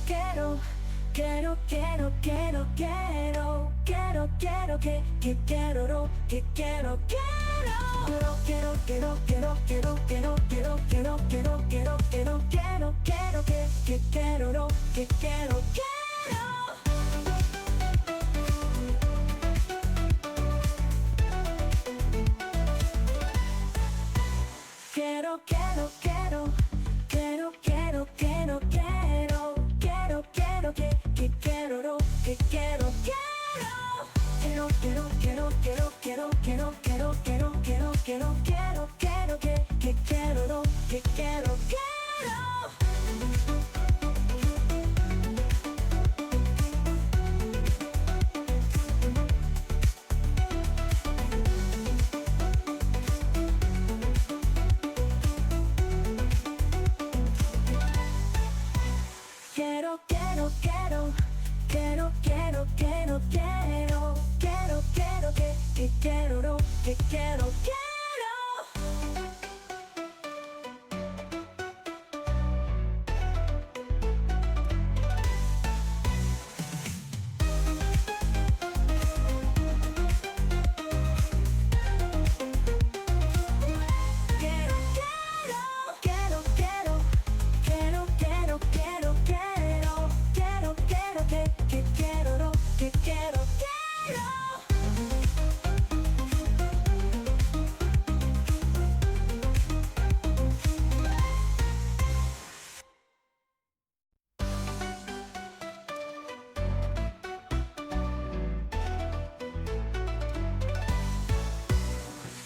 quiero, quiero, quiero, quiero, quiero, quiero, quiero, que quiero, que quiero, quiero, quiero, quiero, quiero, quiero, quiero, quiero, quiero, quiero, quiero, quiero, quiero, quiero, que quiero, que quiero, quiero. Quiero, quiero, quiero, quiero, quiero, quiero, quiero, quiero, quiero, que quiero, que quiero, quiero, quiero, quiero, quiero, quiero, quiero, quiero, quiero, quiero, quiero, quiero, quiero, que quiero, que quiero, quiero. Quiero, quiero, quiero, quiero, quiero, quiero, quiero, quiero, quiero, que quiero, que quiero, quiero.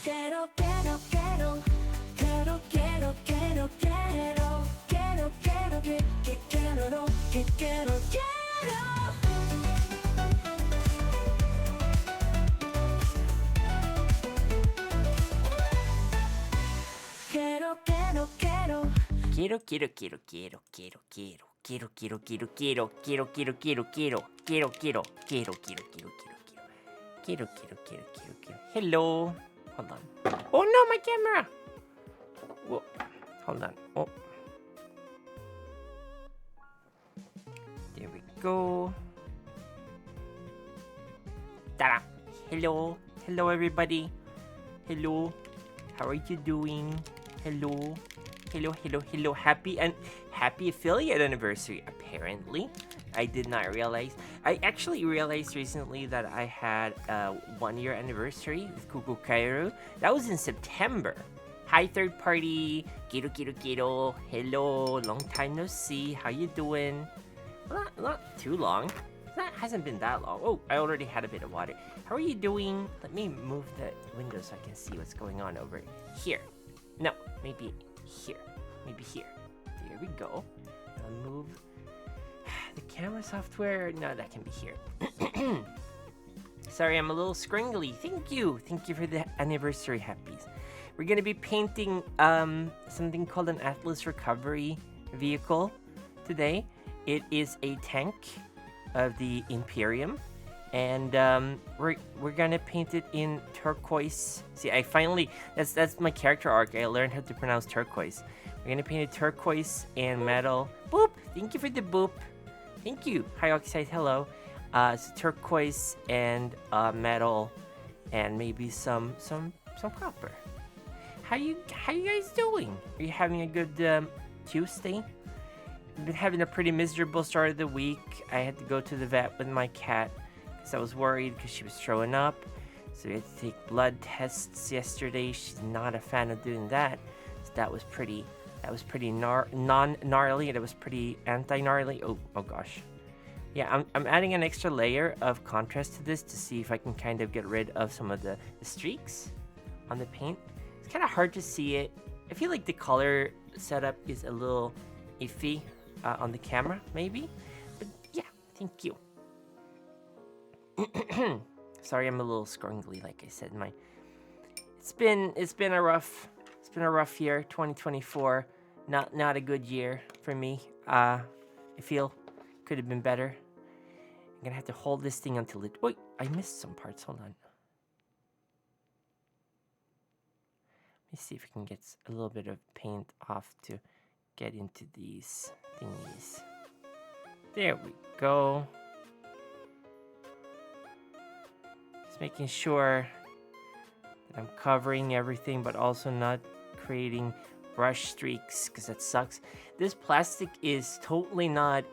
Quiero, quiero, quiero, quiero, quiero, quiero, quiero, quiero, quiero, que quiero, que quiero, quiero. Quiero, quiero, quiero. Quiero, quiero, quiero, quiero, quiero, quiero. Quiero, quiero, quiero, quiero, quiero, quiero, quiero, quiero, quiero, quiero, quiero, quiero, quiero, quiero, quiero, quiero, quiero, quiero, quiero. Hello. Hold on. Oh no, my camera! Whoa. Hold on. Oh. There we go. Ta-da! Hello. Hello, everybody. Hello. How are you doing? Hello. Hello, hello, hello. Happy affiliate anniversary, apparently. I did not realize. I actually realized recently that I had a 1-year anniversary with Kuku Kairu. That was in September. Hi, third party. Kiro, kiro, kiro. Hello. Long time no see. How you doing? Not too long. That hasn't been that long. Oh, I already had a bit of water. How are you doing? Let me move the window so I can see what's going on over here. No, maybe here. Maybe here. There we go. I'll move the camera software. No, that can be here. Sorry, I'm a little scringly. Thank you. Thank you for the anniversary happies. We're going to be painting something called an Atlas Recovery Vehicle today. It is a tank of the Imperium, and we're gonna paint it in turquoise. See, I finally, that's my character arc. I learned how to pronounce turquoise. We're gonna paint it turquoise and metal. Boop! Thank you for the boop. Thank you. Hi, Oxide. Hello. It's turquoise and metal, and maybe some copper. How you guys doing? Are you having a good Tuesday? I've been having a pretty miserable start of the week. I had to go to the vet with my cat because I was worried because she was throwing up. So we had to take blood tests yesterday. She's not a fan of doing that. So that was pretty non-gnarly. That was pretty anti-gnarly. Oh gosh. Yeah, I'm adding an extra layer of contrast to this to see if I can kind of get rid of some of the streaks on the paint. It's kind of hard to see it. I feel like the color setup is a little iffy on the camera, maybe. But yeah, thank you. Sorry, I'm a little scrungly, like I said. It's been a rough year, 2024. Not a good year for me. I feel could have been better. I'm gonna have to hold this thing until it. Wait, I missed some parts. Hold on. Let me see if I can get a little bit of paint off to get into these thingies. There we go. Just making sure that I'm covering everything, but also not creating brush streaks, because that sucks. This plastic is totally not,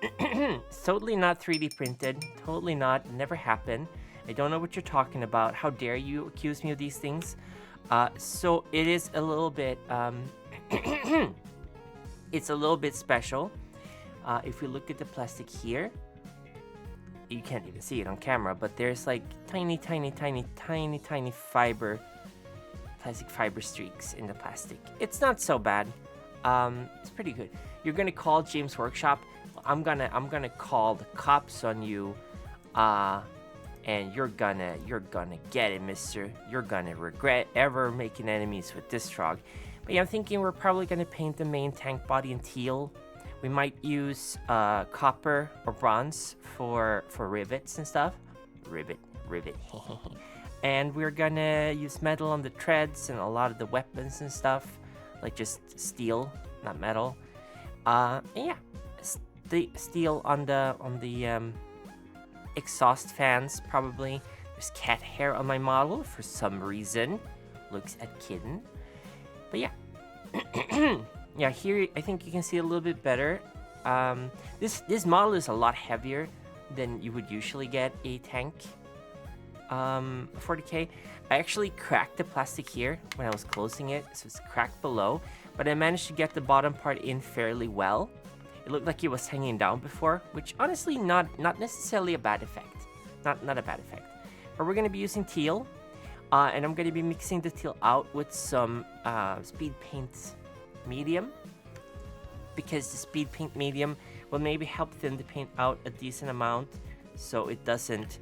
it's totally not 3D printed. Totally not. Never happened. I don't know what you're talking about. How dare you accuse me of these things? So it is a little bit, it's a little bit special. If we look at the plastic here, you can't even see it on camera, but there's like tiny fiber, plastic fiber streaks in the plastic. It's not so bad. It's pretty good. You're gonna call James Workshop. I'm gonna call the cops on you. And you're gonna get it, mister. You're gonna regret ever making enemies with this frog. But yeah, I'm thinking we're probably gonna paint the main tank body in teal. We might use copper or bronze for rivets and stuff. Rivet. And we're gonna use metal on the treads and a lot of the weapons and stuff, like just steel, not metal. And yeah, the steel on the exhaust fans probably. There's cat hair on my model for some reason. Looks at kitten. But yeah. Yeah, here I think you can see a little bit better. This model is a lot heavier than you would usually get a tank. 40K. I actually cracked the plastic here when I was closing it, so it's cracked below. But I managed to get the bottom part in fairly well. It looked like it was hanging down before, which honestly not necessarily a bad effect. Not a bad effect. But we're gonna be using teal, and I'm gonna be mixing the teal out with some speed paint medium, because the speed paint medium will maybe help thin the paint out a decent amount, so it doesn't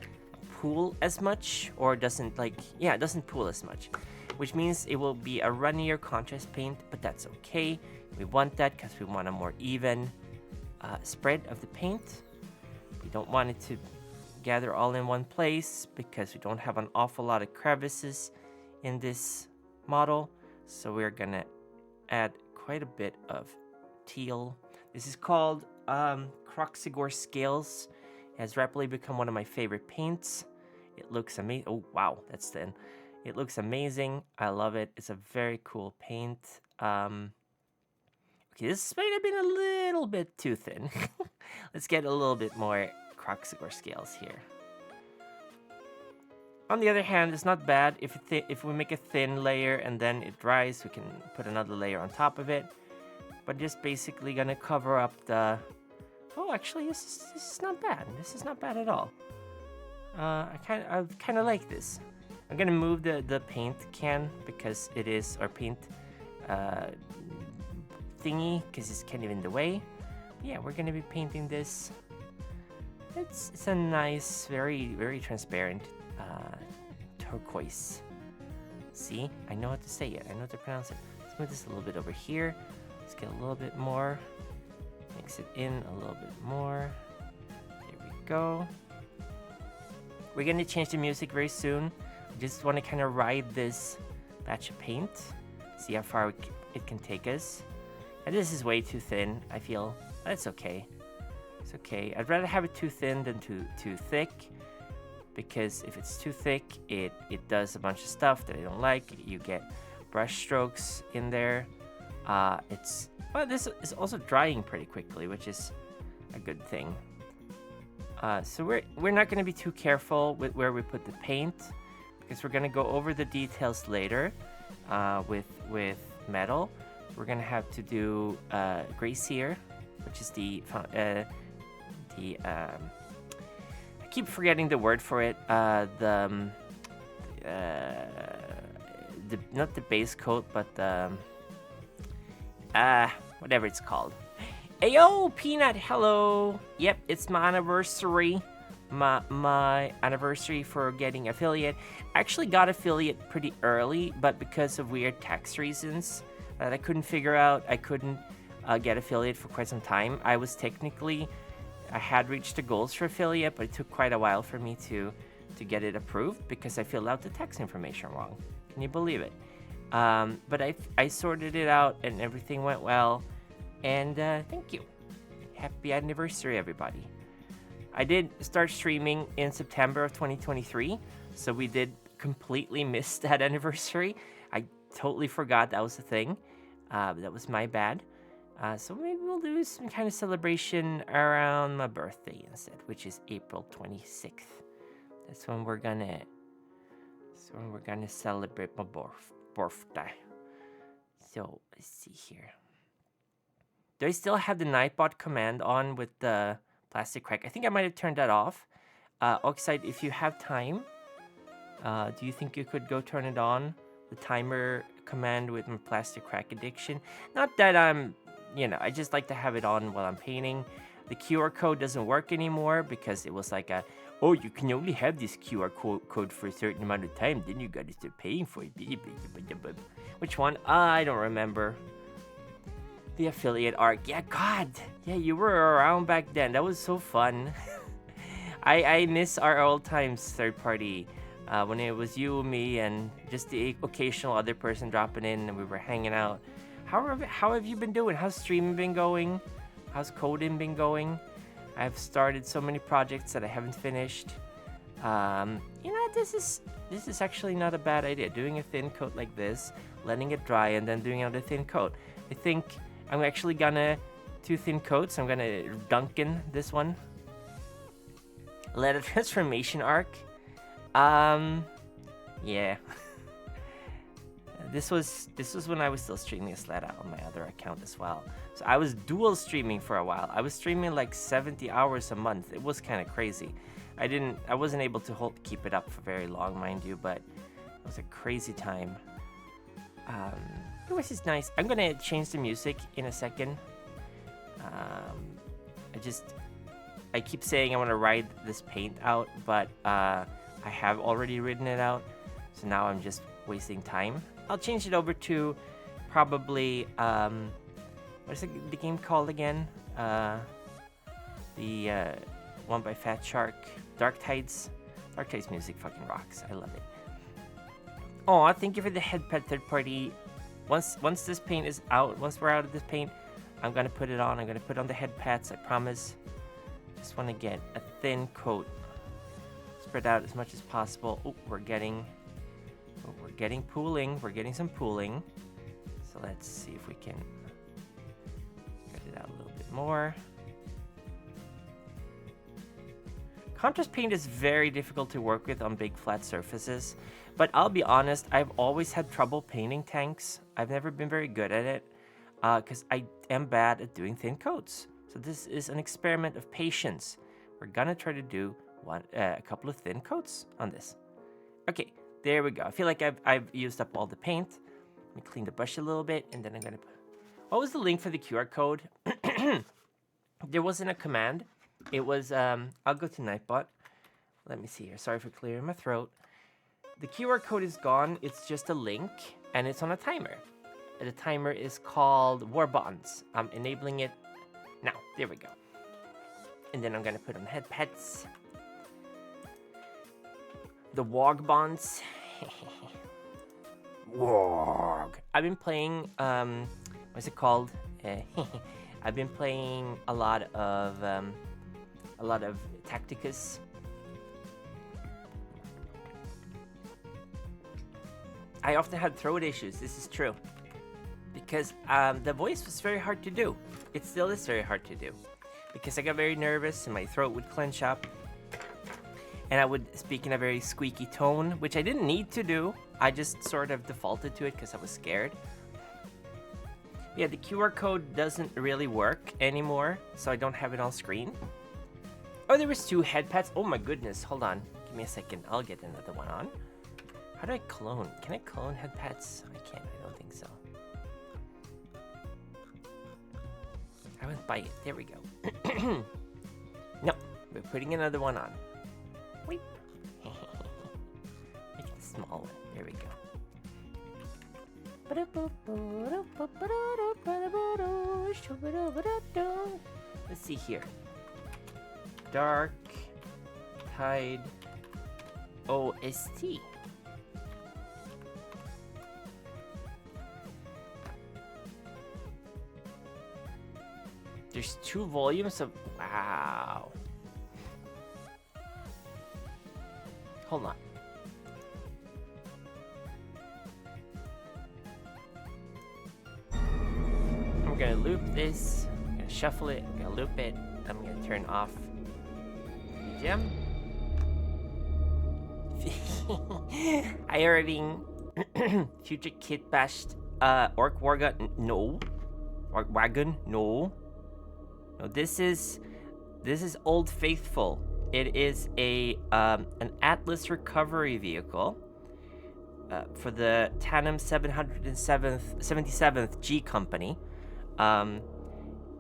pool as much, or doesn't it doesn't pool as much, which means it will be a runnier contrast paint, but that's okay. We want that because we want a more even spread of the paint. We don't want it to gather all in one place because we don't have an awful lot of crevices in this model, so we're gonna add quite a bit of teal. This is called Croxigore Scales. It has rapidly become one of my favorite paints. It looks amazing. Oh wow, that's thin. It looks amazing. I love it. It's a very cool paint. Okay, this might have been a little bit too thin. Let's get a little bit more Croxigore Scales here. On the other hand, it's not bad. If we make a thin layer and then it dries, we can put another layer on top of it. But just basically gonna cover up the... Oh, actually, this is not bad. This is not bad at all. I kind of like this. I'm gonna move the paint can because it is our paint thingy, because it's kind of in the way. But yeah, we're gonna be painting this. It's a nice, very transparent turquoise. See, I know how to say it. I know how to pronounce it. Let's move this a little bit over here. Let's get a little bit more. Mix it in a little bit more. There we go. We're gonna change the music very soon. I just want to kind of ride this batch of paint, see how far it can take us. And this is way too thin, I feel. That's okay. It's okay. I'd rather have it too thin than too thick, because if it's too thick, it does a bunch of stuff that I don't like. You get brush strokes in there. This is also drying pretty quickly, which is a good thing. So we're not going to be too careful with where we put the paint, because we're going to go over the details later with metal. We're going to have to do gray sear, which is I keep forgetting the word for it. Not the base coat, but whatever it's called. Ayo, Peanut, hello. Yep, it's my anniversary. My anniversary for getting affiliate. I actually got affiliate pretty early, but because of weird tax reasons that I couldn't figure out, I couldn't get affiliate for quite some time. I had reached the goals for affiliate, but it took quite a while for me to get it approved because I filled out the tax information wrong. Can you believe it? But I sorted it out and everything went well. And thank you. Happy anniversary, everybody. I did start streaming in September of 2023, so we did completely miss that anniversary. I totally forgot that was a thing. That was my bad. So maybe we'll do some kind of celebration around my birthday instead, which is April 26th. That's when we're gonna celebrate my birthday. So let's see here. Do I still have the Nightbot command on with the plastic crack? I think I might have turned that off. Oxide, if you have time, do you think you could go turn it on? The timer command with my plastic crack addiction. Not that I'm, I just like to have it on while I'm painting. The QR code doesn't work anymore because it was like oh, you can only have this QR code for a certain amount of time, then you gotta start paying for it. Which one? I don't remember. The affiliate arc. Yeah, God. Yeah, you were around back then. That was so fun. I miss our old times third party. When it was you, me, and just the occasional other person dropping in and we were hanging out. How have you been doing? How's streaming been going? How's coding been going? I've started so many projects that I haven't finished. This is actually not a bad idea. Doing a thin coat like this, letting it dry, and then doing another thin coat. I think I'm actually gonna do thin coats. I'm gonna Duncan this one. Let a transformation arc. Yeah. This was when I was still streaming Sleda on my other account as well. So I was dual streaming for a while. I was streaming like 70 hours a month. It was kind of crazy. I wasn't able to keep it up for very long, mind you, but it was a crazy time. It was just nice. I'm gonna change the music in a second. I keep saying I want to ride this paint out, but I have already ridden it out, so now I'm just wasting time. I'll change it over to probably what is the game called again? The one by Fat Shark, Dark Tides. Dark Tides music fucking rocks. I love it. Oh, thank you for the headpad third party. Once this paint is out, once we're out of this paint, I'm gonna put it on. I'm gonna put on the head pads, I promise. Just want to get a thin coat spread out as much as possible. Oh, we're getting pooling. We're getting some pooling. So let's see if we can get it out a little bit more. Contrast paint is very difficult to work with on big flat surfaces, but I'll be honest, I've always had trouble painting tanks. I've never been very good at it because I am bad at doing thin coats. So this is an experiment of patience. We're gonna try to do a couple of thin coats on this. Okay, there we go. I feel like I've used up all the paint. Let me clean the brush a little bit, and then I'm gonna what was the link for the QR code? There wasn't a command. It was I'll go to Nightbot. Let me see here. Sorry for clearing my throat. The QR code is gone. It's just a link, and it's on a timer. The timer is called War Bonds. I'm enabling it now. There we go. And then I'm gonna put on head pets. The Warg Bonds. Warg. I've been playing what's it called? I've been playing a lot of Tacticus. I often had throat issues. This is true. Because the voice was very hard to do. It still is very hard to do. Because I got very nervous and my throat would clench up. And I would speak in a very squeaky tone, which I didn't need to do. I just sort of defaulted to it because I was scared. Yeah, the QR code doesn't really work anymore, so I don't have it on screen. Oh, there was 2 head pads. Oh my goodness, hold on. Give me a second. I'll get another one on. How do I clone? Can I clone head pads? I can't. I don't think so. I went by it. There we go. No, we're putting another one on. Weep. Make it a small one. There we go. Let's see here. Dark Tide OST. There's 2 volumes of... Wow. Hold on. I'm gonna loop this. I'm gonna shuffle it. I'm gonna loop it. I'm gonna turn off BGM. Hi, Irving. Future Kid bashed Orc Wargun. No. Orc Wagon. No. No, this is Old Faithful. It is an Atlas recovery vehicle for the Tandem 77th G Company.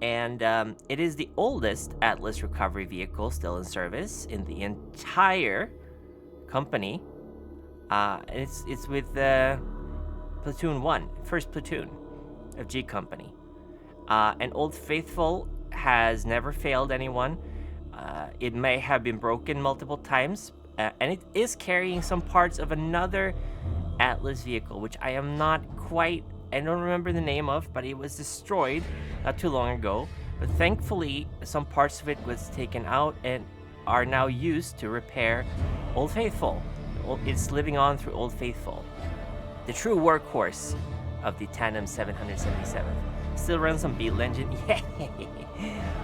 It is the oldest Atlas recovery vehicle still in service in the entire company. And it's with Platoon 1, first platoon of G Company. And Old Faithful has never failed anyone. It may have been broken multiple times, and it is carrying some parts of another Atlas vehicle, which I don't remember the name of, but it was destroyed not too long ago. But thankfully, some parts of it was taken out and are now used to repair Old Faithful. It's living on through Old Faithful. The true workhorse of the Tandem 777. Still runs on Beetle engine. Yeah.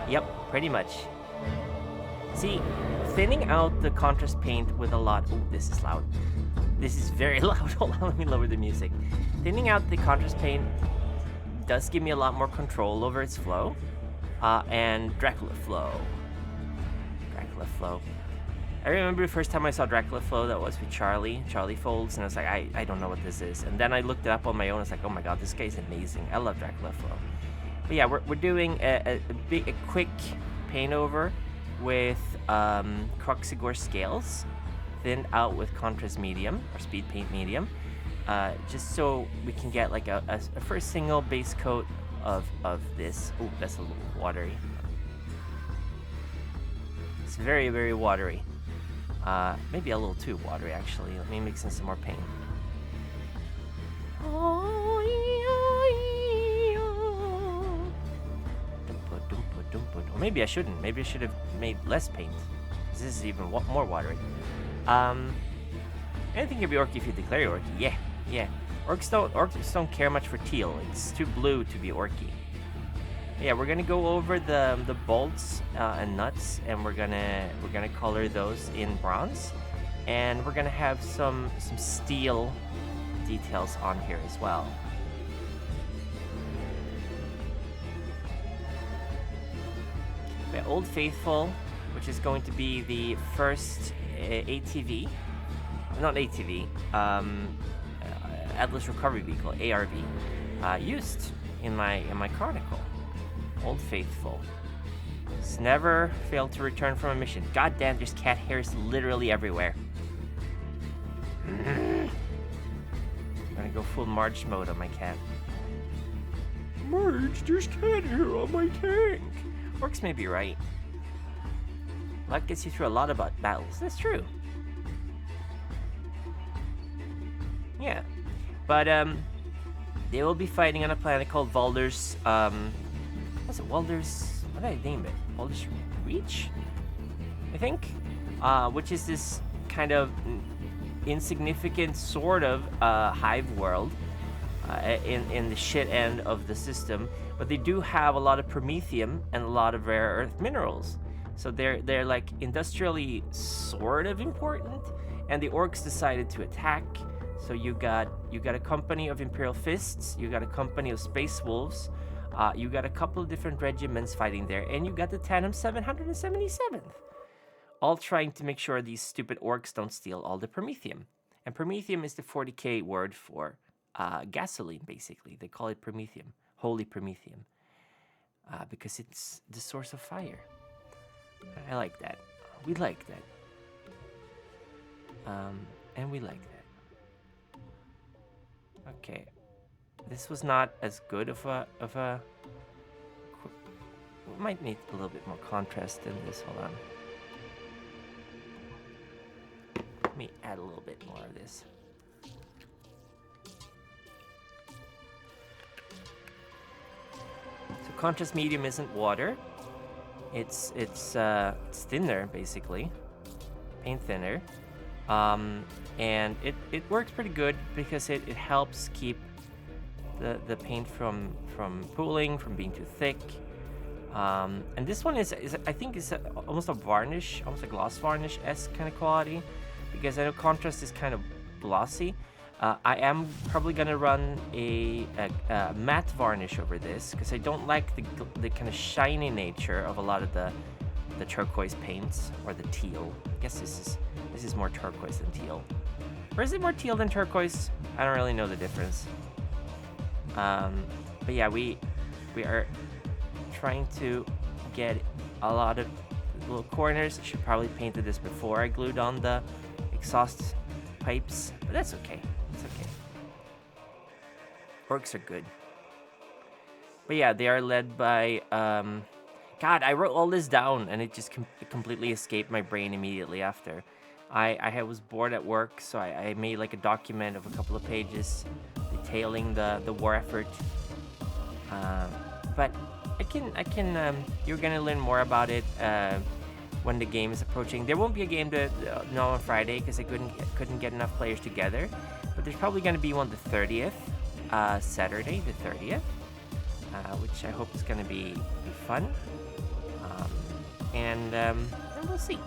Yep, pretty much. See, thinning out the contrast paint with a lot... Oh, this is loud. This is very loud. Hold on, let me lower the music. Thinning out the contrast paint does give me a lot more control over its flow. And Dracula Flow. Dracula Flow. I remember the first time I saw Dracula Flow, that was with Charlie Folds, and I was like, I don't know what this is. And then I looked it up on my own. I was like, oh my god, this guy's amazing. I love Dracula Flow. But yeah, we're doing a quick paint over with Croxigore scales, thinned out with contrast medium or speed paint medium, just so we can get like a first single base coat of this. Oh, that's a little watery. It's very, very watery. Maybe a little too watery, actually. Let me mix in some more paint. Maybe I shouldn't. Maybe I should have made less paint. This is even more watery. Anything can be orky if you declare you're orky. Yeah. Orcs don't care much for teal. It's too blue to be orky. Yeah, we're gonna go over the bolts and nuts, and we're gonna color those in bronze, and we're gonna have some steel details on here as well. The Old Faithful, which is going to be the first ATV, not ATV, Atlas Recovery Vehicle, ARV, used in my chronicle. Old Faithful. It's never failed to return from a mission. God damn, there's cat hairs literally everywhere. I'm gonna go full Marge mode on my cat. Marge, there's cat hair on my tank. Orcs may be right. Luck gets you through a lot of battles. That's true. Yeah. But, they will be fighting on a planet called Valder's, what's it? Walder's... What did I name it? Walder's Reach? I think? Which is this kind of insignificant sort of hive world in the shit end of the system. But they do have a lot of promethium and a lot of rare earth minerals. So they're like industrially sort of important. And the orcs decided to attack. So you got a company of Imperial Fists, you got a company of Space Wolves, you got a couple of different regiments fighting there, and you got the Tandem 777th. All trying to make sure these stupid orcs don't steal all the promethium. And promethium is the 40k word for gasoline, basically. They call it promethium, holy promethium, because it's the source of fire. I like that. We like that. And we like that. Okay, this was not as good of a. We might need a little bit more contrast in this. Hold on. Let me add a little bit more of this. So contrast medium isn't water. It's thinner, basically, paint thinner, and it works pretty good because it helps keep the paint from pooling, from being too thick. And this one is I think is almost a varnish, almost a gloss varnish-esque kind of quality, because I know contrast is kind of glossy. I am probably gonna run a matte varnish over this because I don't like the kind of shiny nature of a lot of the turquoise paints, or the teal. I guess this is more turquoise than teal. Or is it more teal than turquoise? I don't really know the difference. But yeah, we are trying to get a lot of little corners. I should probably painted this before I glued on the exhaust pipes, but that's okay. It's okay. Works are good. But yeah, they are led by God, I wrote all this down and it just completely escaped my brain immediately after. I was bored at work, so I made like a document of a couple of pages detailing the war effort. But I can you're gonna learn more about it when the game is approaching. There won't be a game to know on Friday because I couldn't get enough players together. But there's probably gonna be one the 30th, Saturday the 30th, which I hope is gonna be fun. And we'll see.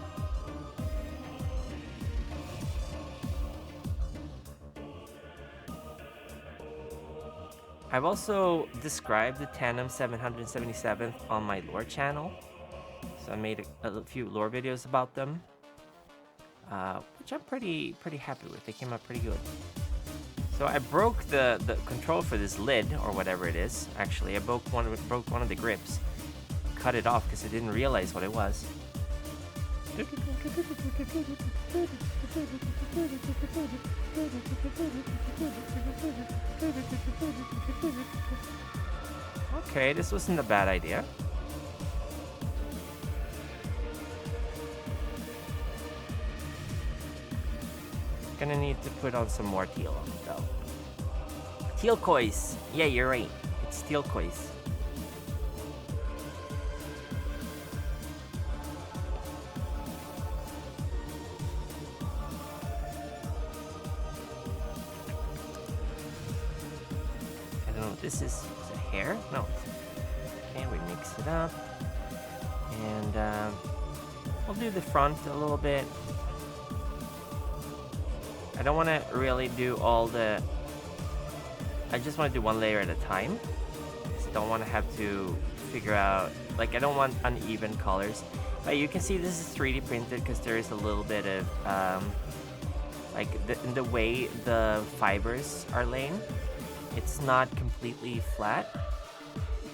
I've also described the Tandem 777th on my lore channel. So I made a few lore videos about them, which I'm pretty happy with. They came out pretty good. So I broke the control for this lid, or whatever it is. Actually, I broke one of the grips. Cut it off because I didn't realize what it was. Okay, this wasn't a bad idea. Gonna need to put on some more teal on it though. Teal kois. Yeah, you're right. It's teal kois. This is a hair? No. Okay, we mix it up. And we'll do the front a little bit. I don't want to really do all the... I just want to do one layer at a time. Just don't want to have to figure out... Like, I don't want uneven colors. But you can see this is 3D printed because there is a little bit of... like, the way the fibers are laying. It's not completely flat,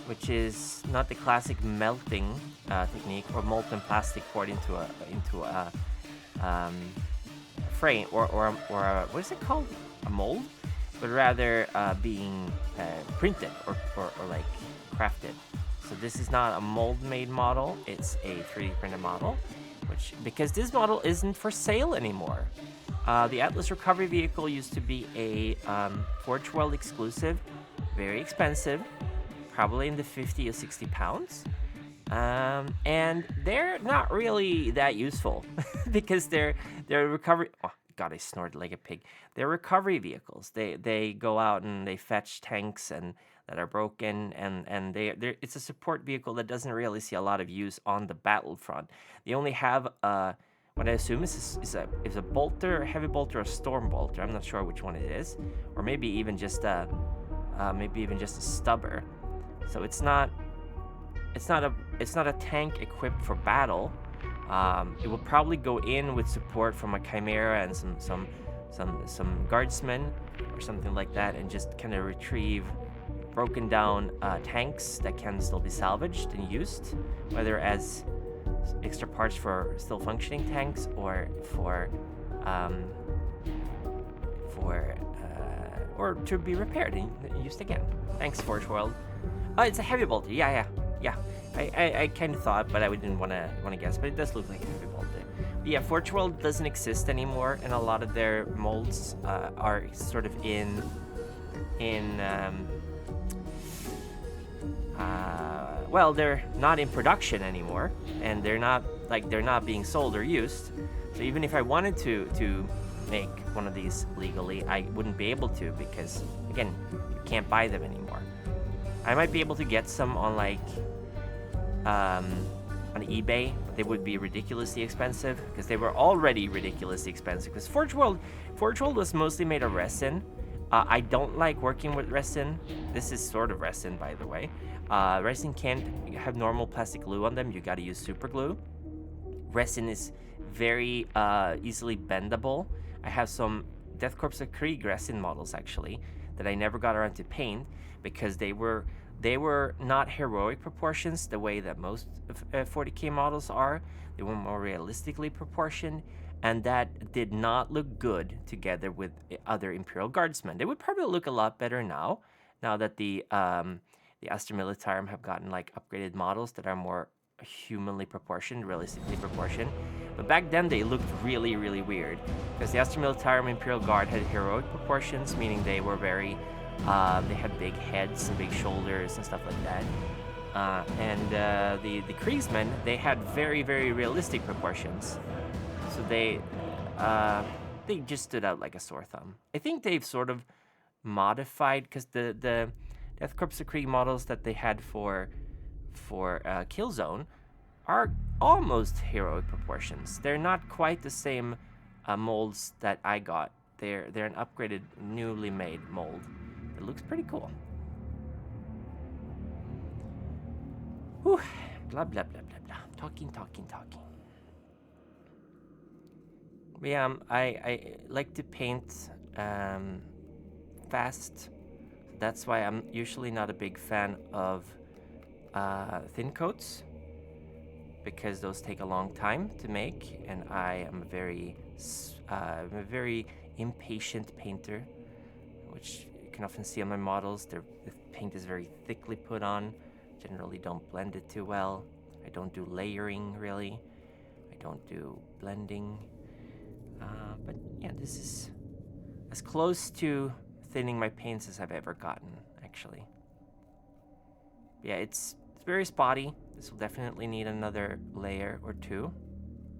which is not the classic melting technique or molten plastic poured into a frame or what is it called? A mold, but rather being printed or like crafted. So this is not a mold-made model; it's a 3D printed model, which because this model isn't for sale anymore. The Atlas Recovery Vehicle used to be a Forge World exclusive, very expensive, probably in the 50 or 60 pounds. And they're not really that useful because they're recovery... Oh, God, I snorted like a pig. They're recovery vehicles. They go out and they fetch tanks and that are broken, and it's a support vehicle that doesn't really see a lot of use on the battlefront. They only have what I assume is a bolter, a heavy bolter, or a storm bolter. I'm not sure which one it is, or maybe even just a stubber. So it's not a tank equipped for battle. It will probably go in with support from a chimera and some guardsmen or something like that, and just kind of retrieve broken down tanks that can still be salvaged and used, whether as extra parts for still functioning tanks or or to be repaired and used again. Thanks, Forge World. Oh, it's a heavy bolter. Yeah. I kind of thought, but I didn't want to guess. But it does look like a heavy bolter. But yeah, Forge World doesn't exist anymore, and a lot of their molds are sort of in well, they're not in production anymore, and they're not being sold or used. So even if I wanted to make one of these legally, I wouldn't be able to, because again, you can't buy them anymore. I might be able to get some on on eBay, but they would be ridiculously expensive, because they were already ridiculously expensive. Because Forge World was mostly made of resin. I don't like working with resin. This is sort of resin, by the way. Resin can't have normal plastic glue on them. You got to use super glue. Resin is very easily bendable. I have some Death Corps of Krieg resin models actually that I never got around to paint, because they were not heroic proportions the way that most 40k models are. They were more realistically proportioned, and that did not look good together with other Imperial Guardsmen. They would probably look a lot better now that the Astra Militarum have gotten like upgraded models that are more humanly proportioned, realistically proportioned. But back then they looked really, really weird, because the Astra Militarum Imperial Guard had heroic proportions, meaning they were very, they had big heads and big shoulders and stuff like that. And the Kriegsmen, they had very, very realistic proportions. So they just stood out like a sore thumb. I think they've sort of modified, because the Death Corps of Krieg models that they had for Killzone are almost heroic proportions. They're not quite the same molds that I got. They're an upgraded, newly made mold. It looks pretty cool. Whew. Blah blah blah blah blah. Talking. But yeah, I like to paint fast. That's why I'm usually not a big fan of thin coats, because those take a long time to make, and I am a very impatient painter, which you can often see on my models. The paint is very thickly put on. Generally don't blend it too well. I don't do layering, really. I don't do blending. But yeah, this is as close to thinning my paints as I've ever gotten, actually. Yeah, it's very spotty. This will definitely need another layer or two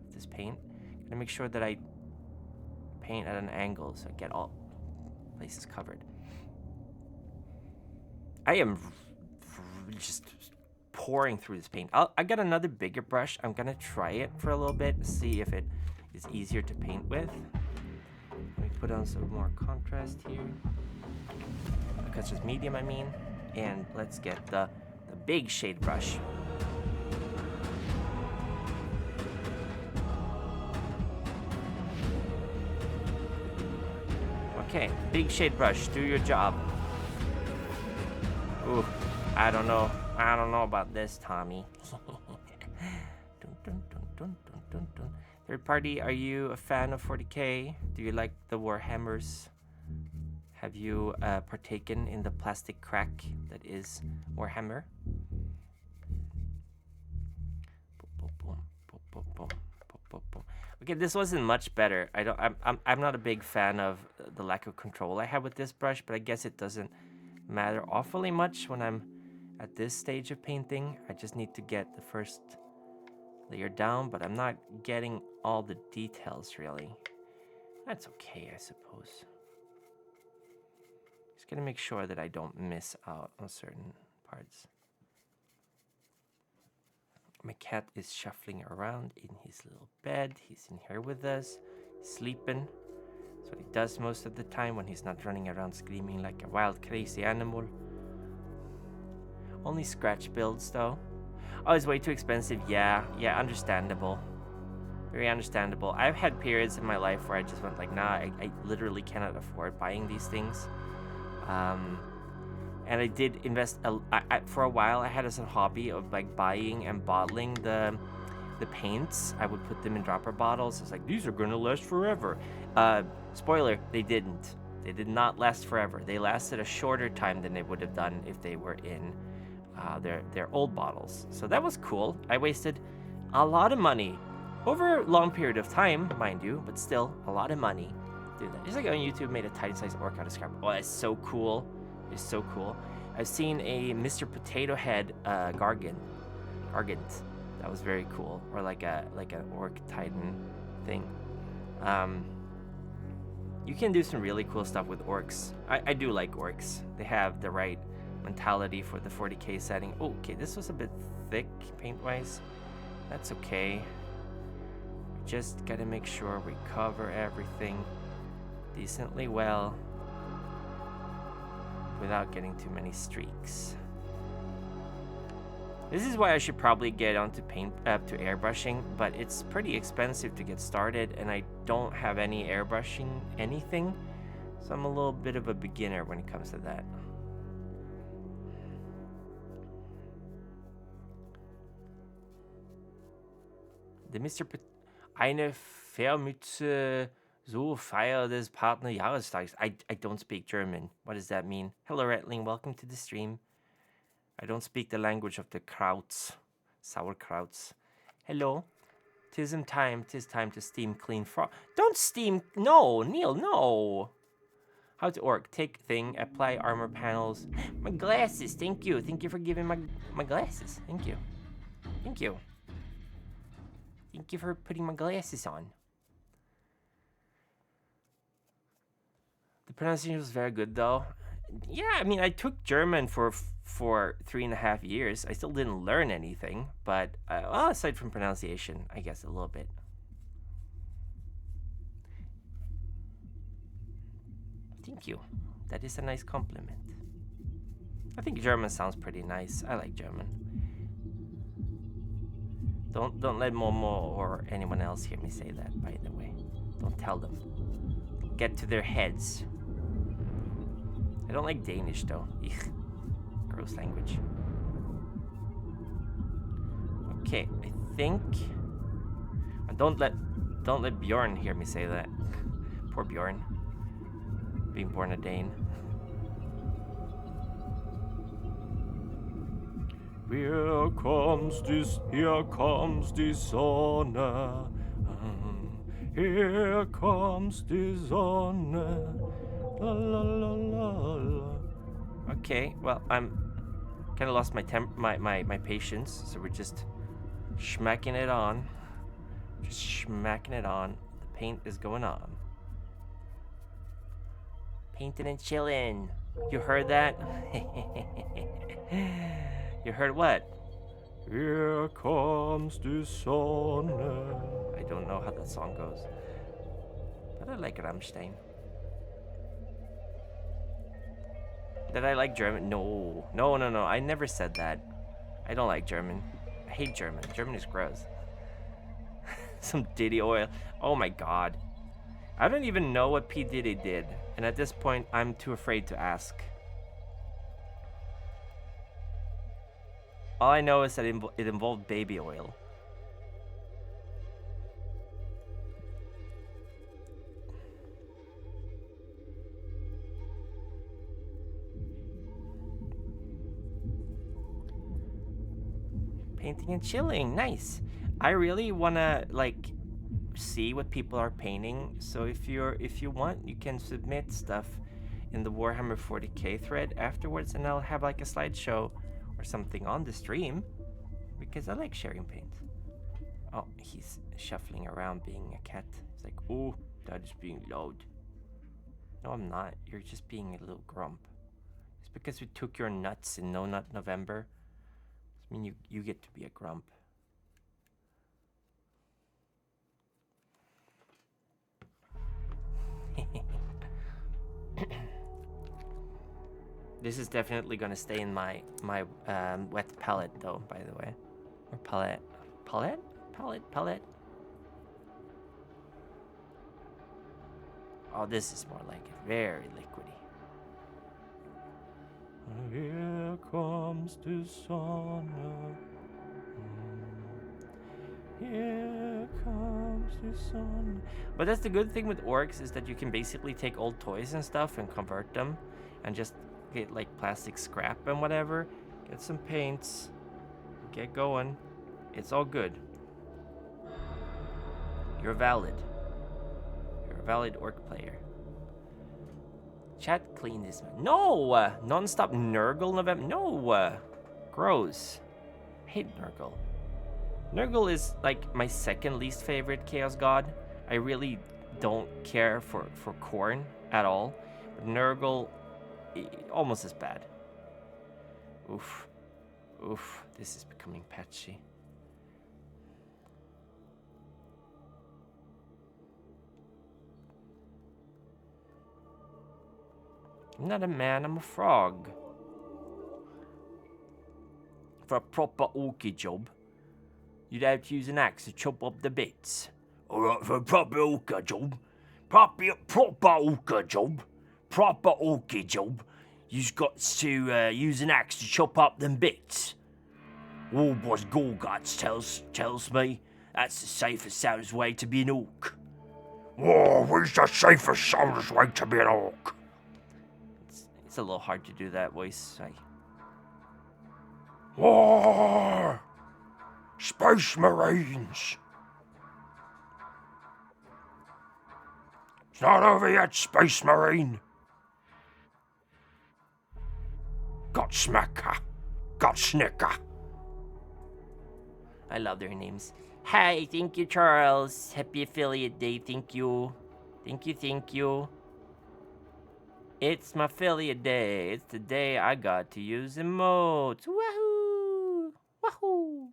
of this paint. Gonna make sure that I paint at an angle so I get all places covered. I am just pouring through this paint. I got another bigger brush. I'm gonna try it for a little bit, see if it is easier to paint with. Let me put on some more contrast here. Contrast medium, I mean. And let's get the big shade brush. Okay, big shade brush, do your job. Ooh, I don't know about this, Tommy. Dun, dun, dun, dun, dun, dun, dun. Third party, are you a fan of 40k? Do you like the Warhammers? Have you partaken in the plastic crack that is Warhammer? Okay, this wasn't much better. I'm not a big fan of the lack of control I have with this brush, but I guess it doesn't matter awfully much when I'm at this stage of painting. I just need to get the first layer down, but I'm not getting all the details really. That's okay, I suppose. Just gonna make sure that I don't miss out on certain parts. My cat is shuffling around in his little bed. He's in here with us, sleeping. That's what he does most of the time when he's not running around screaming like a wild, crazy animal. Only scratch builds though. Oh, it's way too expensive. Yeah, understandable. Very understandable. I've had periods in my life where I just went like, nah, I literally cannot afford buying these things. And I did invest for a while. I had as a hobby of like buying and bottling the paints. I would put them in dropper bottles. It's like, these are gonna last forever. Spoiler, they didn't. They did not last forever. They lasted a shorter time than they would have done if they were in their old bottles. So that was cool. I wasted a lot of money over a long period of time, mind you, but still a lot of money. Dude, that just like on YouTube made a tiny size orc out of scrap. Oh, that's so cool. It's so cool. I've seen a Mr. Potato Head Gargant. That was very cool. Or like an Orc Titan thing. You can do some really cool stuff with orcs. I do like orcs. They have the right mentality for the 40k setting. Oh, okay, this was a bit thick paint-wise. That's okay. We just gotta make sure we cover everything decently well without getting too many streaks. This is why I should probably get onto to airbrushing, but it's pretty expensive to get started, and I don't have any airbrushing anything, so I'm a little bit of a beginner when it comes to that. Der Mr. Eine Fairmütze so Feier des Partnerjahrestags. I don't speak German. What does that mean? Hello, Rattling. Welcome to the stream. I don't speak the language of the krauts. Sauerkrauts. Hello. Tis time to steam clean frog. Don't steam. No, Neil, no. How to orc. Take thing. Apply armor panels. My glasses. Thank you. Thank you for giving my glasses. Thank you. Thank you. Thank you for putting my glasses on. The pronunciation was very good, though. Yeah, I mean, I took German for 3.5 years. I still didn't learn anything, but well, aside from pronunciation, I guess a little bit. Thank you. That is a nice compliment. I think German sounds pretty nice. I like German. Don't let Momo or anyone else hear me say that, by the way. Don't tell them. Get to their heads. I don't like Danish, though. Eugh. Gross language. Okay, I think... Don't let Bjorn hear me say that. Poor Bjorn. Being born a Dane. Here comes the Sonne. Here comes the Sonne. La la la la la. Okay, well, I'm kind of lost my patience, so we're just smacking it on. Just smacking it on. The paint is going on. Painting and chilling. You heard that? You heard what? Here comes the sun. I don't know how that song goes, but I like Rammstein. Did I like German? No. I never said that. I don't like German. I hate German. German is gross. Some Diddy oil. Oh my god. I don't even know what P. Diddy did, and at this point, I'm too afraid to ask. All I know is that it involved baby oil. Painting and chilling, nice. I really wanna like see what people are painting. So if you want, you can submit stuff in the Warhammer 40k thread afterwards, and I'll have like a slideshow or something on the stream, because I like sharing paint. Oh, he's shuffling around being a cat. He's like, oh, that is being loud. No, I'm not. You're just being a little grump. It's because we took your nuts in No Nut November. I mean, you get to be a grump. This is definitely gonna stay in my wet palette, though, by the way. Or palette. Palette? Oh, this is more like it. Very liquidy. Here comes the sun. Here comes the sun. But that's the good thing with orcs, is that you can basically take old toys and stuff and convert them and just get like plastic scrap and whatever, get some paints, get going. It's all good. You're valid. You're a valid orc player. Chat, clean this. No! Non-stop Nurgle November. No! Gross. I hate Nurgle. Nurgle is like my second least favorite Chaos God. I really don't care for Khorne at all. But Nurgle, almost as bad. Oof. Oof. This is becoming patchy. I'm not a man, I'm a frog. For a proper orky job, you'd have to use an axe to chop up the bits. Alright, for a proper orca job, proper orca job, you've got to use an axe to chop up them bits. Warboss Gorguts tells me that's the safest, soundest way to be an orc. Oh, where's the safest, soundest way to be an orc? It's a little hard to do that voice. War! Space Marines! It's not over yet, Space Marine! Got Smacker! Got Snicker! I love their names. Hi, thank you, Charles. Happy Affiliate Day, thank you. Thank you. It's my affiliate day. It's the day I got to use emotes. Wahoo! Wahoo!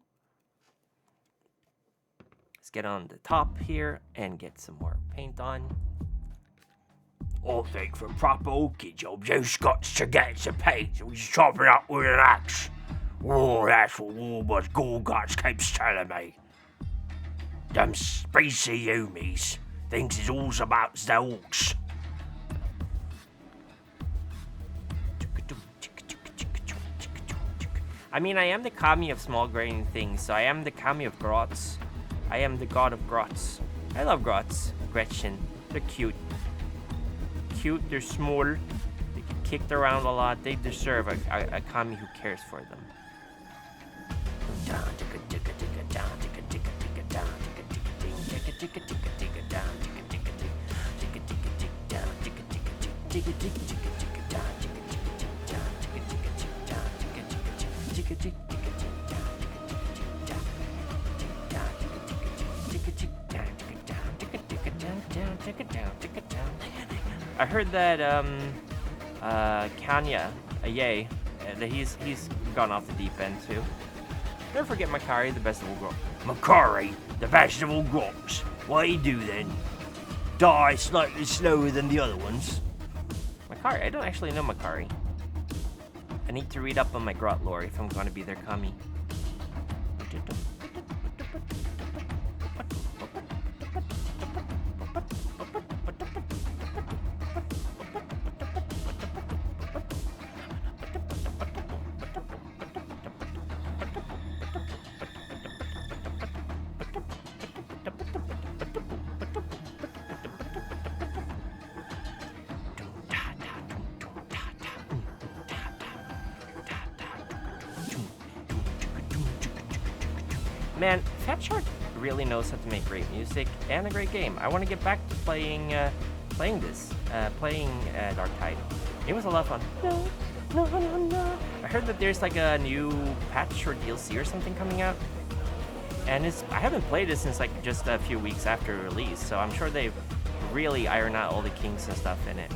Let's get on the top here and get some more paint on. I think for proper orchid jobs, you've got to get some paint. So we just chop it up with an axe. Oh, that's what Warboss Gorguts keeps telling me. Them spacey humies thinks it's all about the orcs. I mean, I am the kami of small grain things, so I am the kami of grots. I am the god of grots. I love grots. Gretchen. They're cute. They're small. They get kicked around a lot. They deserve a kami who cares for them. I heard that Kanya, yay, that he's gone off the deep end too. Never forget Makari, the best of all grops. Makari, the best of all grops. What he do then? Die slightly slower than the other ones. Makari, I don't actually know Makari. I need to read up on my grot lore if I'm going to be their kami. Man, Fatshark really knows how to make great music and a great game. I want to get back to playing Dark Tide. It was a lot of fun. No. I heard that there's like a new patch or DLC or something coming out, and I haven't played it since like just a few weeks after release, so I'm sure they've really ironed out all the kinks and stuff in it.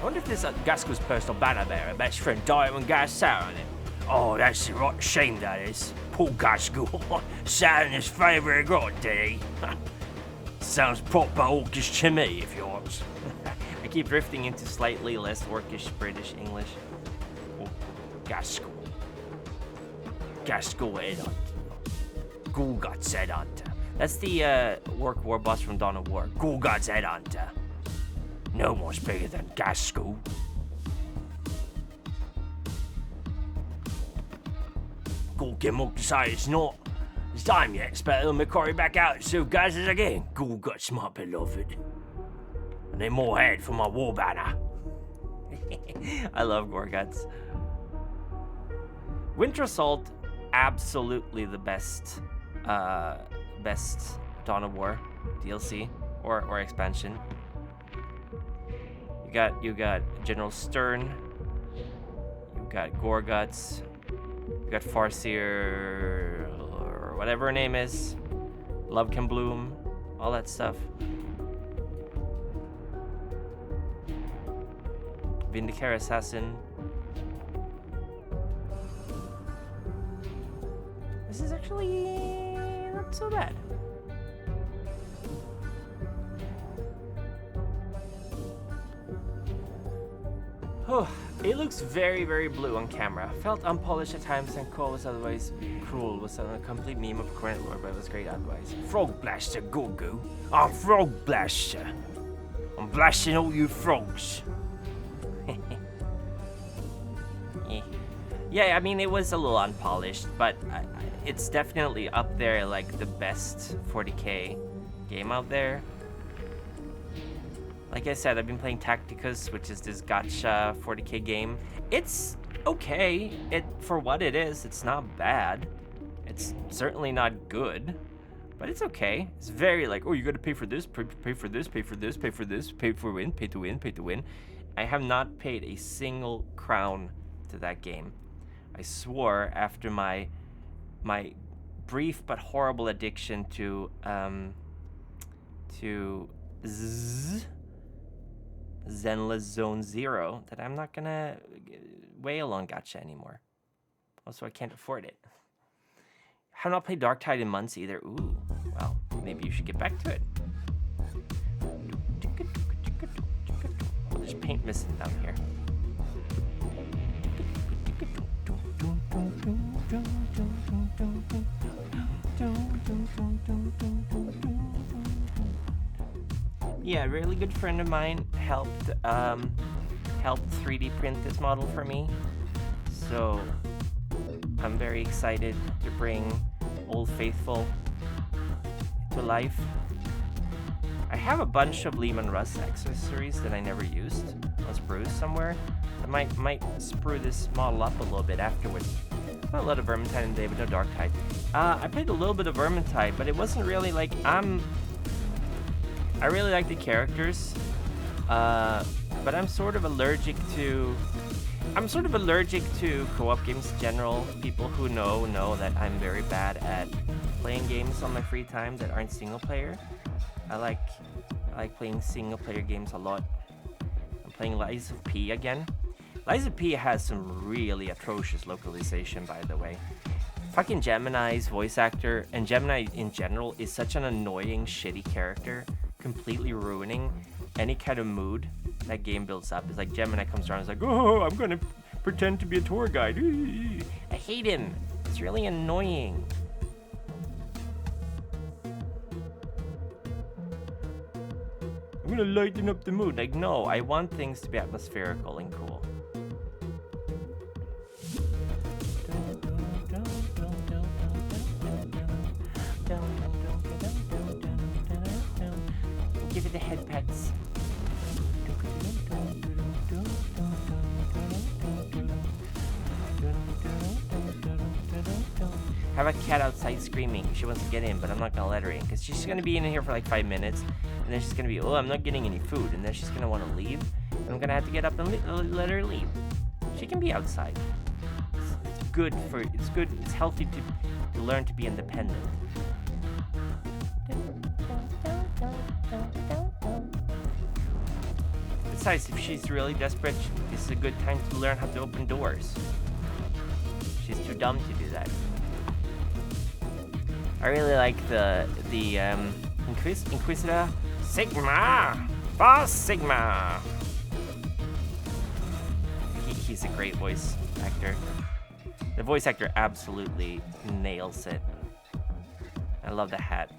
I wonder if this Gasco's personal banner there, best friend died when Gas sat on it. Oh, that's a right shame, that is. Poor Gasco. Sat in his favourite grot, did he? Sounds proper orcish to me, if you want. I keep drifting into slightly less orcish British English. Oh, Gasco. Gasco Edant. Gorguts Edant. That's the war boss from Dawn of War. Gorguts Edant. No one's bigger than Gasco. Gorgimok decided it's not his time yet. It's better than Makari back out so guys as again. Gorguts, my beloved. And then more head for my war banner. I love Gorguts. Winter Assault, absolutely the best Dawn of War DLC or expansion. You got General Stern. You got Gorguts. You got Farseer, or whatever her name is. Love Can Bloom. All that stuff. Vindicare Assassin. This is actually not so bad. Oh, it looks very, very blue on camera. Felt unpolished at times and cool was otherwise cruel. Was a complete meme of current lore, but it was great otherwise. Frog Blaster, go. I'm Frog Blaster. I'm blasting all you frogs. Yeah, I mean, it was a little unpolished, but it's definitely up there, like the best 40k game out there. Like I said, I've been playing Tacticus, which is this gacha 40k game. It's okay. For what it is, it's not bad. It's certainly not good, but it's okay. It's very like, oh, you gotta pay for this, pay for this, pay for this, pay for this, pay for win, pay to win, pay to win. I have not paid a single crown to that game. I swore after my brief but horrible addiction to Zenless Zone Zero that I'm not gonna wail on gacha anymore. Also, I can't afford it. I have not played Darktide in months either. Ooh, well, maybe you should get back to it. Oh, there's paint missing down here. Yeah, a really good friend of mine helped 3D print this model for me. So I'm very excited to bring Old Faithful to life. I have a bunch of Lehman Russ accessories that I never used on sprues somewhere. I might sprue this model up a little bit afterwards. Not a lot of Vermintide in the day, but no Darktide. I played a little bit of Vermintide, but it wasn't really like I really like the characters, but I'm sort of allergic to co-op games in general. People who know that I'm very bad at playing games on my free time that aren't single player. I like playing single player games a lot. I'm playing Lies of P again. Lies of P has some really atrocious localization, by the way. Fucking Gemini's voice actor, and Gemini in general, is such an annoying, shitty character, completely ruining any kind of mood that game builds up. It's like Gemini comes around and is like, oh, I'm gonna pretend to be a tour guide. I hate him. It's really annoying. I'm gonna lighten up the mood. Like, no, I want things to be atmospherical and cool. Give it the head pets. I have a cat outside screaming. She wants to get in, but I'm not gonna let her in because she's gonna be in here for like 5 minutes, and then she's gonna be, oh, I'm not getting any food, and then she's gonna want to leave, and I'm gonna have to get up and let her leave. She can be outside. It's good. It's healthy to learn to be independent. Besides, if she's really desperate, this is a good time to learn how to open doors. She's too dumb to do that. I really like the Inquisitor Sigma, Boss Sigma. He's a great voice actor. The voice actor absolutely nails it. I love the hat.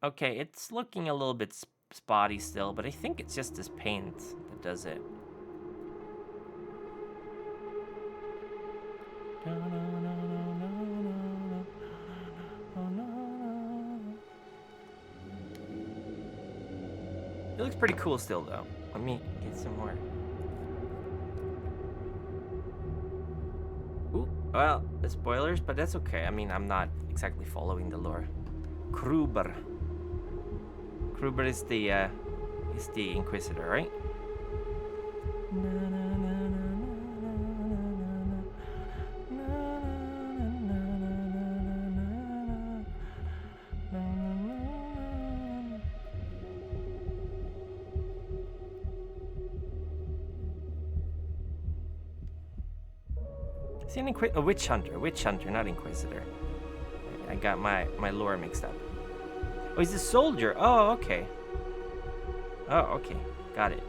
Okay, it's looking a little bit spotty still, but I think it's just this paint that does it. It looks pretty cool still, though. Let me get some more. Well, spoilers, but that's okay. I mean, I'm not exactly following the lore. Kruber. Kruber is the Inquisitor, right? Is he an a witch hunter, not Inquisitor. I got my lore mixed up. Oh, he's a soldier. Oh, okay. Oh, okay. Got it.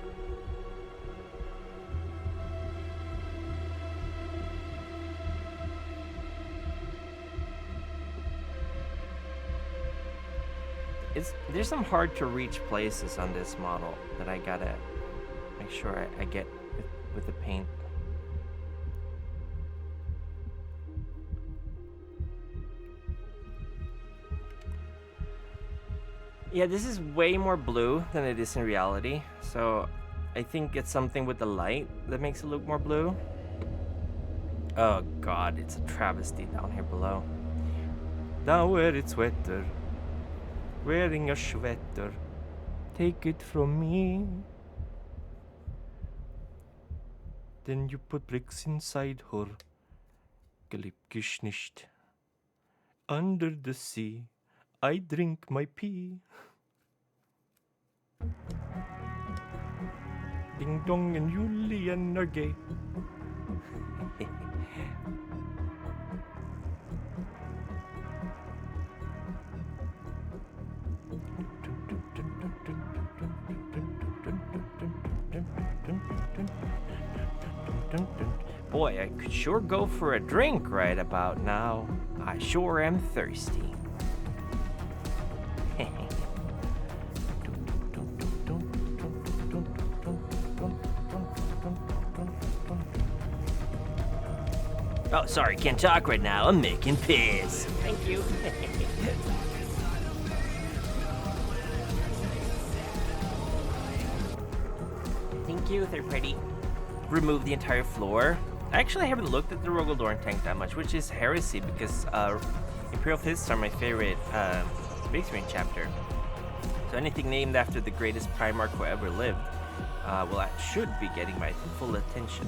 There's some hard to reach places on this model that I gotta make sure I get with the paint. Yeah, this is way more blue than it is in reality, so I think it's something with the light that makes it look more blue. Oh god, it's a travesty down here below. Down where it's wetter, wearing a sweater, take it from me. Then you put bricks inside her, Gelibgeschnischt. Under the sea, I drink my pee. Ding dong and Julian are gay. Boy, I could sure go for a drink right about now. I sure am thirsty. Oh, sorry, can't talk right now. I'm making piss. Thank you. Thank you, third party. Remove the entire floor. I actually haven't looked at the Rogaldorn tank that much, which is heresy because Imperial Fists are my favorite Big Screen chapter. So anything named after the greatest Primarch who ever lived, well, that should be getting my full attention.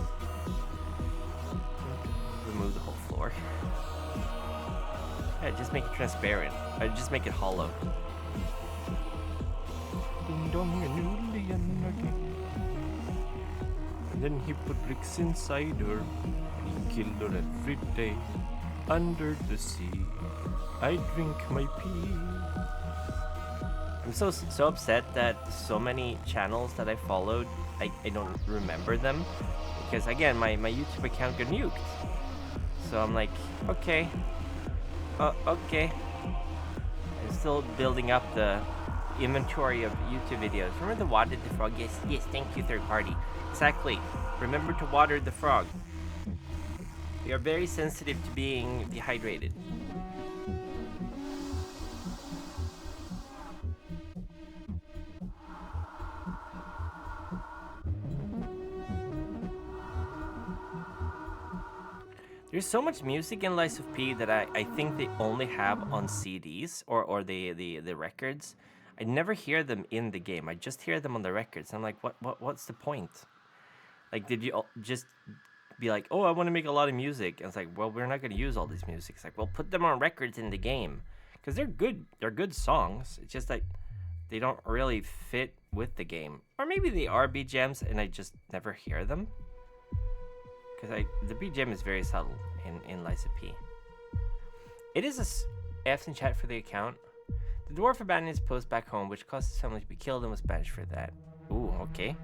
Remove the whole floor. Yeah, just make it transparent. Or just make it hollow. Ding dong and again. And then he put bricks inside her. He killed her every day. Under the sea, I drink my pee. I'm so upset that so many channels that I followed, I don't remember them. Because again, my YouTube account got nuked. So I'm like, okay. Okay. I'm still building up the inventory of YouTube videos. Remember the water the frog? Yes, thank you, third party. Exactly. Remember to water the frog. We are very sensitive to being dehydrated. There's so much music in Lies of P that I think they only have on CDs or the records. I never hear them in the game. I just hear them on the records. I'm like, what's the point? Like, did you just be like, oh, I want to make a lot of music? And it's like, well, we're not going to use all this music. It's like, well, put them on records in the game. Because they're good. They're good songs. It's just like they don't really fit with the game. Or maybe they are BGMs and I just never hear them. Because the BGM is very subtle in Lies of P. It is a F's in chat for the account. The dwarf abandoned his post back home, which caused his family to be killed and was banished for that. Ooh, okay.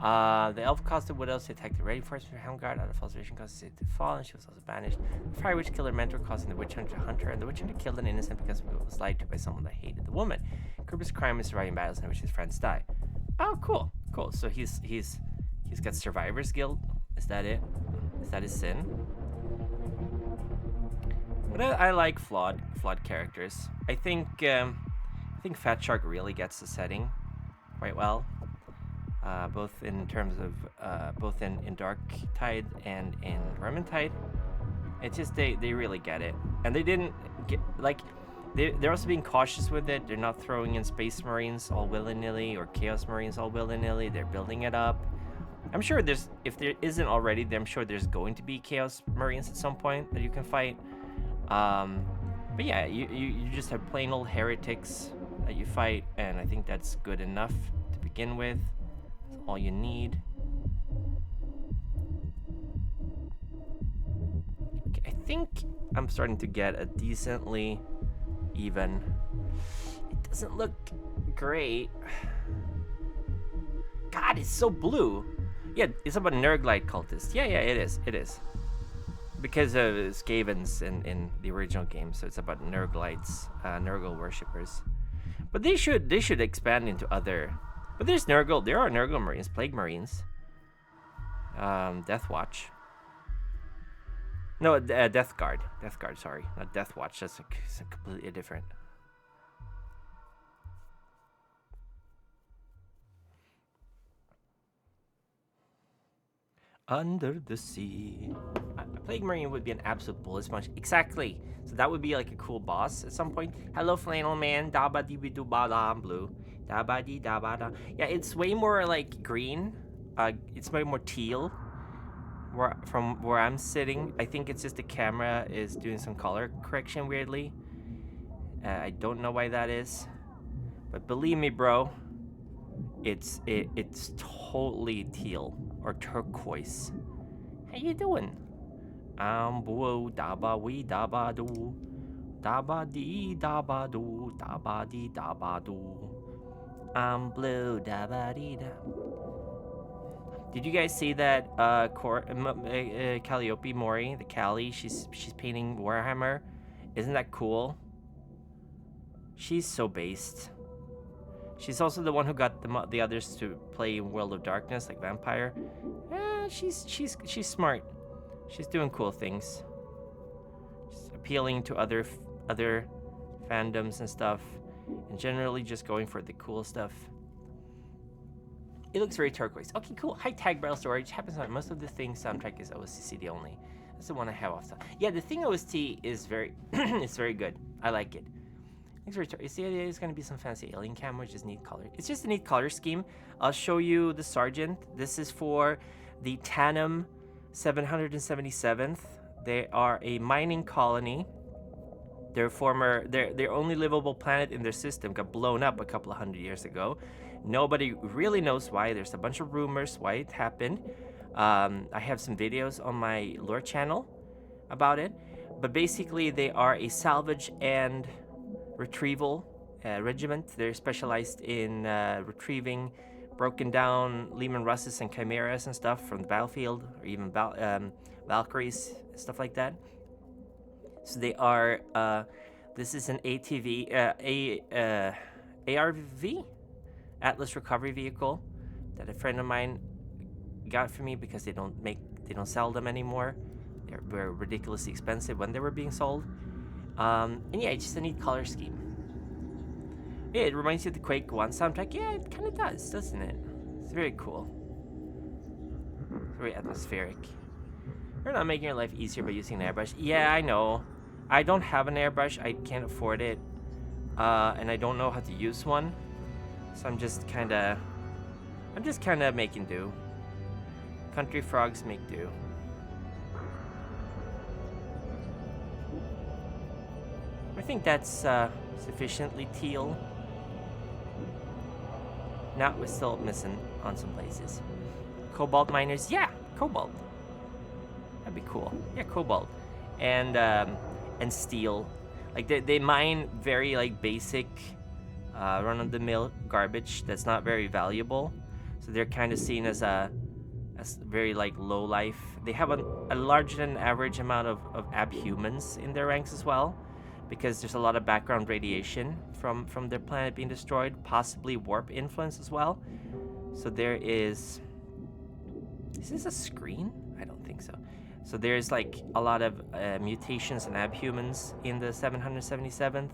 The elf caused the wood elves to attack the ready force for Helmgard. Out of false vision caused it to fall, and she was also banished. The fire witch killed her mentor, causing the witch hunter to hunt her, and the witch hunter killed an innocent because it was lied to by someone that hated the woman. Kerber's crime is surviving battles in which his friends die. Oh, cool. So he's got survivor's guilt. Is that it? Is that his sin? But I like flawed characters. I think Fat Shark really gets the setting quite well, both in terms of both in Dark Tide and in Vermintide. It's just they really get it, and they didn't get like they're also being cautious with it. They're not throwing in Space Marines all willy-nilly or Chaos Marines all willy-nilly. They're building it up. I'm sure there's, if there isn't already, I'm sure there's going to be Chaos Marines at some point that you can fight. But yeah, you just have plain old heretics that you fight, and I think that's good enough to begin with. That's all you need. Okay, I think I'm starting to get a decently even. It doesn't look great. God, it's so blue. Yeah, it's about Nurglite cultists. Yeah, it is. It is. Because of Skavens in the original game, so it's about Nurglites, Nurgle worshippers. But they should expand into other. But there are Nurgle Marines, Plague Marines, Death Watch. No, Death Guard. Death Guard, sorry, not Death Watch. That's a completely different. Under the sea. A Plague Marine would be an absolute bullet sponge. Exactly. So that would be like a cool boss at some point. Hello, Flannel Man. Daba dee doo ba da blue. Daba dee da ba da. Yeah, it's way more like green. It's way more teal. From where I'm sitting, I think it's just the camera is doing some color correction weirdly. I don't know why that is, but believe me, bro, it's totally teal or turquoise. How you doing? Boo daba wee daba doo, daba dee daba doo, daba dee daba doo. I'm blue daba dee da. Did you guys see that Calliope Mori, the Callie, she's painting Warhammer? Isn't that cool? She's so based. She's also the one who got the others to play World of Darkness, like Vampire. She's smart. She's doing cool things. She's appealing to other fandoms and stuff, and generally just going for the cool stuff. It looks very turquoise. Okay, cool. High tag barrel storage happens on most of the things. Soundtrack is OST CD only. That's the one I have off the. Yeah, the thing OST is very, it's very good. I like it. Thanks for you see, it's gonna be some fancy alien camo, which is neat color. It's just a neat color scheme. I'll show you the Sergeant. This is for the Tanum 777th. They are a mining colony. Their only livable planet in their system got blown up a couple of 100 years ago. Nobody really knows why. There's a bunch of rumors why it happened. I have some videos on my lore channel about it. But basically, they are a salvage and retrieval regiment. They're specialized in retrieving broken down Lehman Russes and Chimeras and stuff from the battlefield, or even Valkyries, stuff like that. So they are, this is an ATV, ARV, Atlas Recovery Vehicle, that a friend of mine got for me because they don't sell them anymore. They're ridiculously expensive when they were being sold. And yeah, it's just a neat color scheme. Yeah, it reminds you of the Quake 1 soundtrack. Yeah, it kind of does, doesn't it? It's very cool. It's very atmospheric. You're not making your life easier by using an airbrush. Yeah, I know. I don't have an airbrush. I can't afford it. And I don't know how to use one. So I'm just kind of making do. Country frogs make do. I think that's sufficiently teal. Now we're still missing on some places. Cobalt miners, yeah, cobalt. That'd be cool. Yeah, cobalt, and steel. Like they mine very like basic, run-of-the-mill garbage that's not very valuable. So they're kind of seen as very like low life. They have a larger than average amount of abhumans in their ranks as well, because there's a lot of background radiation from their planet being destroyed, possibly warp influence as well. So there is this a screen? I don't think so. So there's like a lot of mutations and abhumans in the 777th,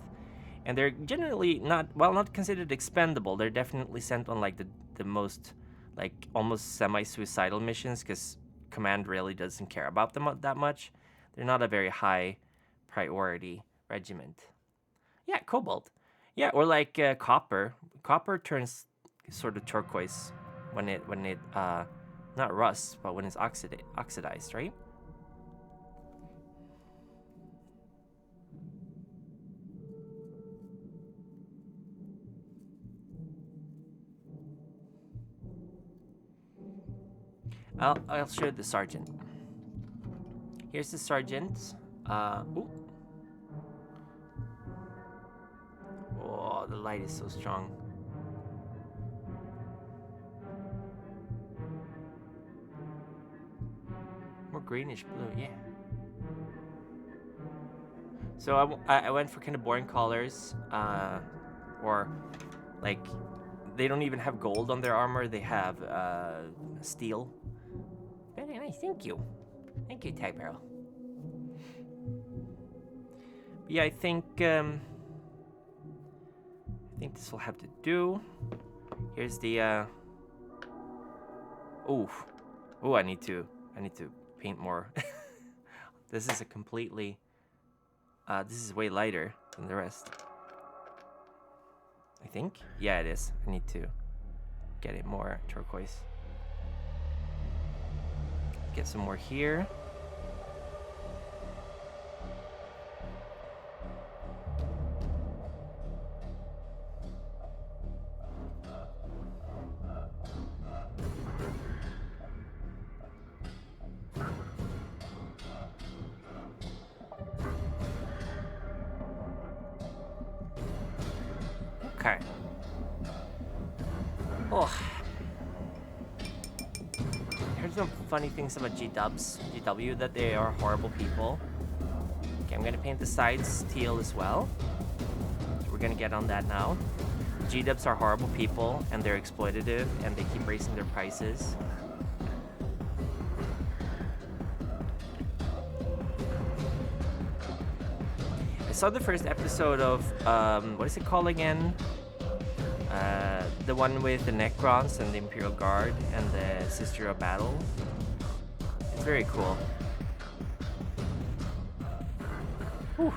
and they're generally not considered expendable. They're definitely sent on like the most like almost semi-suicidal missions, because command really doesn't care about them that much. They're not a very high priority regiment. Yeah, cobalt. Yeah, or like copper. Copper turns sort of turquoise when it not rusts, but when it's oxidized, right? I'll show the sergeant. Here's the sergeant. Ooh. Oh, the light is so strong. More greenish blue, yeah. So I went for kind of boring colors, or like they don't even have gold on their armor. They have steel. Very nice, thank you, Tag Barrel. Yeah, I think this will have to do. Here's the I need to paint more. This is a completely this is way lighter than the rest. I think. Yeah, it is. I need to get it more turquoise. Get some more here. Okay. Oh. Here's some funny things about GW, that they are horrible people. Okay, I'm gonna paint the sides teal as well. So we're gonna get on that now. GWs are horrible people, and they're exploitative, and they keep raising their prices. I saw the first episode of, what is it called again? The one with the Necrons and the Imperial Guard and the Sister of Battle. It's very cool. Whew.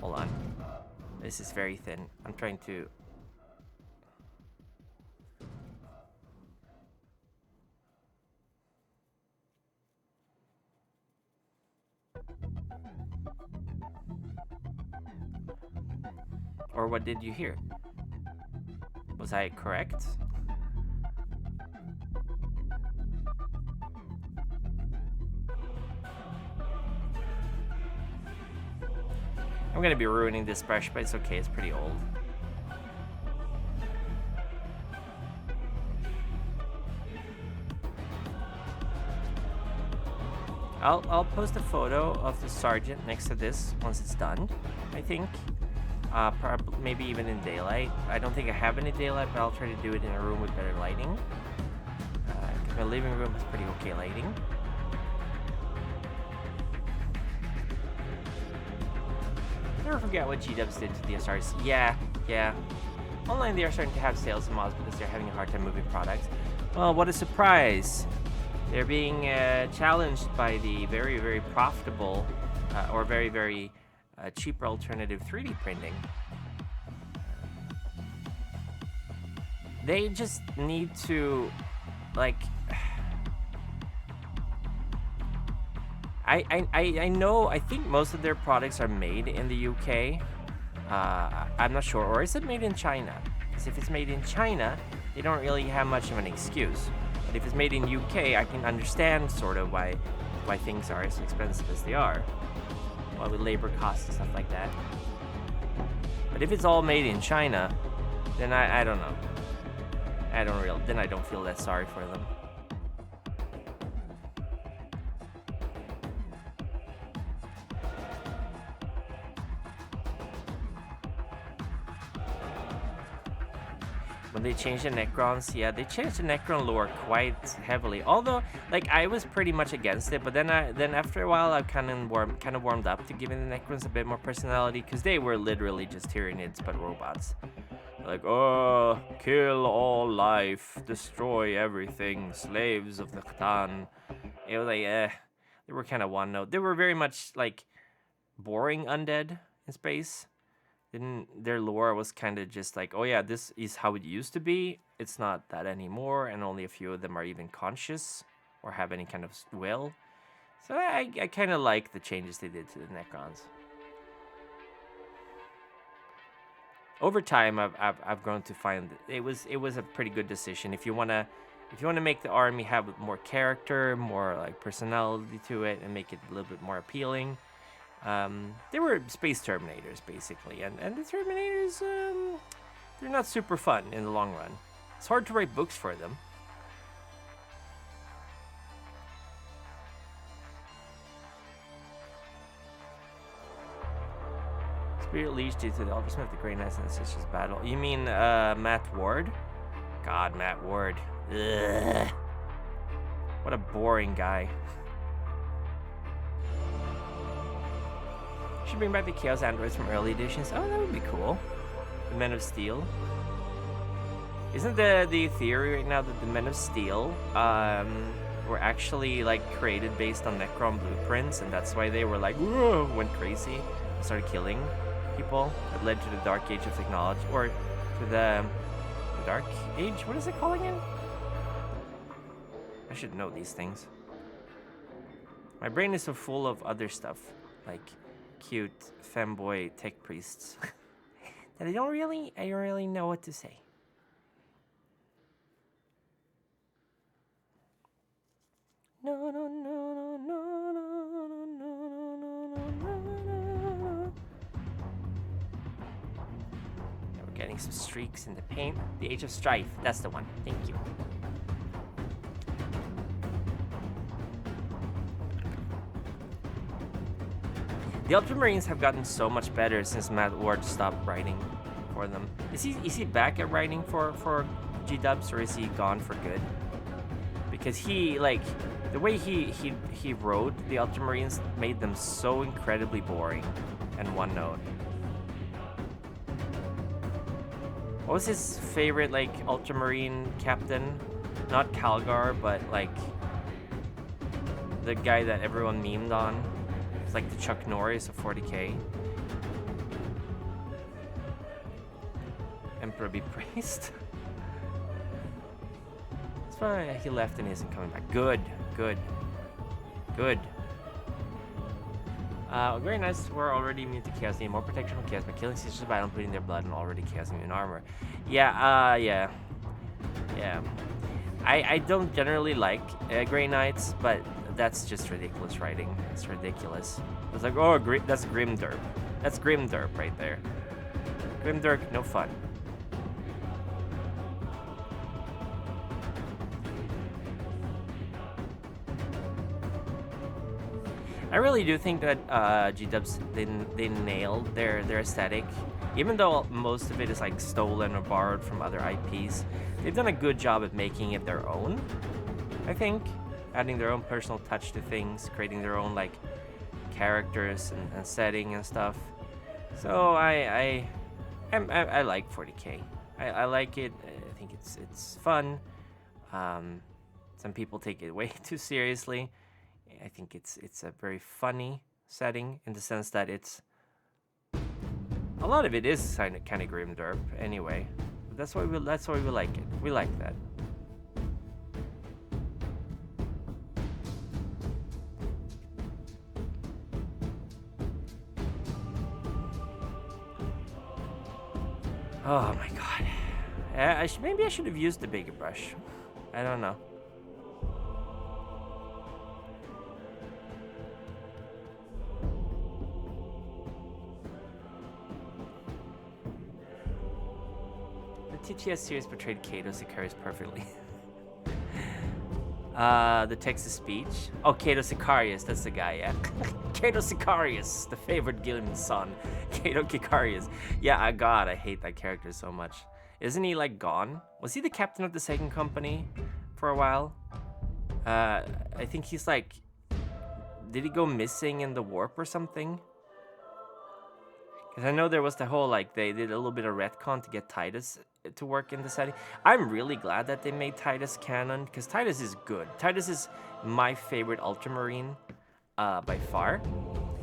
Hold on. This is very thin. I'm trying to... Or what did you hear? Was I correct? I'm gonna be ruining this brush, but it's okay, it's pretty old. I'll post a photo of the sergeant next to this once it's done, I think. Probably, maybe even in daylight. I don't think I have any daylight, but I'll try to do it in a room with better lighting. Because my living room has pretty okay lighting. Never forget what GWs did to the SRs. Yeah. Online they are starting to have sales and mods because they're having a hard time moving products. Well, what a surprise! They're being challenged by the very, very profitable or very, very cheaper alternative 3D printing. They just need to, like... I know, I think most of their products are made in the UK. I'm not sure. Or is it made in China? Because if it's made in China, they don't really have much of an excuse. But if it's made in UK, I can understand sort of why things are as expensive as they are. Well, with labor costs and stuff like that. But if it's all made in China, then I don't know. Then I don't feel that sorry for them. When they changed the Necrons, yeah, they changed the Necron lore quite heavily. Although, like, I was pretty much against it, but then after a while, I kind of warmed up to giving the Necrons a bit more personality, because they were literally just Tyranids but robots. Like, oh, kill all life, destroy everything, slaves of the Khtan. It was like, They were kind of one note. They were very much like boring undead in space. Didn't their lore was kind of just like, oh yeah, this is how it used to be. It's not that anymore, and only a few of them are even conscious or have any kind of will. So I kind of like the changes they did to the Necrons. Over time, I've grown to find it was a pretty good decision. If you wanna make the army have more character, more like personality to it, and make it a little bit more appealing, they were space Terminators basically, and the Terminators they're not super fun in the long run. It's hard to write books for them. Spirit leads you to the Ultimate of the Grey Knights and the Sisters battle. You mean Matt Ward? God, Matt Ward. Ugh. What a boring guy. Should bring back the Chaos Androids from early editions. Oh, that would be cool. The Men of Steel. Isn't the theory right now that the Men of Steel were actually like created based on Necron blueprints, and that's why they were like, whoa, went crazy and started killing people? That led to the Dark Age of Technology, or to the Dark Age? What is it called again? I should know these things. My brain is so full of other stuff, like cute femboy tech priests, that I don't really know what to say. No, no, no, no, no, no, no, no, no. Now we're getting some streaks in the paint. The Age of Strife, that's the one. Thank you. The Ultramarines have gotten so much better since Matt Ward stopped writing for them. Is he back at writing for G-Dubs, or is he gone for good? Because he, like, the way he wrote the Ultramarines made them so incredibly boring and one note. What was his favorite, like, Ultramarine captain? Not Calgar, but like the guy that everyone memed on. It's like the Chuck Norris of 40k. Emperor be praised. That's why he left and he isn't coming back. Good. Very nice. We're already immune to chaos. Need more protection from chaos by killing sisters of battle and putting their blood in already chaos immune armor. Yeah. I don't generally like Grey Knights, but that's just ridiculous writing. It's ridiculous. It's like, oh, that's Grimderp. That's Grimderp right there. Grimderp, no fun. I really do think that G-Dubs, they nailed their aesthetic. Even though most of it is like stolen or borrowed from other IPs, they've done a good job at making it their own, I think. Adding their own personal touch to things, creating their own like characters and setting and stuff. So I like 40k. I like it. I think it's fun. Some people take it way too seriously. I think it's a very funny setting in the sense that it's a lot of it is kind of grimdark anyway. But that's why we like it. We like that. Oh my god. Maybe I should have used the bigger brush. I don't know. The TTS series portrayed Cato Sicarius perfectly. The text-to-speech. Oh, Cato Sicarius, that's the guy, yeah. Cato Sicarius, the favorite Gilliman's son. Cato Sicarius. Yeah, God, I hate that character so much. Isn't he, like, gone? Was he the captain of the second company for a while? I think he's, like... Did he go missing in the warp or something? Because I know there was the whole, like, they did a little bit of retcon to get Titus to work in the setting. I'm really glad that they made Titus canon, because Titus is good. Titus is my favorite Ultramarine. by far.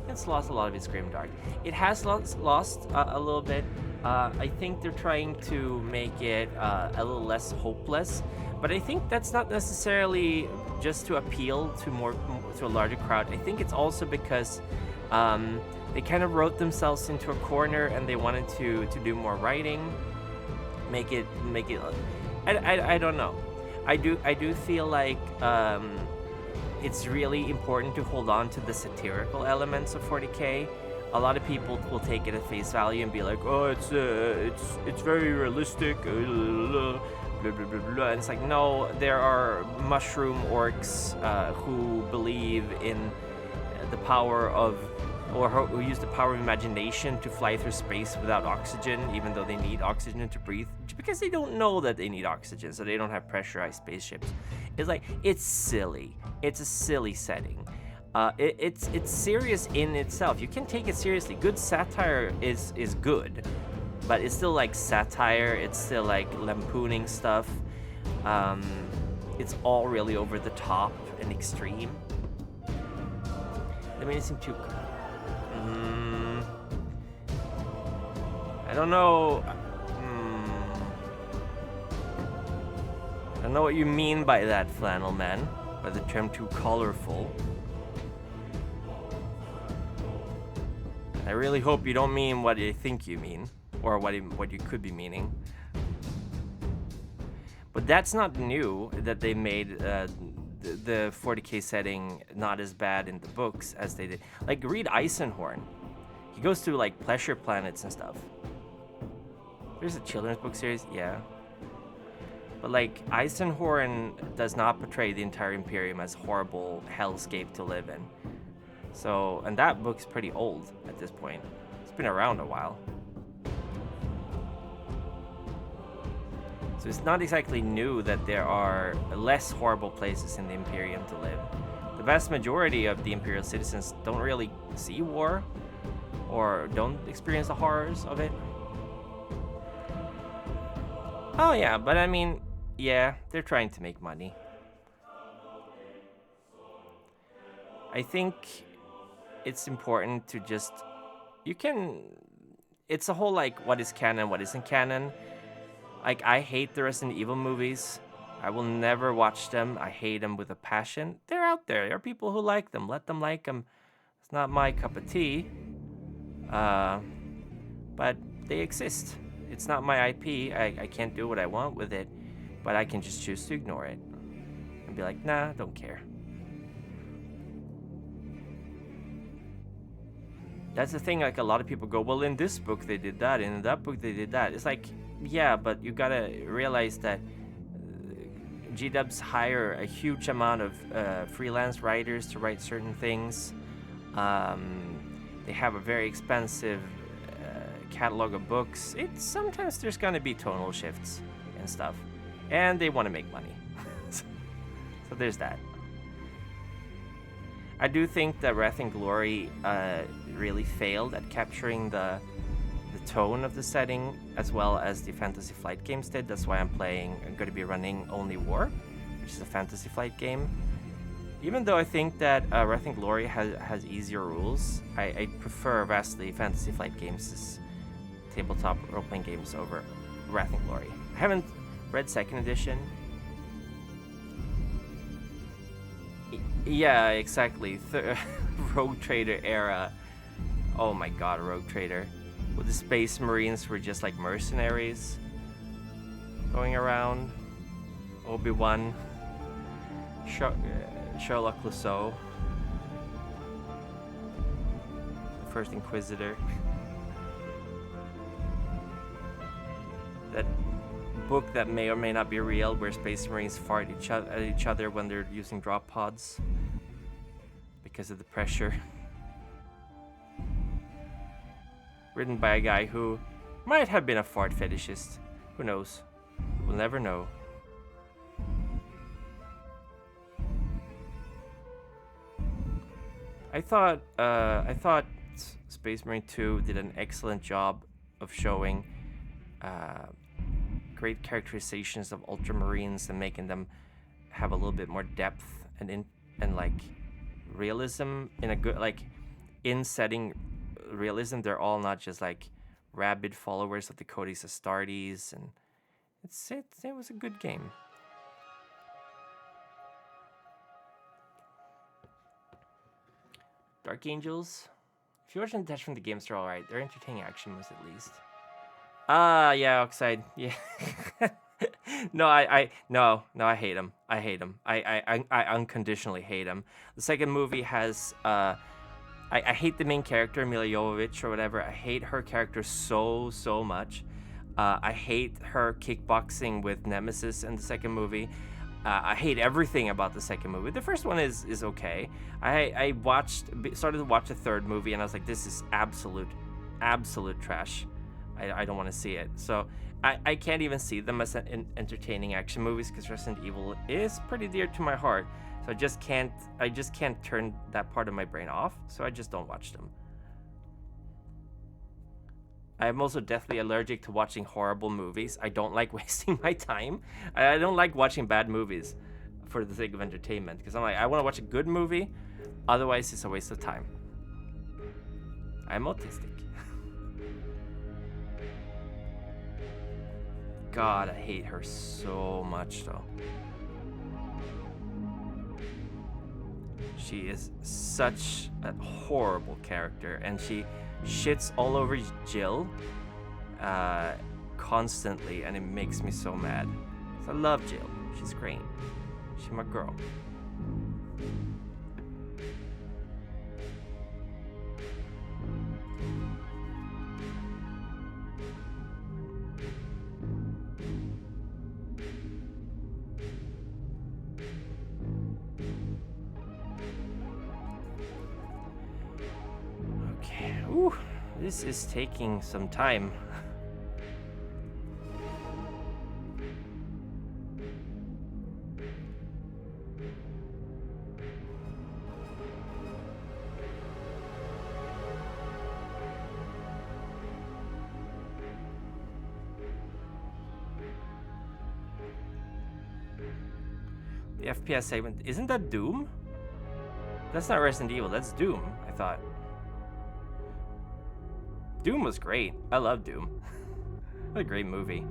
It's lost a lot of its grimdark. It has lost a little bit. I think they're trying to make it a little less hopeless, but I think that's not necessarily just to appeal to a larger crowd. I think it's also because they kind of wrote themselves into a corner and they wanted to do more writing, make it. I don't know. I do feel like it's really important to hold on to the satirical elements of 40K. A lot of people will take it at face value and be like, "Oh, it's very realistic." Blah, blah, blah, blah. And it's like, no, there are mushroom orcs who believe in the power of, or who use the power of imagination to fly through space without oxygen, even though they need oxygen to breathe, because they don't know that they need oxygen, so they don't have pressurized spaceships. It's like, it's silly. It's a silly setting. It's serious in itself. You can take it seriously. Good satire is good, but it's still like satire. It's still like lampooning stuff. It's all really over the top and extreme. They made it seem too. I don't know. I don't know what you mean by that, Flannel Man, by the term too colorful. I really hope you don't mean what I think you mean, or what you could be meaning. But that's not new, that they made the 40K setting not as bad in the books as they did. Like, read Eisenhorn. He goes to, like, pleasure planets and stuff. There's a children's book series, yeah. But, like, Eisenhorn does not portray the entire Imperium as horrible hellscape to live in. So, and that book's pretty old at this point. It's been around a while. So it's not exactly new that there are less horrible places in the Imperium to live. The vast majority of the Imperial citizens don't really see war or don't experience the horrors of it. Oh yeah, but I mean, yeah, they're trying to make money. I think it's important to just, it's a whole like, what is canon, what isn't canon. Like, I hate the Resident Evil movies. I will never watch them. I hate them with a passion. They're out there. There are people who like them. Let them like them. It's not my cup of tea. But they exist. It's not my IP. I can't do what I want with it. But I can just choose to ignore it. And be like, nah, don't care. That's the thing, like, a lot of people go, well, in this book they did that, and in that book they did that. It's like, yeah, but you gotta realize that G-dubs hire a huge amount of freelance writers to write certain things. They have a very expensive catalog of books. Sometimes there's gonna be tonal shifts and stuff, and they want to make money. So there's that. I do think that Wrath and Glory really failed at capturing the tone of the setting as well as the Fantasy Flight games did. That's why I'm going to be running Only War, which is a Fantasy Flight game. Even though I think that Wrath and Glory has easier rules, I prefer vastly Fantasy Flight games' tabletop role-playing games over Wrath and Glory. I haven't read 2nd edition. Yeah, exactly. Rogue Trader era. Oh my god, Rogue Trader. With the Space Marines were just like mercenaries going around. Obi-Wan. Sherlock Clouseau. The First Inquisitor. That book that may or may not be real, where Space Marines fart at each other when they're using drop pods because of the pressure. Written by a guy who might have been a fart fetishist. Who knows? We'll never know. I thought Space Marine 2 did an excellent job of showing great characterizations of Ultramarines and making them have a little bit more depth and like realism in a good, like, in setting realism. They're all not just like rabid followers of the Codes Astartes, and it was a good game. Dark Angels. If you're watching Detached from the games, they're all right. They're entertaining action moves at least. Yeah, Oxide. Yeah. No, I hate him. I hate him. I unconditionally hate him. The second movie has I hate the main character, Mila Jovovich or whatever. I hate her character so much. I hate her kickboxing with Nemesis in the second movie. I hate everything about the second movie. The first one is okay. I started to watch the third movie and I was like, this is absolute trash. I don't want to see it. So I can't even see them as entertaining action movies because Resident Evil is pretty dear to my heart. So I just can't turn that part of my brain off. So I just don't watch them. I'm also deathly allergic to watching horrible movies. I don't like wasting my time. I don't like watching bad movies for the sake of entertainment because I'm like, I want to watch a good movie. Otherwise, it's a waste of time. I'm autistic. God, I hate her so much, though. She is such a horrible character, and she shits all over Jill constantly, and it makes me so mad. So I love Jill. She's great. She's my girl. Ooh, this is taking some time. The FPS segment, isn't that Doom? That's not Resident Evil, that's Doom, I thought. Doom was great. I love Doom. What a great movie.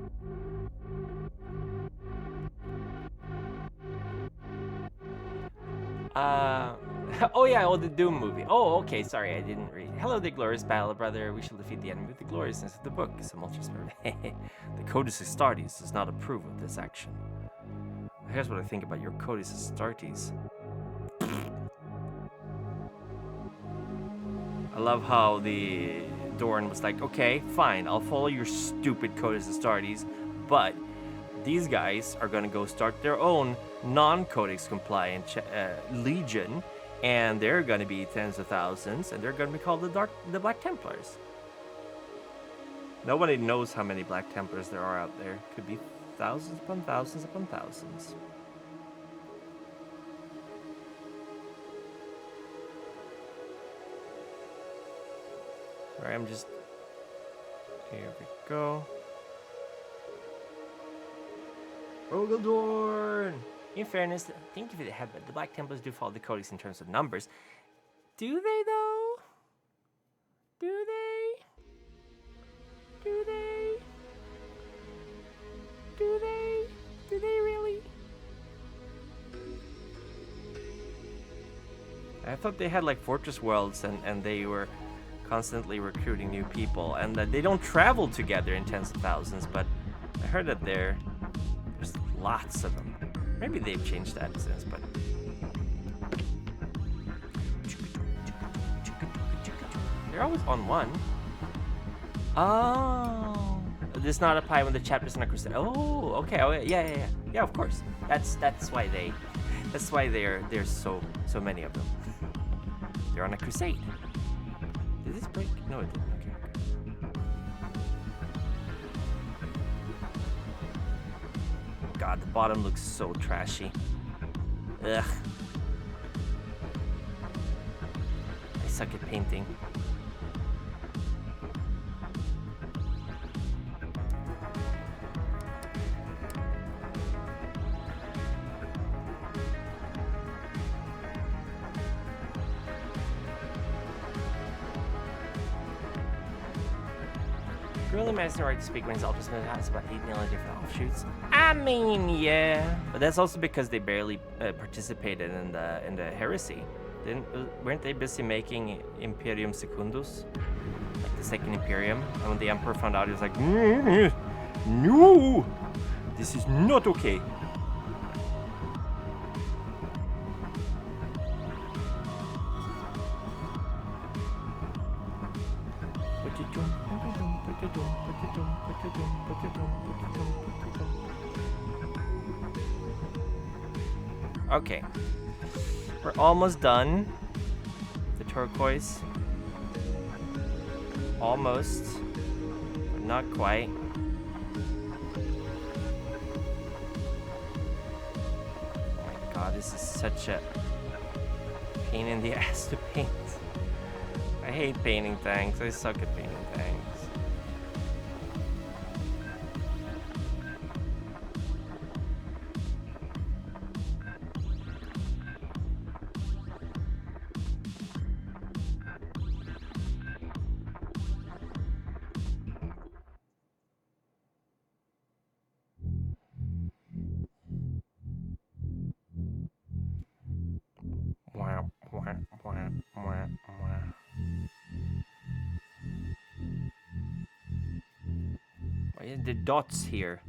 Oh yeah, the Doom movie. Oh, okay, sorry, I didn't read. Hello, the glorious battle, brother. We shall defeat the enemy with the gloriousness of the book. Some ultra spirit. The Codes Astartes does not approve of this action. Here's what I think about your Codes Astartes. I love how the Dorn was like, okay, fine, I'll follow your stupid Codes Astartes, but these guys are going to go start their own non-Codex compliant legion, and they're going to be tens of thousands, and they're going to be called the Black Templars. Nobody knows how many Black Templars there are out there. Could be thousands upon thousands upon thousands. Sorry, I'm just... Here we go. Rogaldorn! In fairness, think of it ahead, but the Black Templars do follow the Codex in terms of numbers. Do they, though? Do they? Do they? Do they? Do they really? I thought they had, like, Fortress Worlds, and they were constantly recruiting new people, and that they don't travel together in tens of thousands, but I heard that there's lots of them. Maybe they've changed that since, but... They're always on one. Oh. This is not a pie when the chapter's on a crusade. Oh, okay. Oh, yeah. Yeah, of course. That's why there's so many of them. They're on a crusade. Did this break? No, it didn't. Okay. God, the bottom looks so trashy. Ugh. I suck at painting. Really amazing right to speak when Zelda's has about 8 million different offshoots. I mean, yeah, but that's also because they barely participated in the heresy. Weren't they busy making Imperium Secundus, like the second Imperium? And when the Emperor found out, he was like, no, this is not okay. Okay, we're almost done. The turquoise. Almost, but not quite. Oh my god, this is such a pain in the ass to paint. I hate painting things. I suck at painting things. Why are the dots here?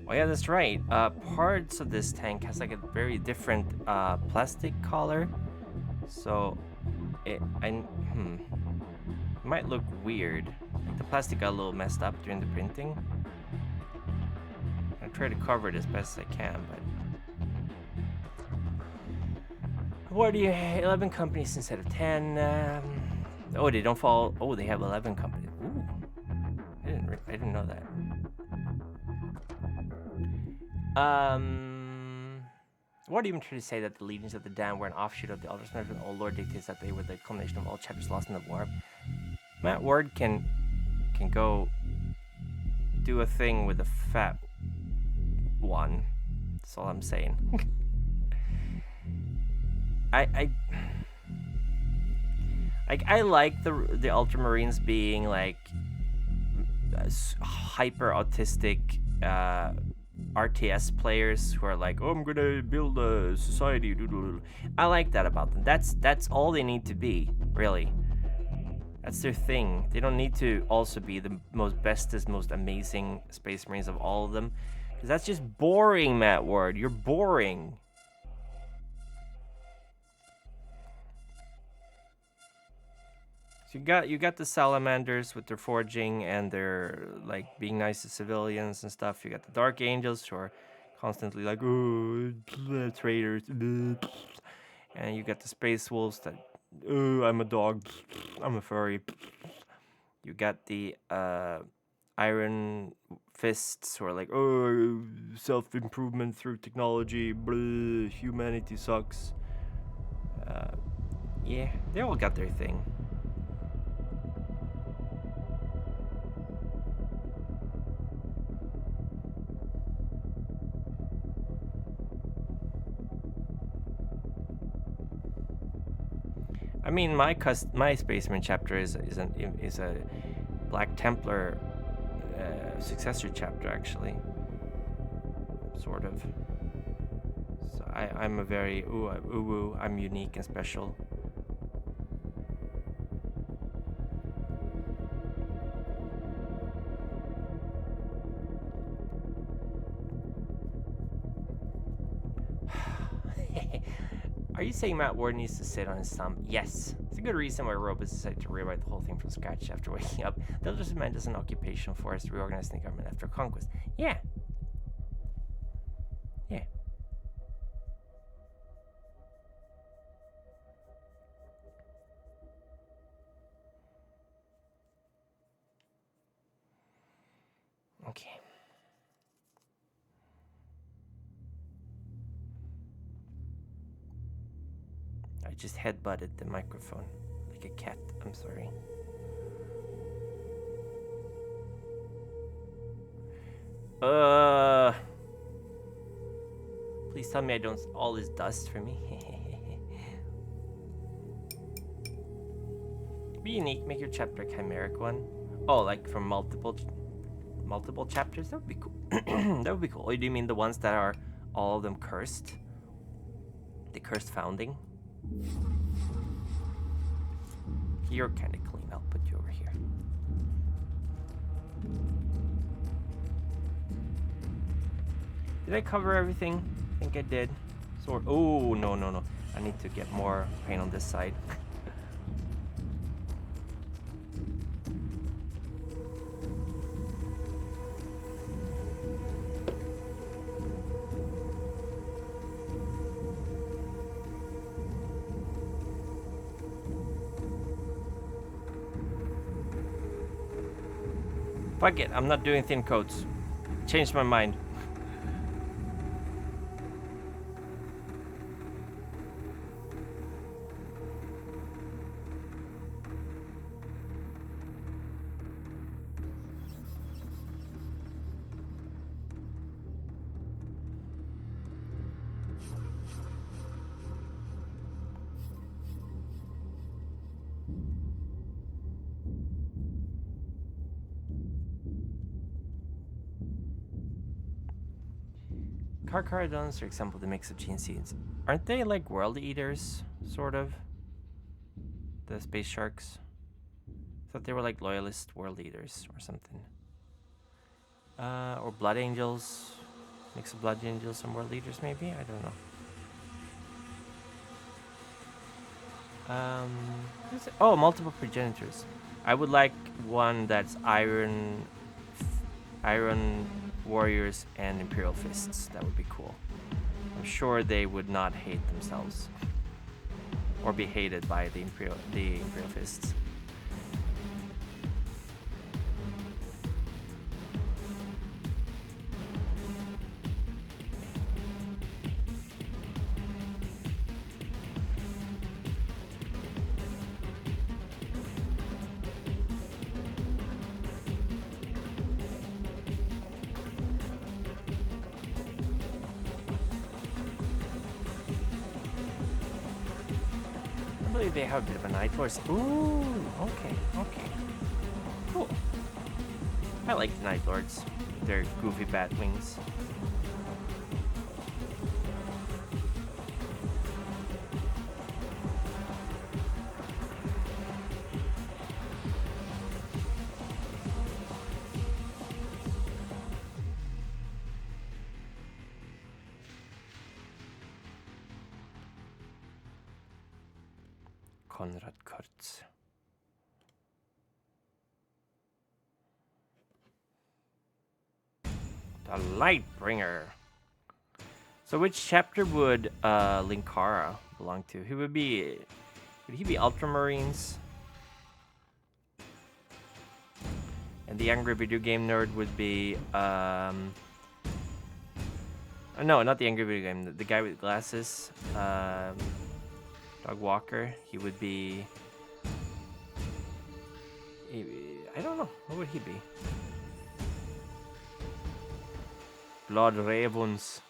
Oh yeah, that's right. Parts of this tank has like a very different plastic color, so it might look weird. Like the plastic got a little messed up during the printing. I try to cover it as best as I can, but what do you? 11 companies instead of 10. Oh, they don't fall. Oh, they have 11 companies. Ooh, I didn't know that. What do you even try to say that the legions of the Dam were an offshoot of the Elders? And Old Lord dictates that they were the culmination of all chapters lost in the war. Matt Ward can go do a thing with a fat one. That's all I'm saying. I like the Ultramarines being like hyper autistic RTS players who are like, oh, I'm gonna build a society. I like that about them. That's all they need to be, really. That's their thing. They don't need to also be the bestest, most amazing Space Marines of all of them, because that's just boring, Matt Ward. You're boring. So you got the salamanders with their forging and their like being nice to civilians and stuff. You got the dark angels who are constantly like, oh, traitors, and you got the space wolves that, oh, I'm a dog, I'm a furry. You got the iron fists who are like, oh, self-improvement through technology, blah, humanity sucks. Yeah, they all got their thing. I mean, my Spaceman chapter is a Black Templar successor chapter, actually, sort of. So I'm a very I'm unique and special. Are you saying Matt Ward needs to sit on his thumb? Yes. It's a good reason why robots decided to rewrite the whole thing from scratch after waking up. They'll just meant as an occupation for us to reorganize the government after conquest. Yeah. Yeah. Okay. I just headbutted the microphone like a cat. I'm sorry. Please tell me I don't all this dust for me. Be unique, make your chapter a chimeric one. Oh, like from multiple chapters? That would be cool. That would be cool. Or do you mean the ones that are all of them cursed? The cursed founding? You're kind of clean. I'll put you over here. Did I cover everything? I think I did. So, oh, no. I need to get more paint on this side. Fuck it, I'm not doing thin coats. Changed my mind. Carcharodons, for example, the mix of gene seeds. Aren't they like world eaters, sort of? The space sharks? I thought they were like loyalist world eaters or something. Or blood angels. Mix of blood angels and world eaters, maybe? I don't know. Oh, multiple progenitors. I would like one that's iron warriors and imperial fists. That would be cool. I'm sure they would not hate themselves or be hated by the imperial fists. They have a bit of a Night Lords. Ooh, okay. Cool. I like the Night Lords. Their goofy bat wings. Konrad Kurtz. The Lightbringer. So which chapter would Linkara belong to? Would he be Ultramarines? And the Angry Video Game Nerd would be no, not the Angry Video Game, the guy with glasses. Dog Walker, he would be... I don't know, what would he be? Blood Ravens.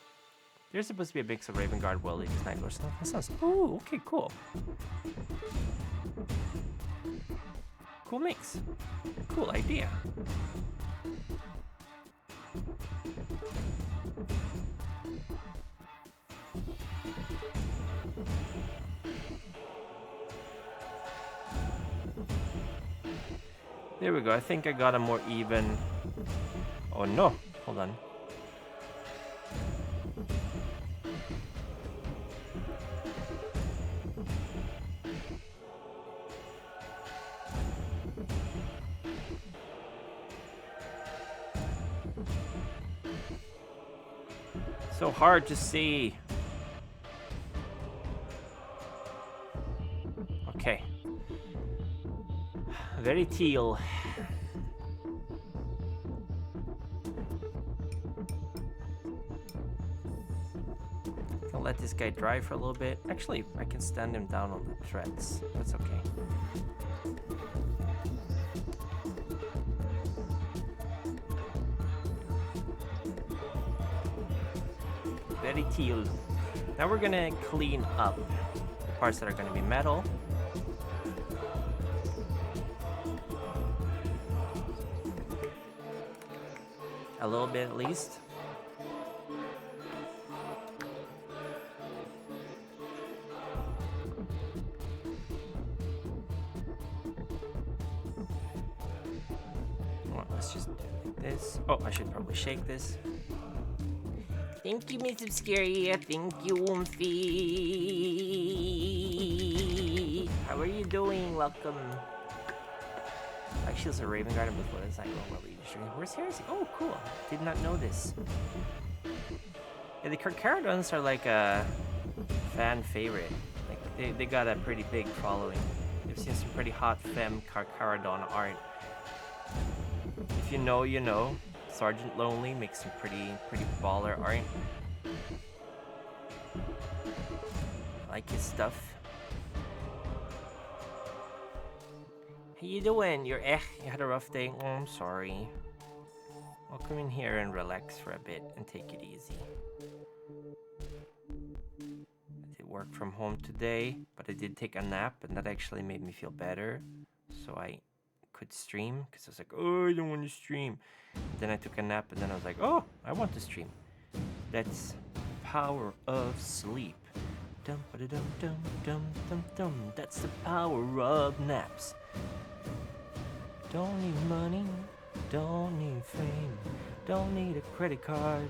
There's supposed to be a mix of Raven Guard, Well Leaders, Night Lords. That sounds... Ooh, okay, cool. Cool mix. Cool idea. There we go. I think I got a more even... Oh no! Hold on. So hard to see. Okay. Very teal. I'll let this guy dry for a little bit. Actually, I can stand him down on the threads. That's okay. very teal. Now we're gonna clean up the parts that are gonna be metal. A little bit at least. Well, let's just do it like this. Oh, I should probably shake this. Thank you, Miss Obscuria. Thank you, Oomphy. How are you doing? Welcome. Actually, it's a Raven Garden before this. I don't know what we usually. Where's Heresy? Oh, cool. Did not know this. Yeah, the Carcharodons are like a fan favorite. Like they got a pretty big following. I've seen some pretty hot femme Carcharodon art. If you know, you know. Sergeant Lonely makes some pretty baller art. I like his stuff. How you doing? You had a rough day? Oh, I'm sorry. I'll come in here and relax for a bit and take it easy. I did work from home today, but I did take a nap, and that actually made me feel better. So I could stream, because I was like, oh, I don't want to stream. Then I took a nap, and then I was like, oh, I want to stream. That's power of sleep. Dum ba dum dum dum dum dum. That's the power of naps. Don't need money, don't need fame, don't need a credit card.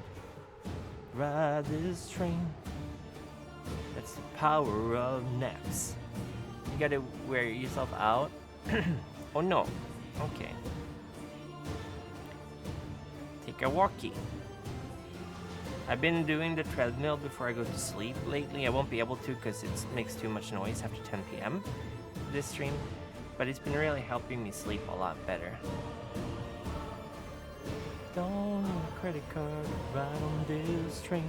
Ride this train. That's the power of naps. You gotta wear yourself out. Oh no. Okay. Take a walkie. I've been doing the treadmill before I go to sleep lately. I won't be able to because it makes too much noise after 10 p.m. this stream. But it's been really helping me sleep a lot better. Don't need a credit card right on this train.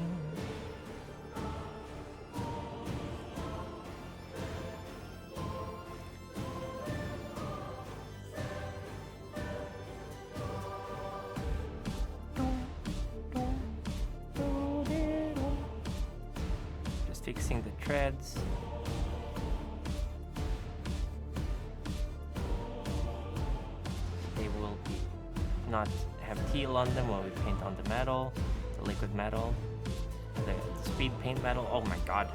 Just fixing the treads. Not have teal on them while we paint on the metal, the liquid metal, the speed paint metal. Oh my god.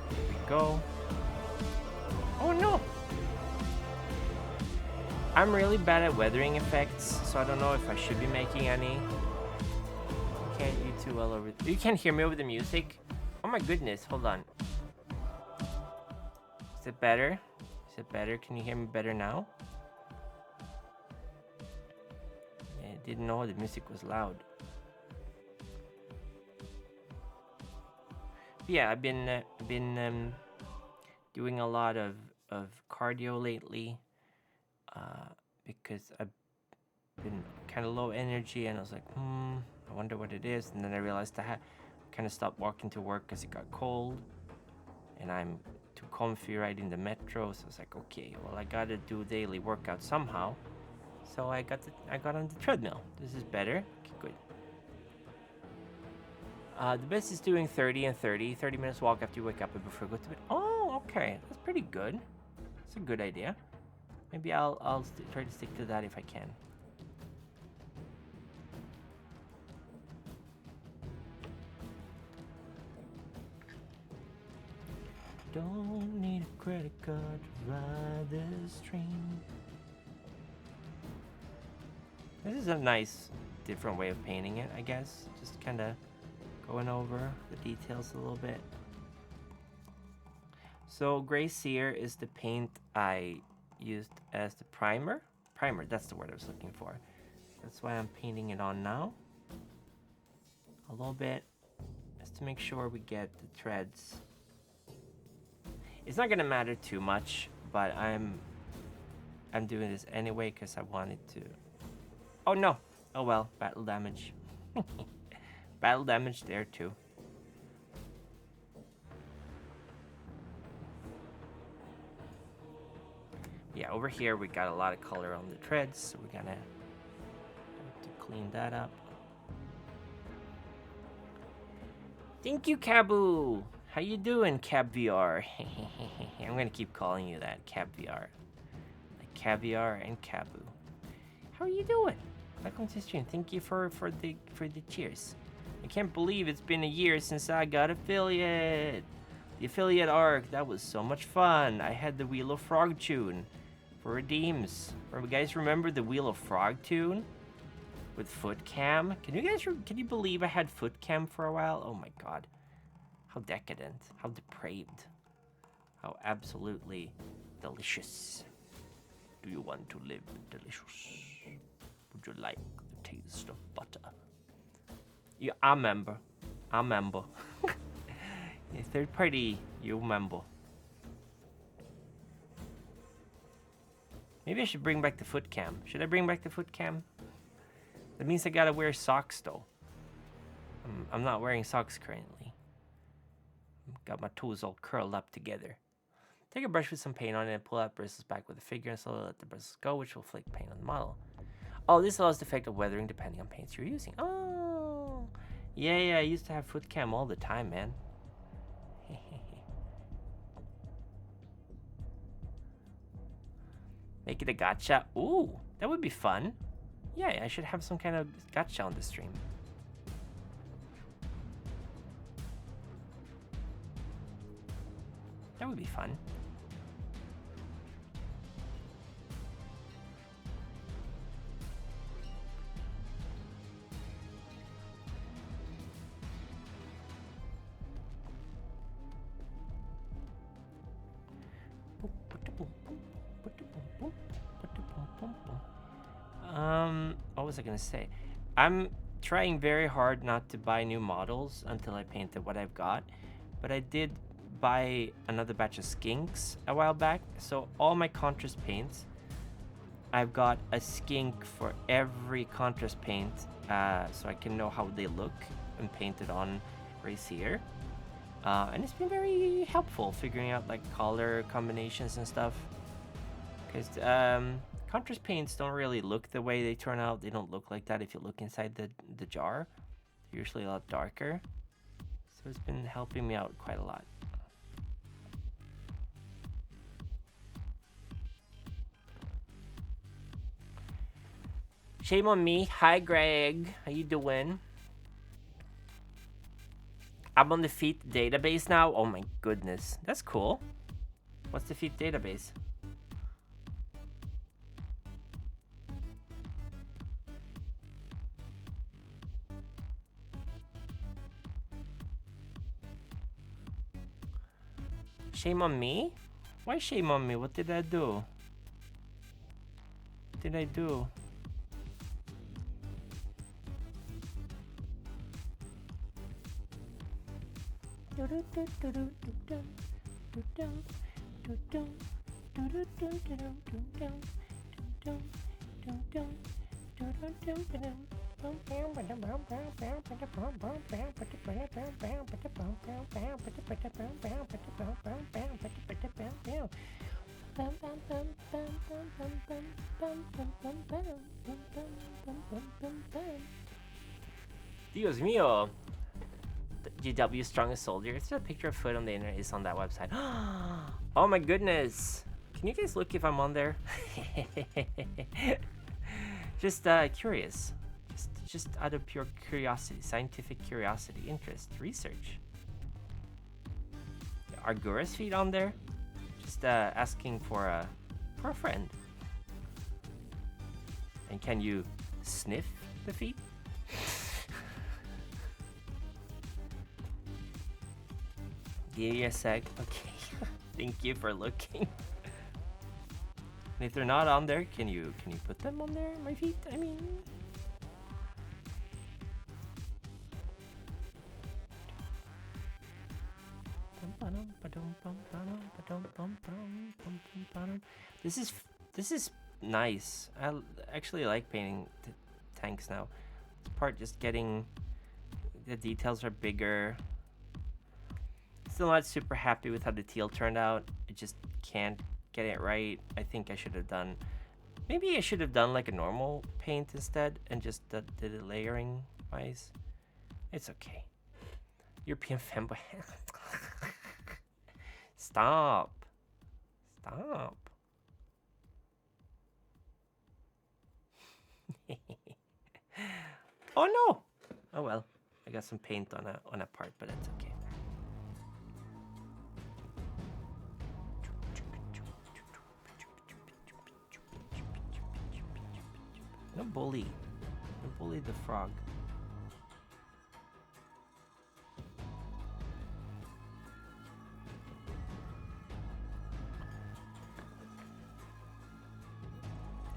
Here we go. Oh no! I'm really bad at weathering effects, so I don't know if I should be making any. Can't you too well over? You can't hear me over the music? Oh my goodness! Hold on. Is it better? Is it better? Can you hear me better now? I didn't know the music was loud. But yeah, I've been doing a lot of cardio lately because I've been kind of low energy, and I was like, I wonder what it is. And then I realized I kind of stopped walking to work because it got cold, and I'm too comfy riding the metro. So I was like, okay, well, I gotta do daily workout somehow. So I got on the treadmill. This is better. Okay, good. The best is doing 30 and 30 minutes walk after you wake up and before you go to bed. Oh, okay, that's pretty good. That's a good idea. Maybe I'll try to stick to that if I can. Don't need a credit card to ride this train. This is a nice, different way of painting it, I guess. Just kind of going over the details a little bit. So Gray Sear is the paint I used as the primer. Primer, that's the word I was looking for. That's why I'm painting it on now. A little bit, just to make sure we get the threads. It's not gonna matter too much, but I'm doing this anyway because I wanted to. Oh no! Oh well, battle damage. Battle damage there too. Yeah, over here we got a lot of color on the threads, so we're gonna have to clean that up. Thank you, Cabu. How you doing, Caviar? I'm gonna keep calling you that, Caviar. Like caviar and Cabu. How are you doing? Welcome to the stream. Thank you for the cheers. I can't believe it's been a year since I got affiliate. The affiliate arc, that was so much fun. I had the Wheel of Frog tune for redeems. Or you guys remember the Wheel of Frog tune with foot cam? Can you believe I had foot cam for a while? Oh my god. How decadent, how depraved, how absolutely delicious. Do you want to live delicious? Would you like the taste of butter? Yeah, I remember. Third party, you remember. Maybe I should bring back the foot cam. Should I bring back the foot cam? That means I gotta wear socks though. I'm not wearing socks currently. Got my toes all curled up together. Take a brush with some paint on it and pull out bristles back with a finger and slowly let the bristles go, which will flake paint on the model. Oh, this allows the effect of weathering depending on paints you're using. Oh, yeah, I used to have foot cam all the time, man. Make it a gacha. Ooh, that would be fun. Yeah, I should have some kind of gacha on the stream. That would be fun. What was I gonna say? I'm trying very hard not to buy new models until I painted what I've got, but I did buy another batch of skinks a while back, so all my contrast paints, I've got a skink for every contrast paint, so I can know how they look and paint it on right here. And it's been very helpful figuring out like color combinations and stuff, because contrast paints don't really look the way they turn out. They don't look like that if you look inside the jar. They're usually a lot darker, so it's been helping me out quite a lot. Shame on me. Hi, Greg. How you doing? I'm on the Feet database now. Oh my goodness. That's cool. What's the Feet database? Shame on me? Why shame on me? What did I do? What did I do? Dios mío. GW Strongest Soldier. It's a picture of foot on the internet. It's on that website. Oh my goodness. Can you guys look if I'm on there? Just curious. Just out of pure curiosity, scientific curiosity, interest, research. Are Gura's feet on there? Just asking for a friend. And can you sniff the feet? Give me a sec. Okay. Thank you for looking. And if they're not on there, can you put them on there, my feet? I mean. This is nice. I actually like painting tanks now. This part just getting the details are bigger. Still not super happy with how the teal turned out. I just can't get it right. I think I should have done, maybe I should have done like a normal paint instead and just did it layering wise. It's okay. European fanboy. Stop. Stop. Oh no! Oh well. I got some paint on a part, but that's okay. Don't bully. Don't bully the frog.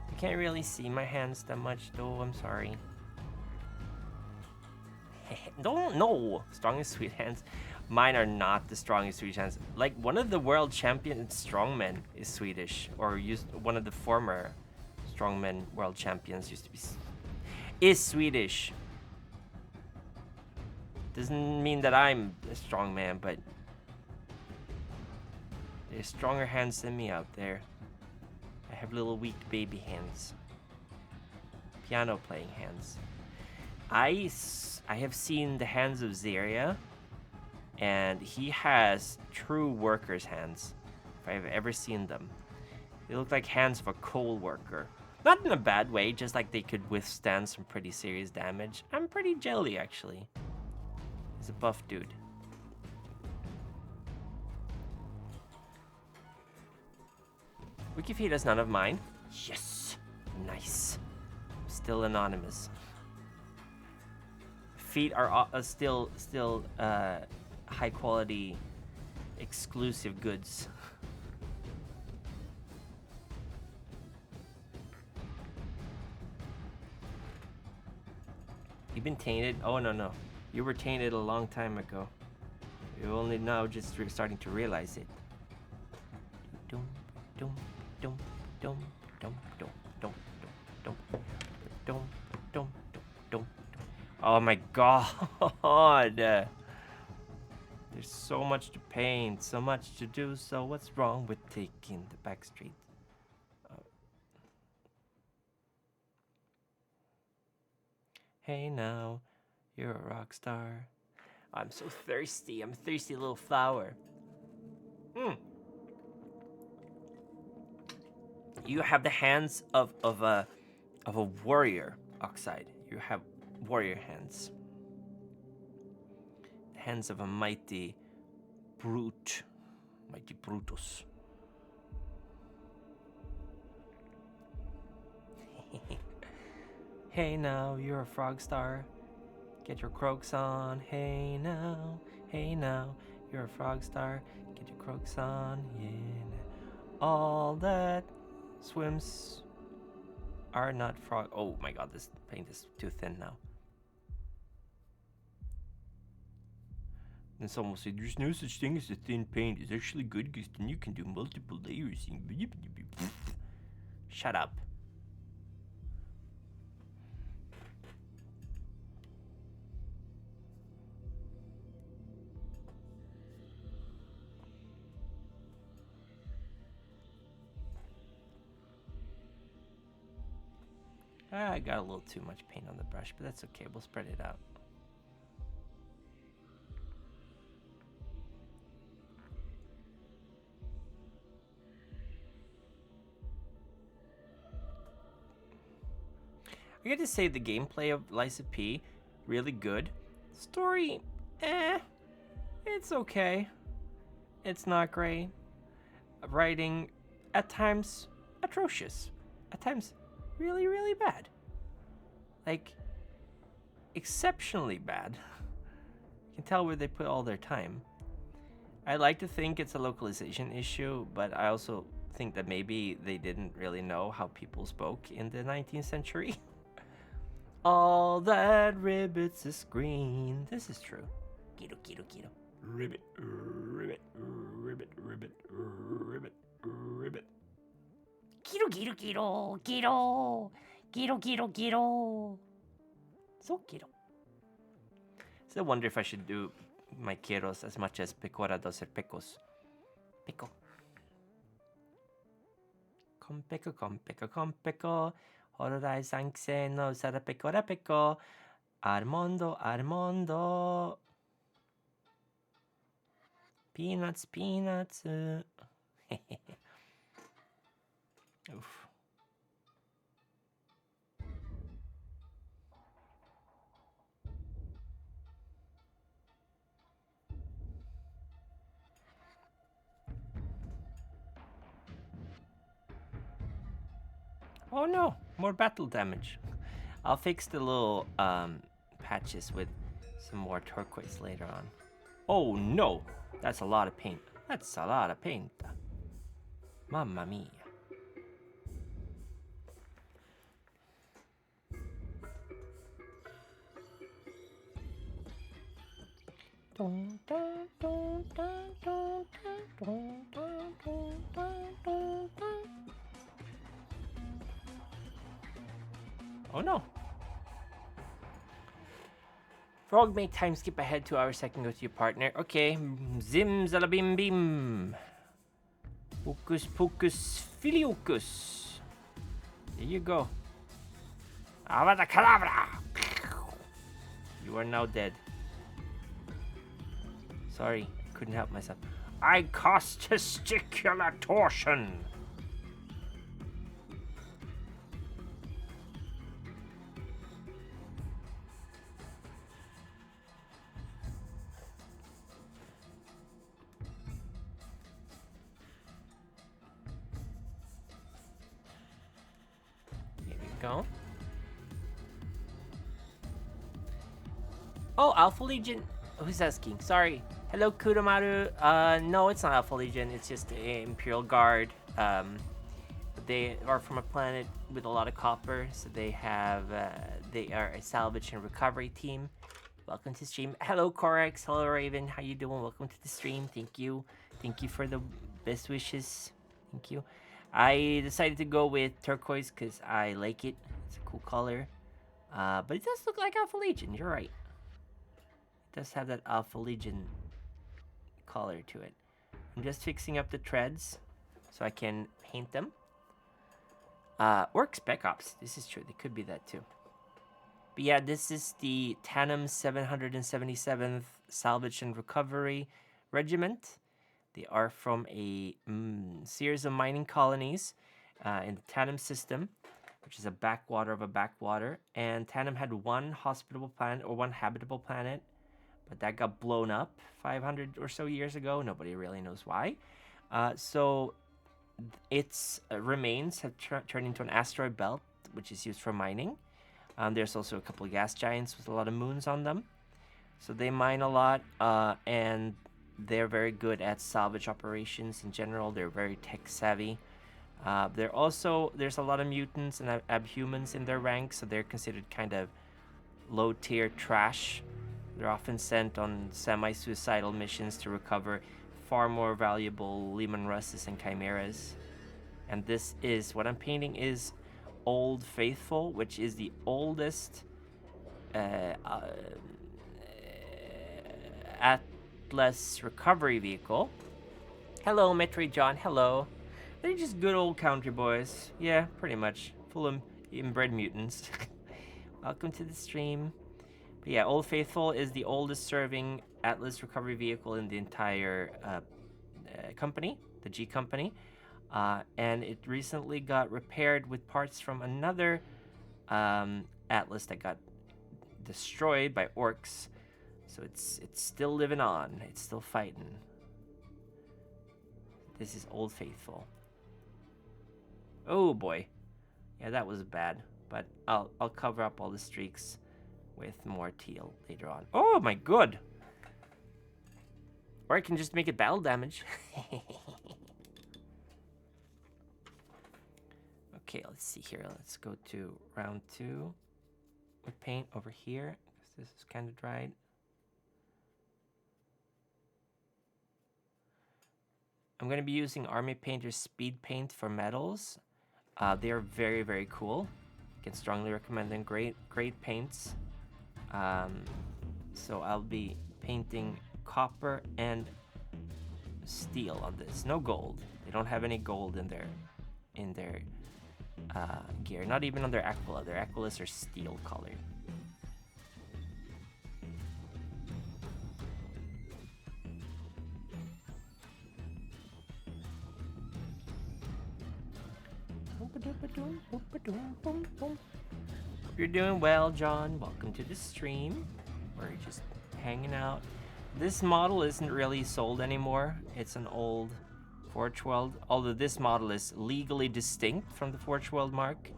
I can't really see my hands that much though, I'm sorry. No! Strongest sweet hands. Mine are not the strongest Swedish hands. Like, one of the world champion strongmen is Swedish. Or one of the former strongmen world champions used to be... is Swedish. Doesn't mean that I'm a strongman, but... there's stronger hands than me out there. I have little weak baby hands. Piano playing hands. I have seen the hands of Zeria, and he has true worker's hands, if I've ever seen them. They look like hands of a coal worker. Not in a bad way, just like they could withstand some pretty serious damage. I'm pretty jelly, actually. He's a buff dude. Wikifeeda's none of mine. Yes! Nice. Still anonymous. Feet are still high quality exclusive goods. You've been tainted? Oh no. You were tainted a long time ago. You're only now just starting to realize it. Oh my god! There's so much to paint, so much to do, so what's wrong with taking the back street? Hey now, you're a rock star. I'm so thirsty. I'm a thirsty little flower. You have the hands of a warrior, Oxide. You have warrior hands. The hands of a mighty brute. Mighty Brutus. Hey now, you're a frog star. Get your croaks on. Hey now, you're a frog star. Get your croaks on. Yeah. All that swims are not frog. Oh my god, this paint is too thin now. Then someone will say, there's no such thing as a thin paint. It's actually good because then you can do multiple layers. Shut up. I got a little too much paint on the brush, but that's okay. We'll spread it out. I got to say the gameplay of Lysa P, really good. Story, it's okay. It's not great. Writing, at times, atrocious. At times, really, really bad. Like, exceptionally bad. You can tell where they put all their time. I like to think it's a localization issue, but I also think that maybe they didn't really know how people spoke in the 19th century. All that ribbit's a screen. This is true. Kiro, kiro, kiro. Ribbit, ribbit, ribbit, ribbit, ribbit, ribbit. Kiro, kiro, kiro, kiro. Kiro, kiro, kiro. So kiro. So I wonder if I should do my kiros as much as Pecora does her pecos. Peco. Con peco, con peco, con peco. Hororai sanxe no sara pecora peco. Armando, Armando. Peanuts, peanuts. Oof. Oh no, more battle damage. I'll fix the little patches with some more turquoise later on. Oh no, that's a lot of paint. That's a lot of paint. Mamma mia. Oh no. Frog, make time skip ahead 2 hours so I can go to your partner. Okay. Zim zalabim bim. Hocus pocus filiokus. There you go. Avada Kedavra! You are now dead. Sorry, couldn't help myself. I cast testicular torsion. Here we go. Oh, Alpha Legion. Who's asking? Sorry. Hello, Kudomaru. No, it's not Alpha Legion. It's just Imperial Guard. They are from a planet with a lot of copper, so they are a salvage and recovery team. Welcome to the stream. Hello, Corex. Hello, Raven. How you doing? Welcome to the stream. Thank you. Thank you for the best wishes. Thank you. I decided to go with turquoise because I like it. It's a cool color. But it does look like Alpha Legion. You're right. It does have that Alpha Legion color to it. I'm just fixing up the treads so I can paint them. Or Spec Ops. This is true. They could be that too. But yeah, this is the Tanum 777th Salvage and Recovery Regiment. They are from a series of mining colonies in the Tanum system, which is a backwater of a backwater. And Tanum had one hospitable planet, or one habitable planet, but that got blown up 500 or so years ago. Nobody really knows why. So its remains have turned into an asteroid belt, which is used for mining. There's also a couple of gas giants with a lot of moons on them. So they mine a lot, and they're very good at salvage operations in general. They're very tech savvy. There's a lot of mutants and abhumans in their ranks, so they're considered kind of low tier trash. They're often sent on semi-suicidal missions to recover far more valuable Lehman Russes and Chimeras. And this is, what I'm painting is Old Faithful, which is the oldest Atlas recovery vehicle. Hello, Metroid John. Hello. They're just good old country boys. Yeah, pretty much. Full of inbred mutants. Welcome to the stream. But yeah, Old Faithful is the oldest serving Atlas recovery vehicle in the entire company, the G Company. And it recently got repaired with parts from another Atlas that got destroyed by orcs. So it's still living on. It's still fighting. This is Old Faithful. Oh boy. Yeah, that was bad. But I'll cover up all the streaks with more teal later on. Oh my god. Or I can just make it battle damage. Okay, let's see here. Let's go to round 2 with paint over here, because this is kind of dried. I'm going to be using Army Painter's Speed Paint for metals. They are very, very cool. I can strongly recommend them. Great paints. So I'll be painting copper and steel on this. No gold. They don't have any gold in their gear. Not even on their Aquila. Their Aquilas are steel colored. You're doing well, John. Welcome to the stream. We're just hanging out. This model isn't really sold anymore. It's an old Forge World, although this model is legally distinct from the Forge World mark.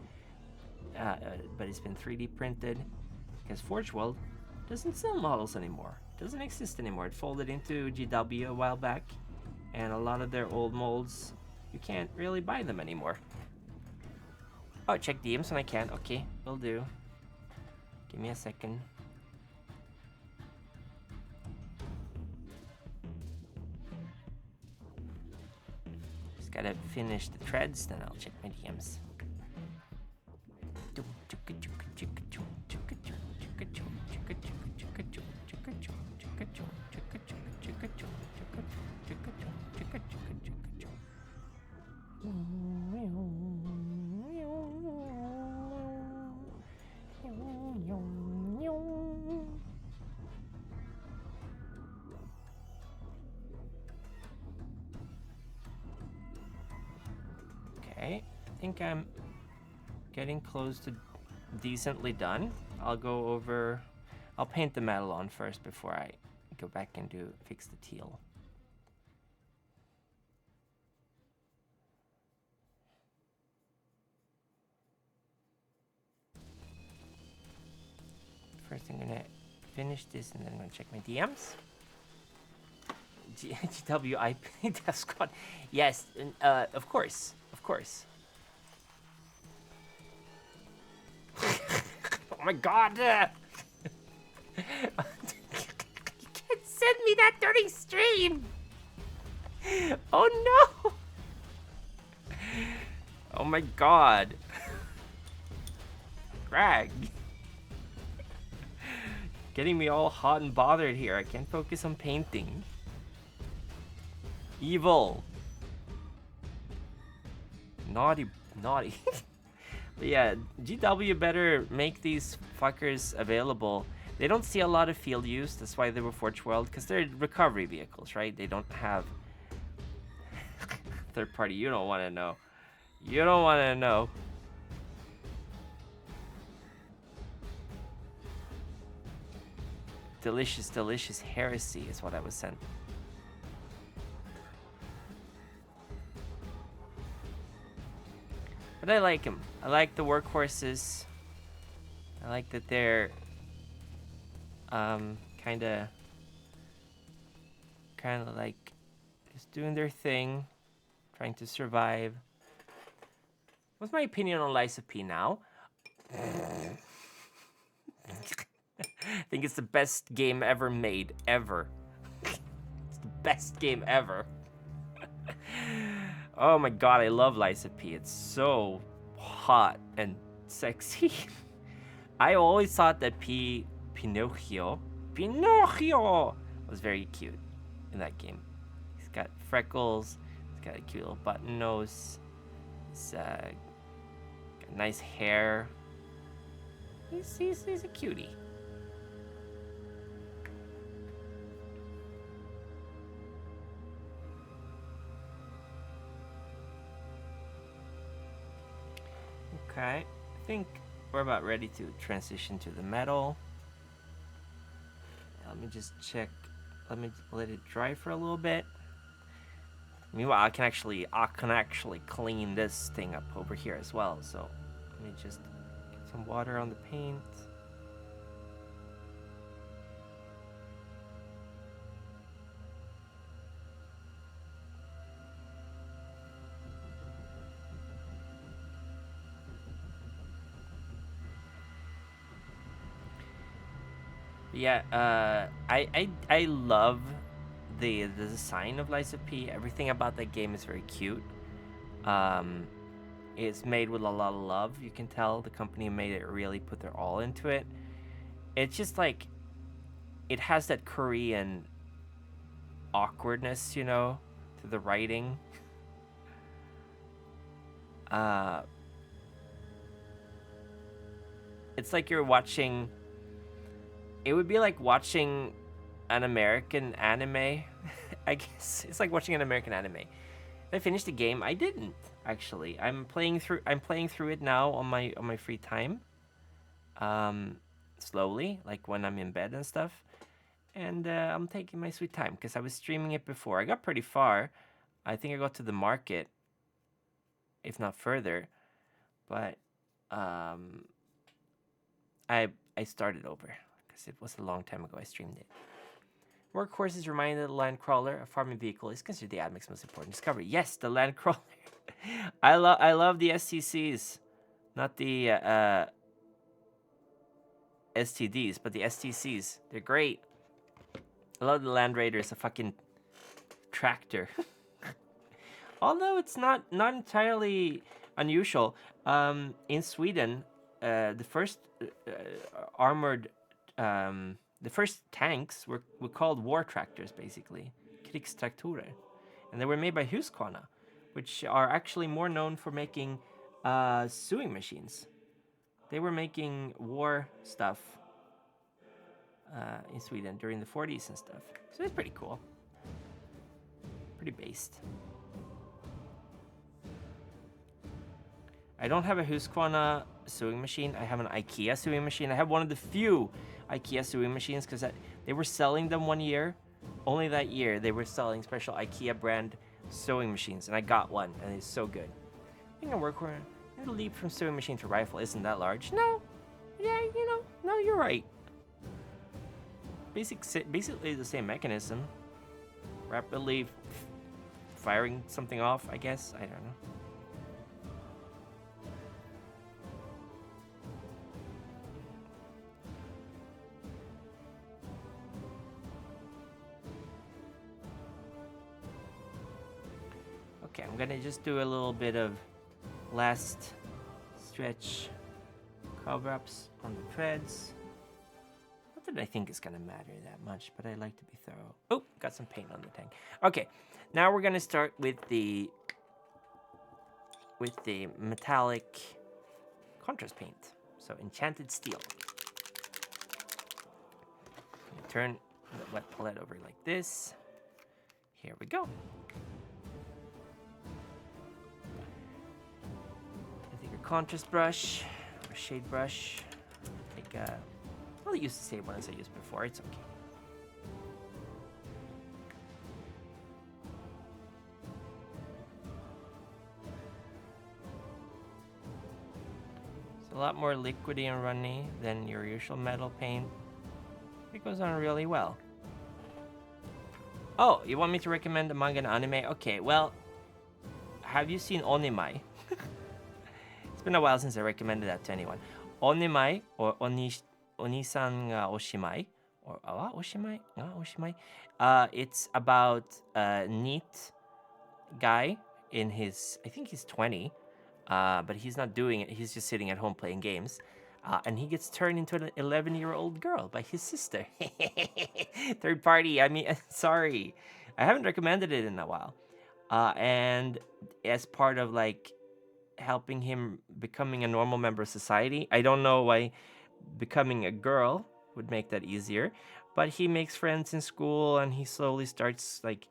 But it's been 3D printed because Forge World doesn't sell models anymore. It doesn't exist anymore. It folded into GW a while back, and a lot of their old molds, you can't really buy them anymore. Oh, check DMs when I can. Okay, will do. Give me a second. Just gotta finish the threads, then I'll check my DMs. Okay, I think I'm getting close to decently done. I'll paint the metal on first before I go back and fix the teal. First I'm gonna finish this and then I'm gonna check my DMs. GW IP Death Squad. Yes, of course. Of course. Oh my god! You can't send me that during stream! Oh no! Oh my god. Greg. Getting me all hot and bothered here. I can't focus on painting. Evil. Naughty. But yeah, GW better make these fuckers available. They don't see a lot of field use. That's why they were Forge World, because they're recovery vehicles, right? They don't have third party. You don't want to know. You don't want to know. Delicious, delicious heresy is what I was sent. But I like them. I like the workhorses. I like that they're kind of like just doing their thing, trying to survive. What's my opinion on Lies of P now? I think it's the best game ever made, ever. It's the best game ever. Oh my god, I love Lies of P. It's so hot and sexy. I always thought that Pinocchio was very cute in that game. He's got freckles, he's got a cute little button nose, he's got nice hair. He's a cutie. Okay, I think we're about ready to transition to the metal. Let me just check. Let me let it dry for a little bit. Meanwhile, I can actually clean this thing up over here as well. So let me just get some water on the paint. Yeah, I love the design of Lies of P. Everything about that game is very cute. It's made with a lot of love. You can tell the company who made it really put their all into it. It's just like, it has that Korean awkwardness, you know, to the writing. It's like you're watching. It would be like watching an American anime. I guess it's like watching an American anime. Did I finish the game? I didn't. actually. I'm playing through it now on my free time. Slowly, like when I'm in bed and stuff. And I'm taking my sweet time because I was streaming it before. I got pretty far. I think I got to the market, if not further. But I started over because it was a long time ago I streamed it. Workhorse is reminded that the Land Crawler, a farming vehicle, is considered the AdMech's most important discovery. Yes, the Land Crawler. I love the STCs, not the STDs, but the STCs. They're great. I love the Land Raider. It's a fucking tractor. Although it's not entirely unusual. In Sweden, the first armored, the first tanks were called war tractors, basically, Krigstraktorer, and they were made by Husqvarna, which are actually more known for making sewing machines. They were making war stuff in Sweden during the 40s and stuff, so it's pretty cool, pretty based. I don't have a Husqvarna sewing machine. I have an IKEA sewing machine. I have one of the few IKEA sewing machines because they were selling them one year. Only that year they were selling special IKEA brand sewing machines, and I got one, and it's so good. I think I work where the leap from sewing machine to rifle isn't that large. No, yeah, no, you're right. Basically the same mechanism. Rapidly firing something off, I guess. I don't know. Okay, I'm gonna just do a little bit of last stretch cover-ups on the treads. Not that I think it's gonna matter that much, but I like to be thorough. Oh, got some paint on the tank. Okay, now we're gonna start with the metallic contrast paint. So enchanted steel. Turn the wet palette over like this. Here we go. Take a contrast brush or shade brush. Take a, I'll use the same one as I used before. It's okay. It's a lot more liquidy and runny than your usual metal paint. It goes on really well. Oh, you want me to recommend a manga and anime? Okay, well, have you seen Onimai? It's been a while since I recommended that to anyone. Onimai, or Onisan ga Oshimai, or Oshimai? Oshimai? It's about a neat guy in his, I think he's 20, but he's not doing it. He's just sitting at home playing games. And he gets turned into an 11-year-old girl by his sister. Third party, I mean, sorry. I haven't recommended it in a while. And as part of, like, helping him becoming a normal member of society, I don't know why becoming a girl would make that easier, but he makes friends in school, and he slowly starts, like,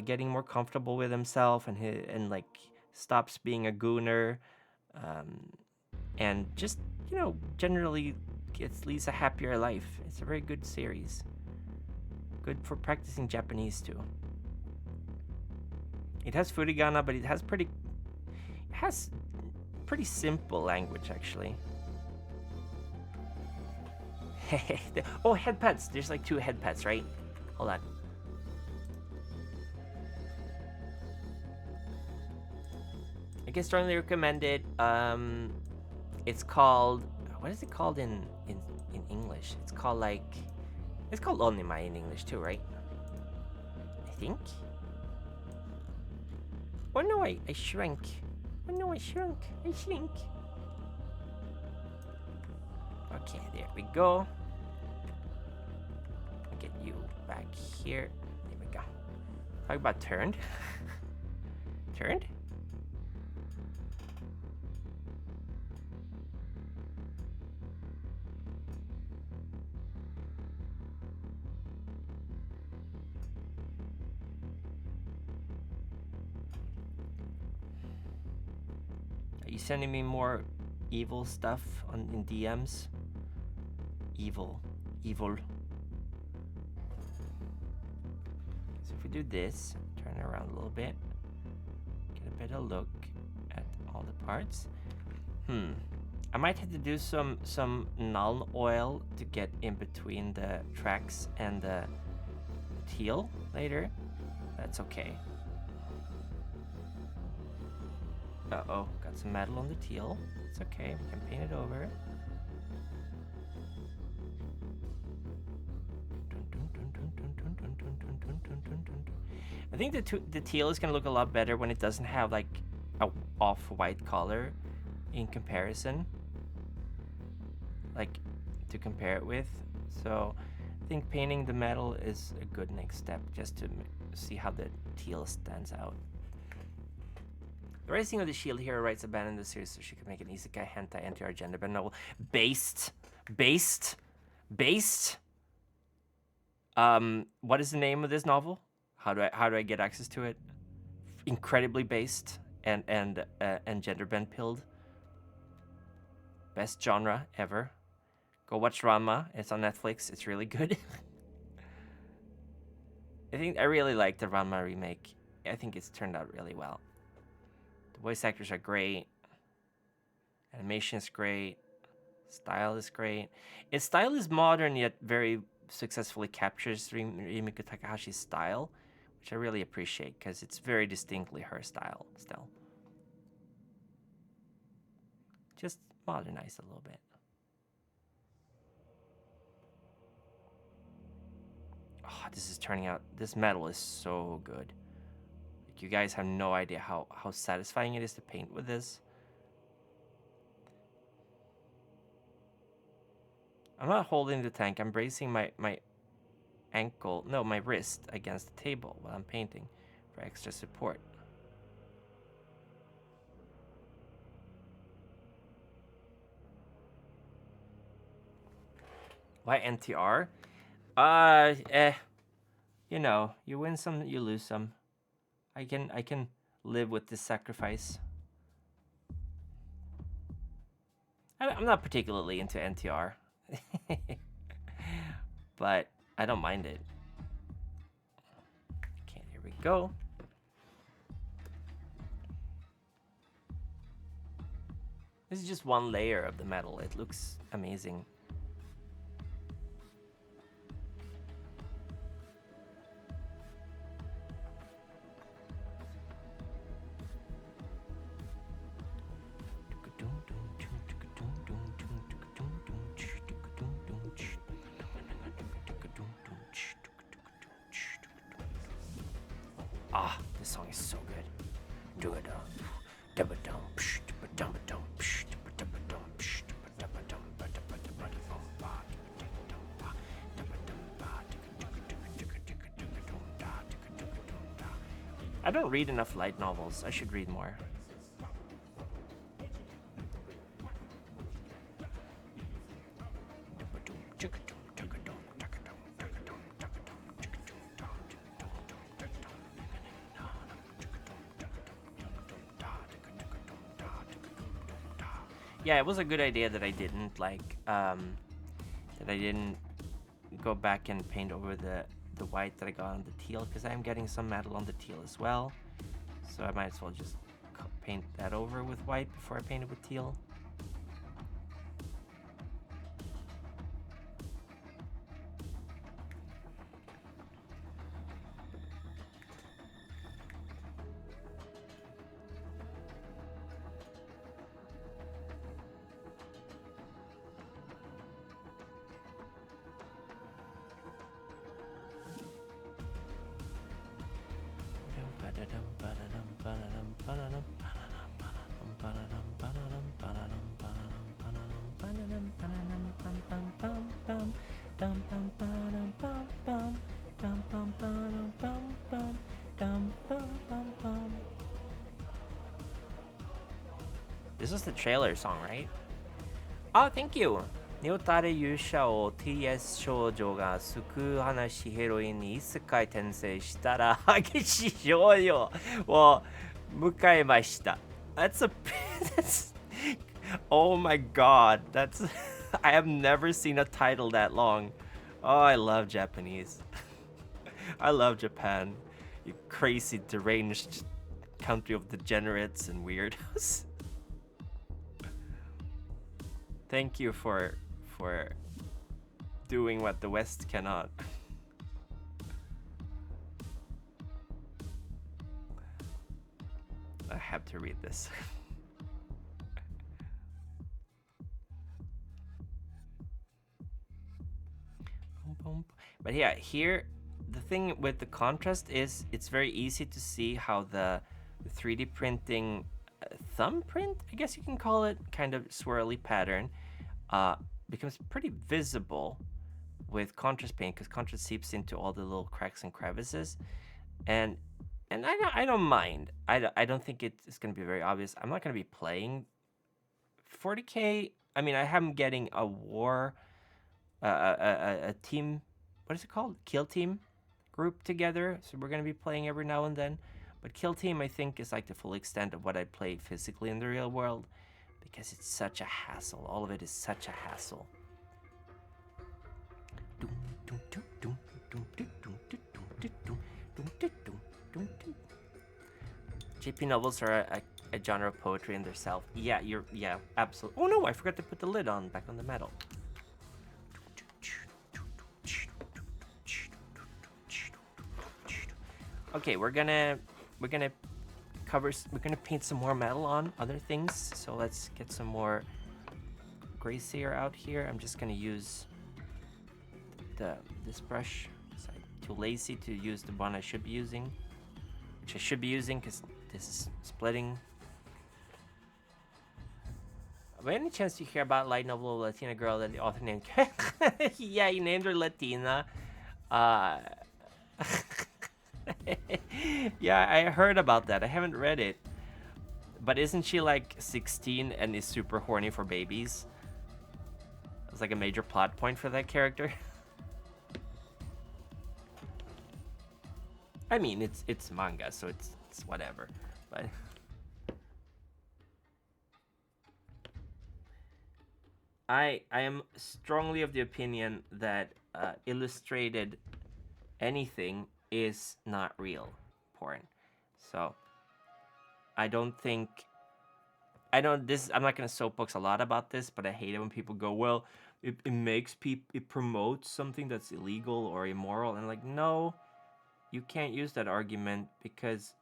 getting more comfortable with himself, and like, stops being a gooner, and just, generally leads a happier life. It's a very good series. Good for practicing Japanese too. It has furigana, but it has pretty simple language, actually. Oh, head pets. There's like 2 head pets, right? Hold on. I can strongly recommend it. It's called, what is it called in English? It's called Onimai in English too, right? I think. Oh no, I shrank. Oh no, I shrunk. I shrink. Okay, there we go. I'll get you back here. There we go. Talk about turned. Turned? you sending me more evil stuff in DMs? Evil. So if we do this, turn it around a little bit, get a better look at all the parts. I might have to do some null oil to get in between the tracks and the teal later. That's okay. Uh-oh, got some metal on the teal. It's okay, we can paint it over. I think the teal is gonna look a lot better when it doesn't have like a off-white color in comparison, like to compare it with. So I think painting the metal is a good next step, just to see how the teal stands out. The Rising of the Shield hero writes abandon the series so she could make an isekai hentai anti-our gender bent novel based. What is the name of this novel? How do I get access to it? Incredibly based and gender bent pilled. Best genre ever. Go watch Ranma. It's on Netflix. It's really good. I really like the Ranma remake. I think it's turned out really well. The voice actors are great. Animation is great. Style is great. Its style is modern yet very successfully captures Rimiko Takahashi's style, which I really appreciate because it's very distinctly her style still. Just modernized a little bit. Oh, this is turning out, this metal is so good. Like, you guys have no idea how satisfying it is to paint with this. I'm not holding the tank, I'm bracing my ankle, no, my wrist against the table while I'm painting for extra support. Why NTR? You know, you win some, you lose some. I can live with this sacrifice. I'm not particularly into NTR. But I don't mind it. Okay, here we go. This is just one layer of the metal. It looks amazing. Ah, this song is so good. Do it. I don't read enough light novels. I should read more. Yeah, it was a good idea that I didn't go back and paint over the white that I got on the teal, because I am getting some metal on the teal as well. So I might as well just paint that over with white before I paint it with teal. This is the trailer song, right? Oh, thank you! ニオタレ勇者を TS 少女が救う話ヘロインに異世界転生したら激しい少女を迎えました。That's a. That's, oh my god, that's. I have never seen a title that long. Oh, I love Japanese. I love Japan. You crazy, deranged country of degenerates and weirdos. Thank you for doing what the West cannot. I have to read this. But yeah, here the thing with the contrast is it's very easy to see how the 3D printing thumbprint, I guess you can call it, kind of swirly pattern becomes pretty visible with contrast paint, because contrast seeps into all the little cracks and crevices, and I don't mind. I don't think it's going to be very obvious. I'm not going to be playing 40K. I mean, I am getting a war, a team, what is it called? Kill team group together. So we're going to be playing every now and then. But Kill Team, I think, is like the full extent of what I play physically in the real world, because it's such a hassle. All of it is such a hassle. JP novels are a genre of poetry in themselves. Yeah, yeah, absolutely. Oh no, I forgot to put the lid back on the metal. Okay, we're gonna paint some more metal on other things. So let's get some more gray sear out here. I'm just gonna use this brush. I'm too lazy to use the one I should be using, which I should be using because this is splitting. By any chance you hear about light novel Latina girl that the author named? Yeah, he named her Latina. Yeah, I heard about that. I haven't read it. But isn't she like 16 and is super horny for babies? It's like a major plot point for that character. I mean, it's manga, so it's whatever. But I am strongly of the opinion that illustrated anything is not real porn. So I'm not gonna soapbox a lot about this, but I hate it when people go, well, it promotes something that's illegal or immoral, and like, no, you can't use that argument, because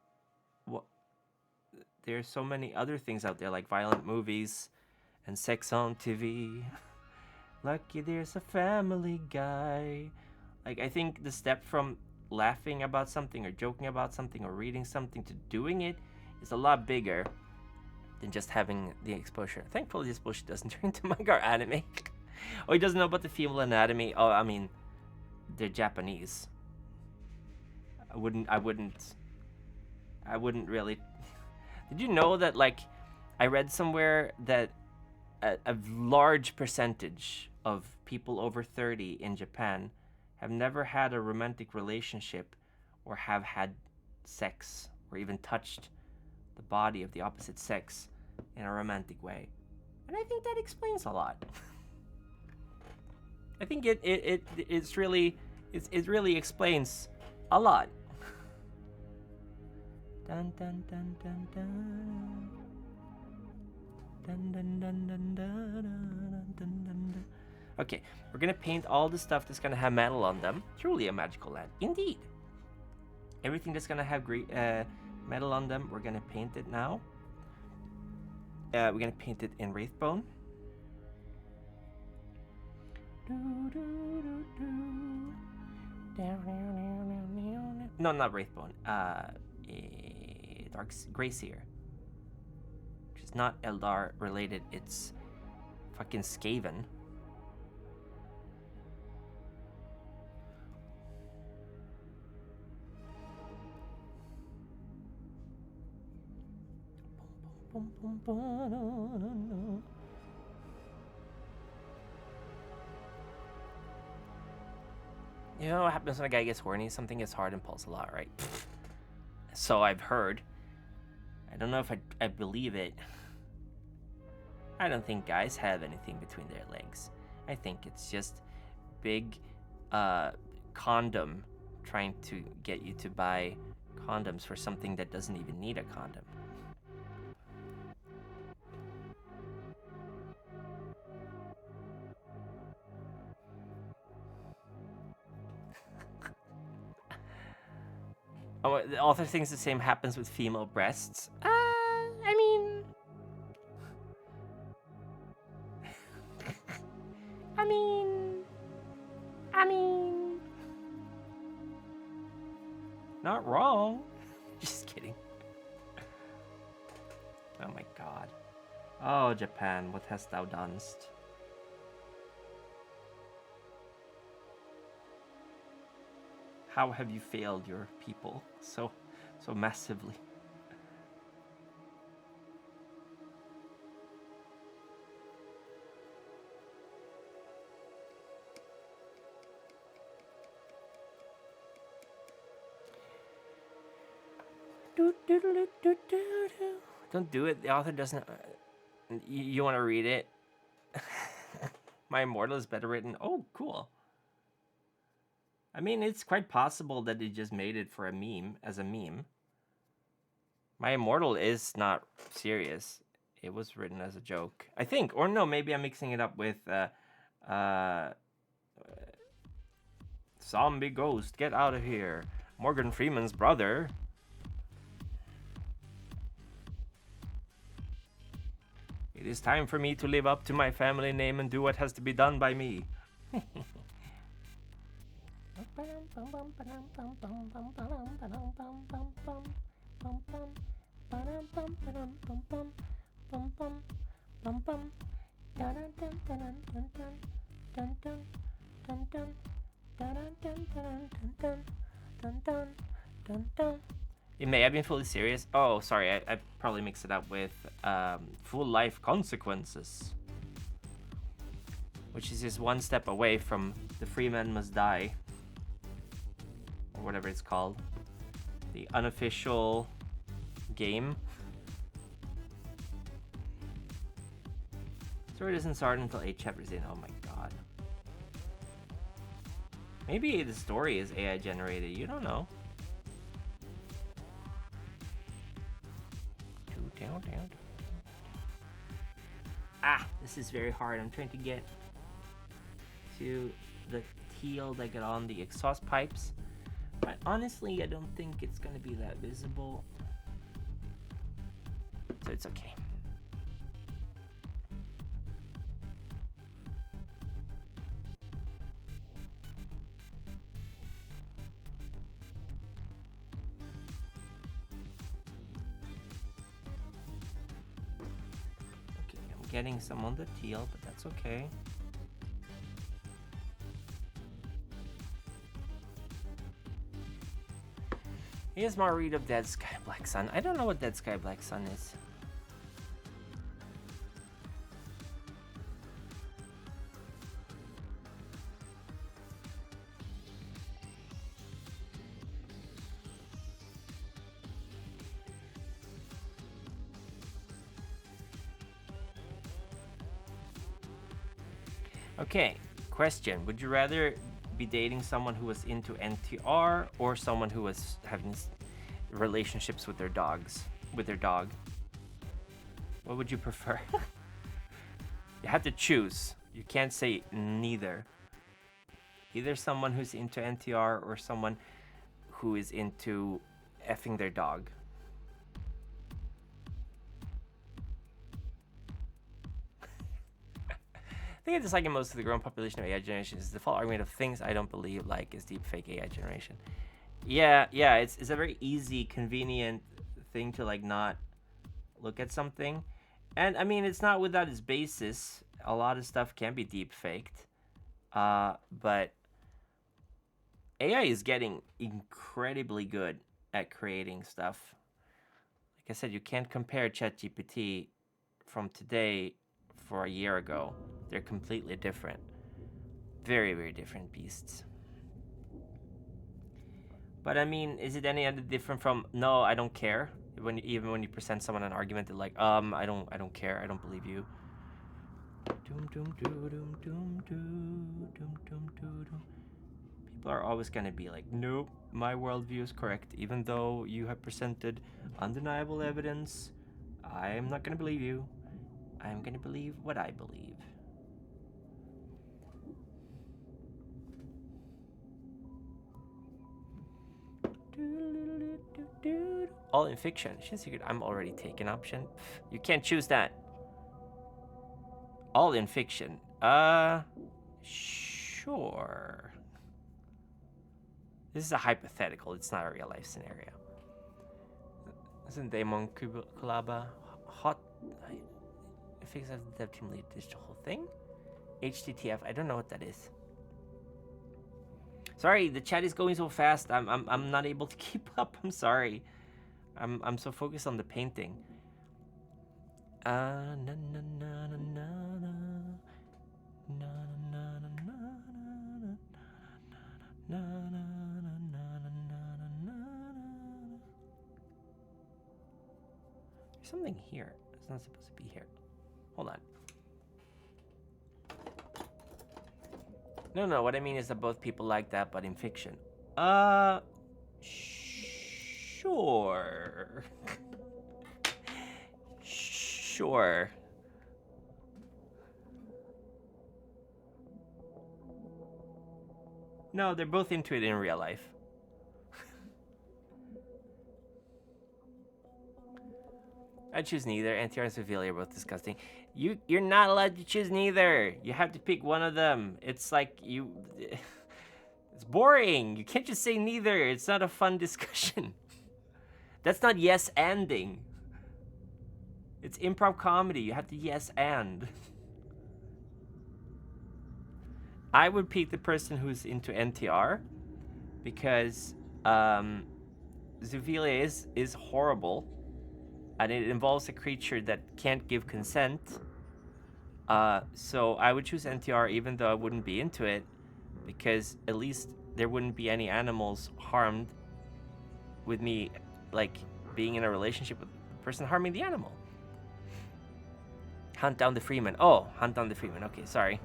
there's so many other things out there, like violent movies and sex on TV. Lucky there's a Family Guy. Like, I think the step from laughing about something or joking about something or reading something to doing it is a lot bigger than just having the exposure. Thankfully, this bullshit doesn't turn into manga or anime. Oh, he doesn't know about the female anatomy. Oh, I mean, they're Japanese. I wouldn't really. Did you know that, like, I read somewhere that a large percentage of people over 30 in Japan have never had a romantic relationship or have had sex or even touched the body of the opposite sex in a romantic way. And I think that explains a lot. I think it really explains a lot. Dun dun dun dun dun. Dun dun dun dun dun dun dun dun. Okay, we're gonna paint all the stuff that's gonna have metal on them. Truly a magical land, indeed. Everything that's gonna have metal on them, we're gonna paint it now. We're gonna paint it in Wraithbone. No, not Wraithbone. Gray Seer. Which is not Eldar related, it's fucking Skaven. You know what happens when a guy gets horny? Something gets hard and pulls a lot, right? So I've heard. I don't know if I believe it. I don't think guys have anything between their legs. I think it's just big condom trying to get you to buy condoms for something that doesn't even need a condom. Oh, the author thinks the same happens with female breasts. I mean... I mean... Not wrong. Just kidding. Oh my god. Oh, Japan, what hast thou done? How have you failed your people so massively? Don't do it. The author doesn't. You want to read it? My Immortal is better written. Oh, cool. I mean, it's quite possible that they just made it for a meme, as a meme. My Immortal is not serious. It was written as a joke, I think. Or no, maybe I'm mixing it up with Zombie Ghost, get out of here. Morgan Freeman's brother. It is time for me to live up to my family name and do what has to be done by me. It may have been fully serious. Oh, sorry, I probably mixed it up with Full Life Consequences, which is just one step away from The Free Man Must Die, or whatever it's called. The unofficial game. Story doesn't start until 8 chapters in. Oh my god. Maybe the story is AI generated. You don't know. Ah, this is very hard. I'm trying to get to the teal that get on the exhaust pipes. But honestly, I don't think it's going to be that visible. So it's okay. Getting some on the teal, but that's okay. Here's my read of Dead Sky Black Sun. I don't know what Dead Sky Black Sun is. Okay, question. Would you rather be dating someone who was into NTR or someone who was having relationships with their dogs? With their dog? What would you prefer? You have to choose. You can't say neither. Either someone who's into NTR or someone who is into effing their dog. I think it's like in most of the growing population of AI generations, is the default argument of things I don't believe like is deepfake AI generation. Yeah, it's a very easy, convenient thing to like not look at something. And I mean, it's not without its basis. A lot of stuff can be deepfaked. But AI is getting incredibly good at creating stuff. Like I said, you can't compare ChatGPT from today for a year ago. They're completely different. Very, very different beasts. But I mean, is it any other different from, no, I don't care? Even when you present someone an argument, they're like, I don't care. I don't believe you. Doom doom doom doom doom doom doom doom doom. People are always gonna be like, nope, my worldview is correct, even though you have presented undeniable evidence. I'm not gonna believe you. I'm gonna believe what I believe. All in fiction. She's secret. I'm already taken option. You can't choose that. All in fiction. Sure. This is a hypothetical. It's not a real life scenario. Isn't Damon Kulaba hot? I think that's the dev team lead digital whole thing. HTTF. I don't know what that is. Sorry, the chat is going so fast. I'm not able to keep up. I'm sorry. I'm so focused on the painting. There's something here. It's not supposed to be here. Hold on. No, what I mean is that both people like that, but in fiction. Sure. Sure. No, they're both into it in real life. I choose neither. NTR and Sevilla are both disgusting. You're not allowed to choose neither. You have to pick one of them. It's like it's boring. You can't just say neither. It's not a fun discussion. That's not yes anding. It's improv comedy. You have to yes and. I would pick the person who's into NTR because Zoofilia is horrible. And it involves a creature that can't give consent. So I would choose NTR even though I wouldn't be into it, because at least there wouldn't be any animals harmed with me, like being in a relationship with the person harming the animal. Hunt down the Freeman. Oh, hunt down the Freeman. Okay, sorry.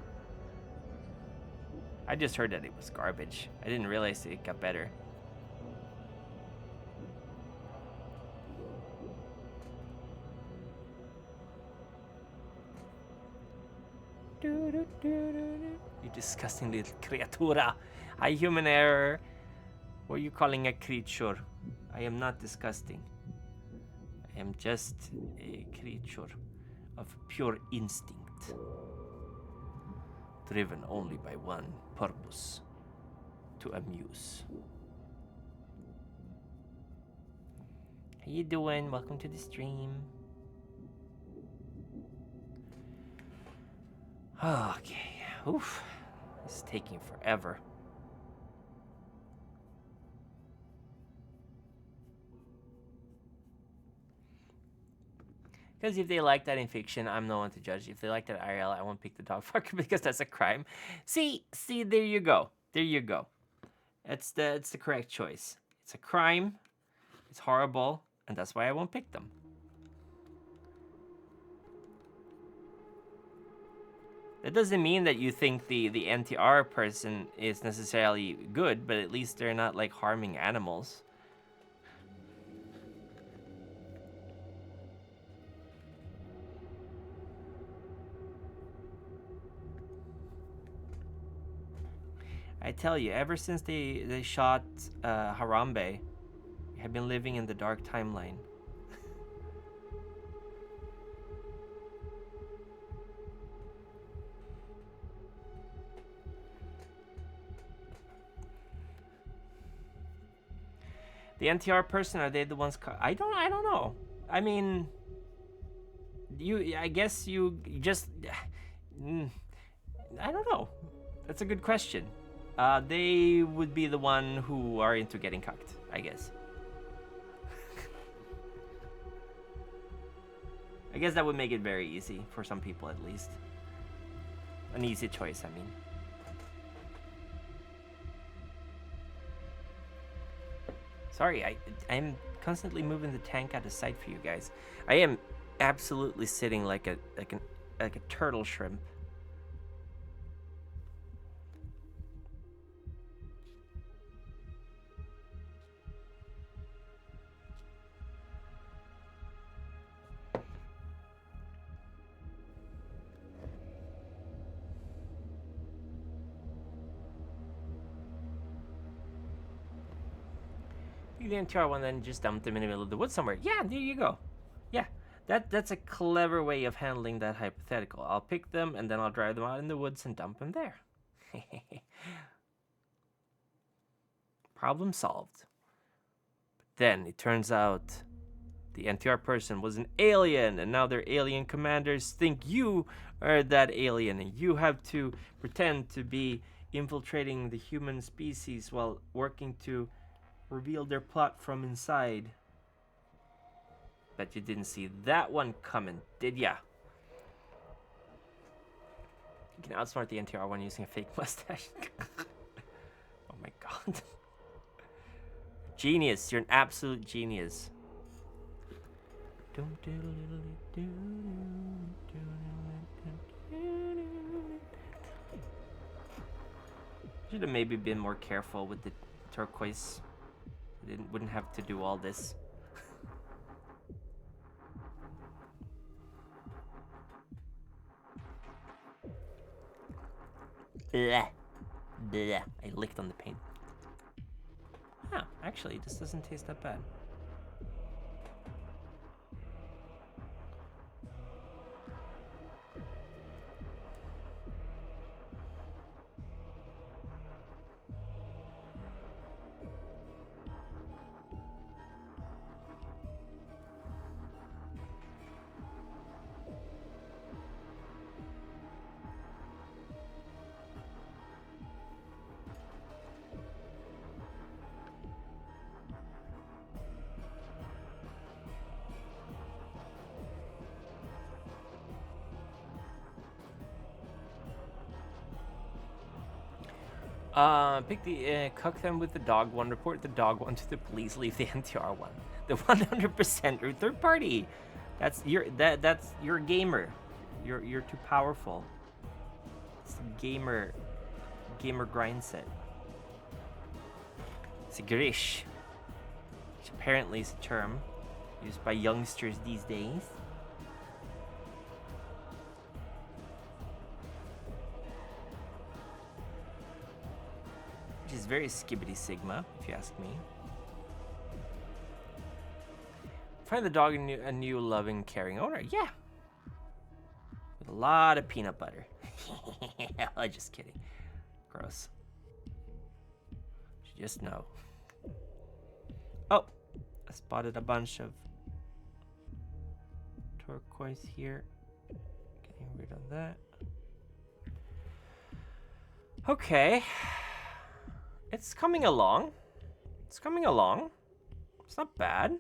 I just heard that it was garbage. I didn't realize it got better. You disgusting little creatura. Hi, human error. What are you calling a creature? I am not disgusting. I am just a creature of pure instinct, driven only by one purpose: to amuse. How you doing? Welcome to the stream. Okay, oof, this is taking forever. Because if they like that in fiction, I'm no one to judge. If they like that IRL, I won't pick the dog fucker because that's a crime. See, there you go. There you go. It's the correct choice. It's a crime. It's horrible, and that's why I won't pick them. That doesn't mean that you think the NTR person is necessarily good, but at least they're not like harming animals. I tell you, ever since they shot Harambe, we have been living in the dark timeline. The NTR person, are they the ones? I don't know. I mean, I guess you just. I don't know. That's a good question. They would be the one who are into getting cucked, I guess. I guess that would make it very easy for some people, at least. An easy choice, I mean. Sorry, constantly moving the tank out of sight for you guys. I am absolutely sitting like a turtle shrimp. Pick the entire one, then just dump them in the middle of the woods somewhere. Yeah, there you go. Yeah, that's a clever way of handling that hypothetical. I'll pick them, and then I'll drive them out in the woods and dump them there. Problem solved. But then it turns out the NTR person was an alien, and now their alien commanders think you are that alien, and you have to pretend to be infiltrating the human species while working to reveal their plot from inside. Bet you didn't see that one coming, did ya? You can outsmart the NTR one using a fake mustache. Oh my god. Genius, you're an absolute genius. Should have maybe been more careful with the turquoise. Wouldn't have to do all this. Bleh. Bleh. I licked on the paint. Huh, actually, this doesn't taste that bad. Pick the cook them with the dog one. Report the dog one to the police. Leave the NTR one. The 100% third party. That's you're a gamer. You're too powerful. It's a gamer grind set. It's a grish, which apparently is a term used by youngsters these days. Which is very skibbity sigma, if you ask me. Find the dog a new loving, caring owner. Yeah. With a lot of peanut butter. Just kidding. Gross. You just know. Oh, I spotted a bunch of turquoise here. Getting rid of that. Okay. It's coming along. It's coming along. It's not bad.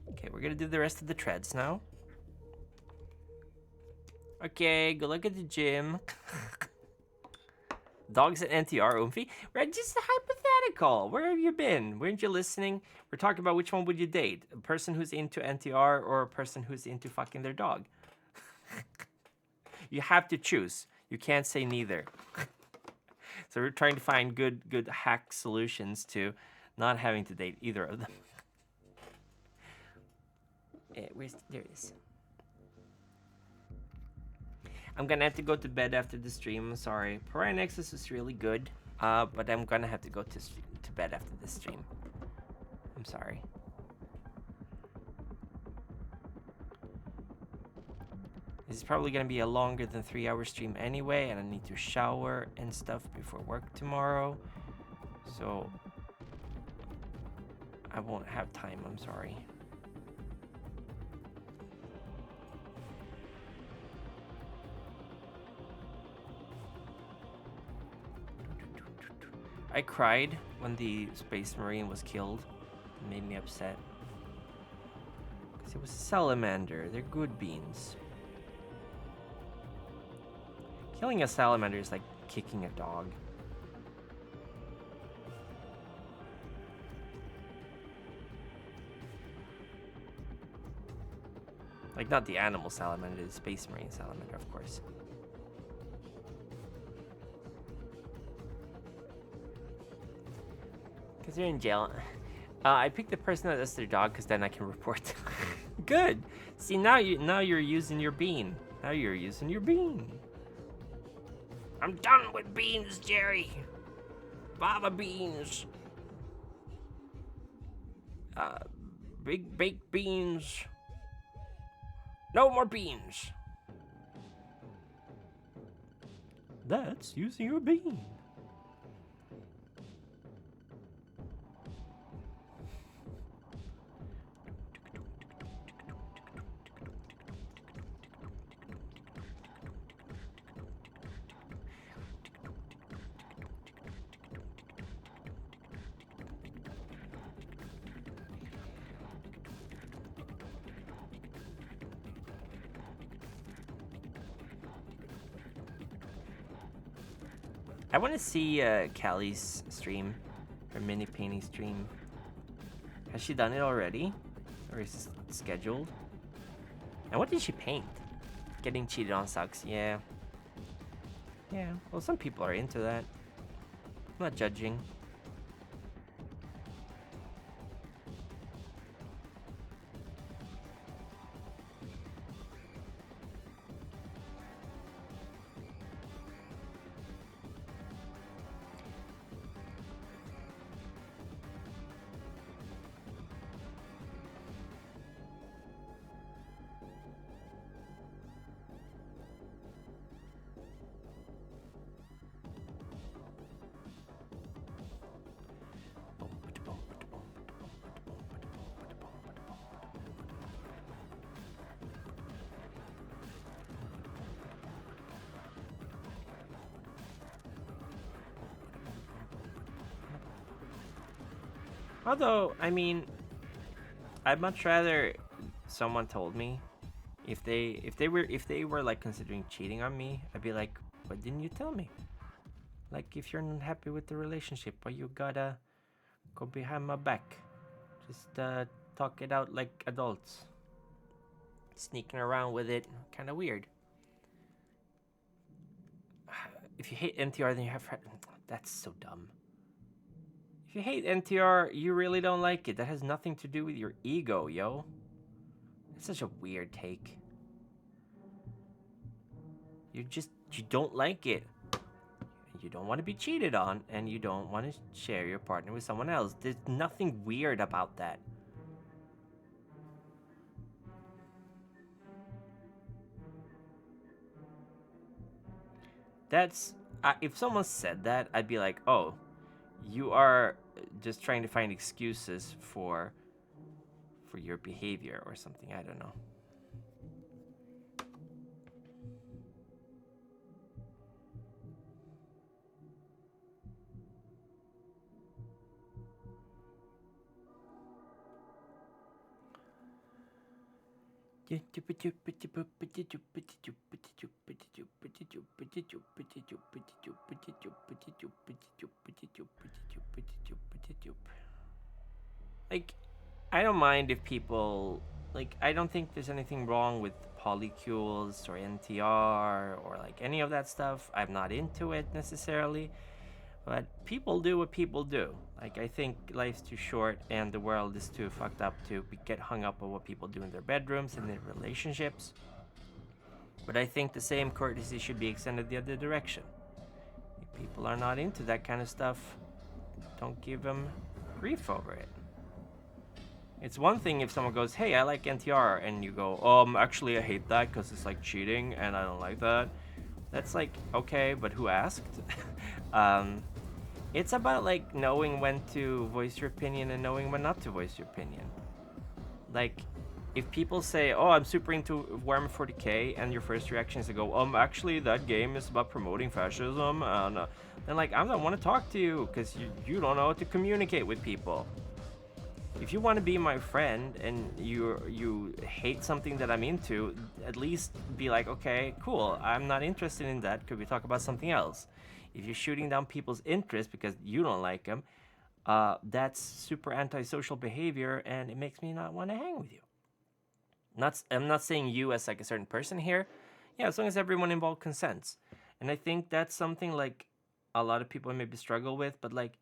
Okay, we're gonna do the rest of the treads now. Okay, go look at the gym. Dogs at NTR, Oomphy. Right, just a hypothetical. Where have you been? Weren't you listening? We're talking about which one would you date? A person who's into NTR or a person who's into fucking their dog? You have to choose. You can't say neither. So we're trying to find good hack solutions to not having to date either of them. There it is. I'm gonna have to go to bed after the stream. I'm sorry. Pariah Nexus is really good, but I'm gonna have to go to bed after this stream. I'm sorry. This is probably gonna be a longer than 3-hour stream anyway, and I need to shower and stuff before work tomorrow. So I won't have time, I'm sorry. I cried when the Space Marine was killed. It made me upset. Because it was a salamander. They're good beans. Killing a salamander is like kicking a dog. Like, not the animal salamander, the space marine salamander, of course. Because they're in jail. I picked the person that does their dog because then I can report. Good. See, now you're using your bean. Now you're using your bean. I'm done with beans, Jerry. Baba beans. Big baked beans. No more beans. That's using your bean. I want to see Callie's stream, her mini painting stream. Has she done it already? Or is it scheduled? And what did she paint? Getting cheated on sucks, yeah. Yeah, well, some people are into that. I'm not judging. Although, I mean, I'd much rather someone told me if they were like considering cheating on me. I'd be like, why didn't you tell me? Like, if you're not happy with the relationship, why you gotta go behind my back? Just talk it out like adults. Sneaking around with it, kind of weird. If you hate NTR, then you have. That's so dumb. If you hate NTR, you really don't like it. That has nothing to do with your ego, yo. It's such a weird take. You don't like it. You don't want to be cheated on, and you don't want to share your partner with someone else. There's nothing weird about that. That's if someone said that, I'd be like, oh, you are just trying to find excuses for your behavior or something. I don't know. Like, I don't mind if people, like, I don't think there's anything wrong with polycules or NTR or like any of that stuff. I'm not into it necessarily, but people do what people do. Like, I think life's too short and the world is too fucked up to get hung up on what people do in their bedrooms and their relationships. But I think the same courtesy should be extended the other direction. If people are not into that kind of stuff, don't give them grief over it. It's one thing if someone goes, hey, I like NTR, and you go, actually I hate that because it's like cheating and I don't like that. That's like, okay, but who asked? It's about like knowing when to voice your opinion and knowing when not to voice your opinion. Like, if people say, oh, I'm super into Warhammer 40k, and your first reaction is to go, actually that game is about promoting fascism, and then like, I don't want to talk to you because you don't know how to communicate with people. If you want to be my friend and you hate something that I'm into, at least be like, okay, cool, I'm not interested in that. Could we talk about something else? If you're shooting down people's interests because you don't like them, that's super antisocial behavior, and it makes me not want to hang with you. I'm not saying you as like a certain person here. Yeah, as long as everyone involved consents. And I think that's something like a lot of people maybe struggle with, but like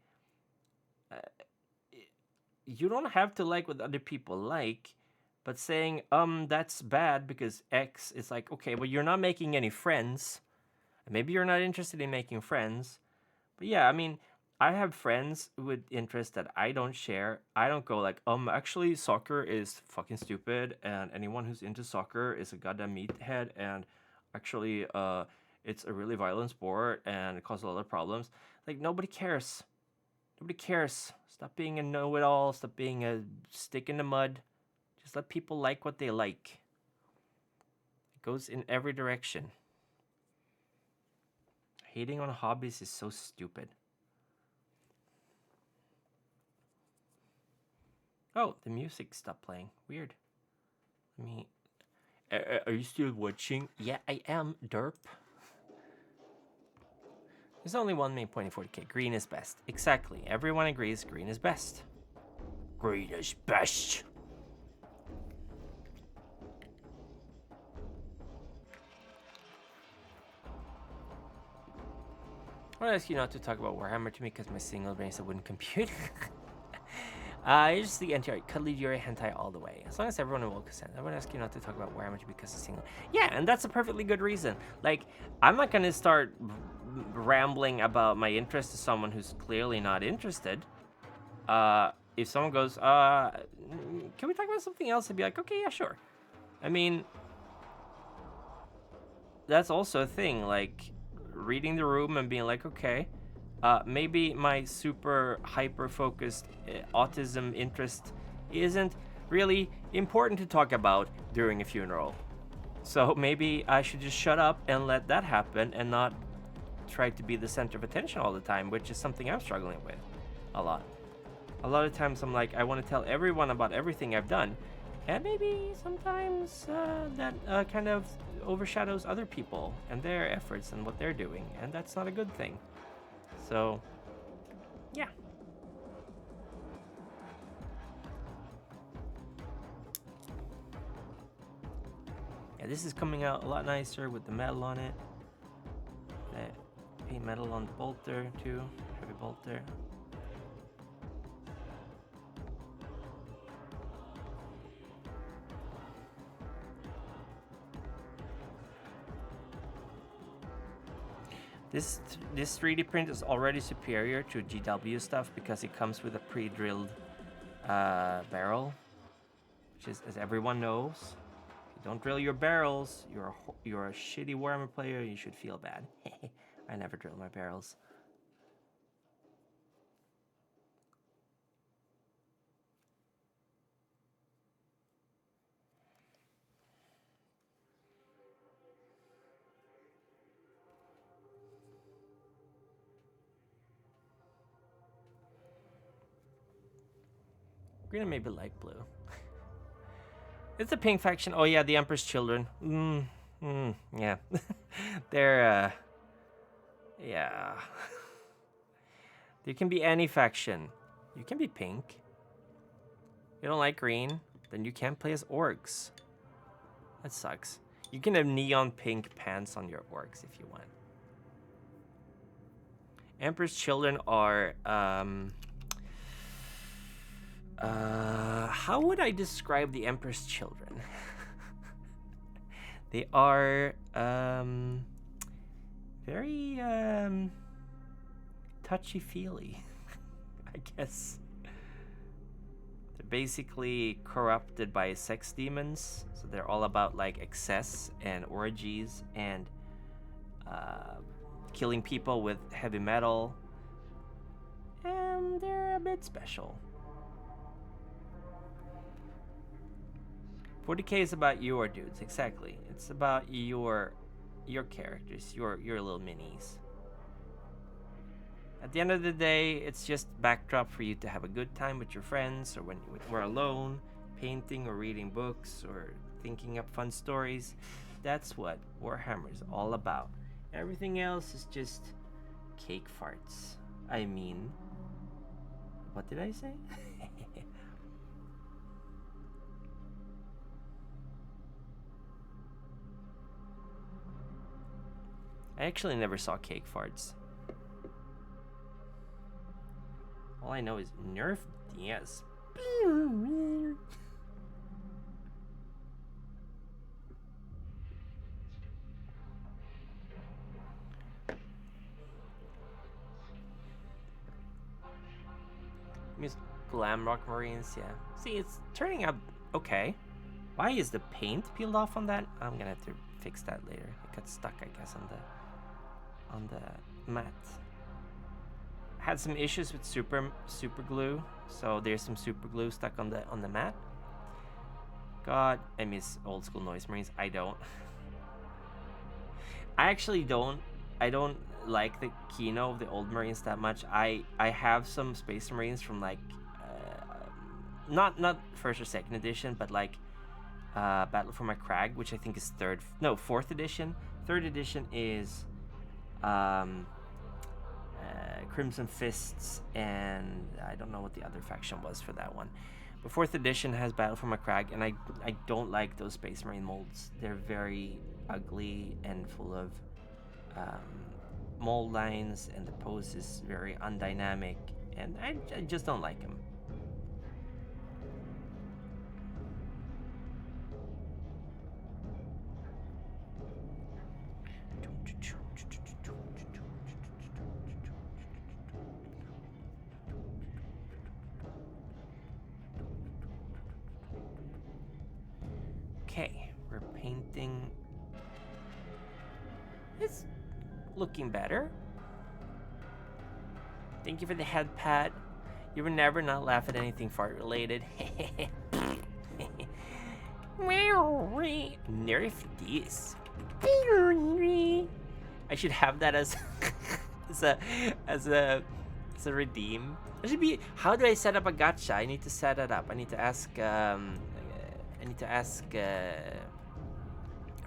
uh, you don't have to like what other people like, but saying that's bad because X is like, okay, well you're not making any friends. Maybe you're not interested in making friends. But yeah, I mean, I have friends with interests that I don't share. I don't go like, actually, soccer is fucking stupid, and anyone who's into soccer is a goddamn meathead, and actually, it's a really violent sport and it causes a lot of problems. Like, nobody cares. Nobody cares. Stop being a know-it-all. Stop being a stick in the mud. Just let people like what they like. It goes in every direction. Hating on hobbies is so stupid. Oh, the music stopped playing. Weird. Let me. Are you still watching? Yeah, I am. Derp. There's only one main point in 40k. Green is best. Exactly. Everyone agrees green is best. Green is best. I want to ask you not to talk about Warhammer to me because my single brain wouldn't compute. It's the NTR, cuddly Yuri hentai all the way. As long as everyone will consent. I want to ask you not to talk about Warhammer because it's single. Yeah, and that's a perfectly good reason. Like, I'm not gonna start rambling about my interest to someone who's clearly not interested. If someone goes, can we talk about something else? I'd be like, okay, yeah, sure. I mean, that's also a thing. Like, reading the room and being like, okay, maybe my super hyper focused autism interest isn't really important to talk about during a funeral. So maybe I should just shut up and let that happen and not try to be the center of attention all the time, which is something I'm struggling with a lot. A lot of times I'm like, I want to tell everyone about everything I've done. And maybe sometimes that kind of overshadows other people and their efforts and what they're doing. And that's not a good thing. So, yeah. Yeah, this is coming out a lot nicer with the metal on it. Paint metal on the bolter too. Heavy bolter. This 3D print is already superior to GW stuff because it comes with a pre-drilled barrel, which is, as everyone knows, if you don't drill your barrels, you're a shitty Warhammer player. You should feel bad. I never drill my barrels. Green and maybe light blue. It's a pink faction. Oh yeah, the Emperor's Children. Yeah. They're yeah. There can be any faction. You can be pink. You don't like green, then you can't play as orcs. That sucks. You can have neon pink pants on your orcs if you want. Emperor's Children are how would I describe the Emperor's Children? They are very touchy-feely, I guess. They're basically corrupted by sex demons, so they're all about like excess and orgies and killing people with heavy metal. And they're a bit special. 40k is about your dudes, exactly. It's about your characters, your little minis. At the end of the day, it's just backdrop for you to have a good time with your friends, or when we're alone, painting or reading books or thinking up fun stories. That's what Warhammer is all about. Everything else is just cake farts. I mean, what did I say? I actually never saw cake farts. All I know is Nerf DS. Miss Glamrock Marines, yeah. See, it's turning out okay. Why is the paint peeled off on that? I'm gonna have to fix that later. It got stuck, I guess, on the mat. Had some issues with super glue, so there's some super glue stuck on the mat. God, I miss old school Noise Marines. I don't. I actually don't. I don't like the Kino of the old Marines that much. I have some Space Marines from like not first or second edition, but like Battle for My Crag, which I think is fourth edition. Third edition is Crimson Fists, and I don't know what the other faction was for that one. But fourth edition has Battle for My Crag, and I don't like those Space Marine molds. They're very ugly and full of mold lines, and the pose is very undynamic, and I just don't like them. Okay, we're painting. It's looking better. Thank you for the head pat. You would never not laugh at anything fart related. Nerf this. I should have that as as a redeem. It should be. How do I set up a gacha? I need to set it up. I need to ask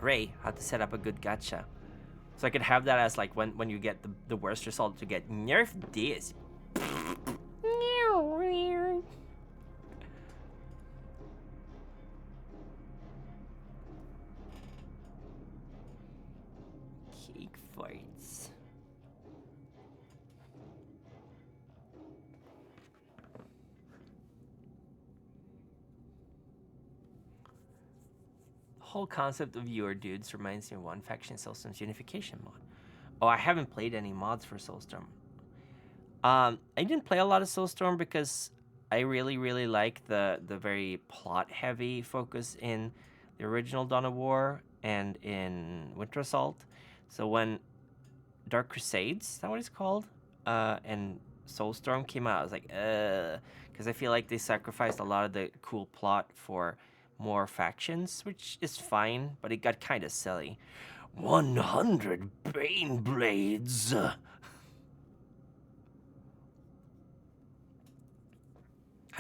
Ray how to set up a good gacha. So I could have that as like when you get the worst result, you get Nerf this. Cake farts. The whole concept of viewer dudes reminds me of one faction Soulstorm's unification mod. Oh, I haven't played any mods for Soulstorm. I didn't play a lot of Soulstorm because I really like the very plot heavy focus in the original Dawn of War and in Winter Assault. So when Dark Crusades, is that what it's called? And Soulstorm came out, I was like, because I feel like they sacrificed a lot of the cool plot for more factions, which is fine, but it got kind of silly. 100 Bane Blades. How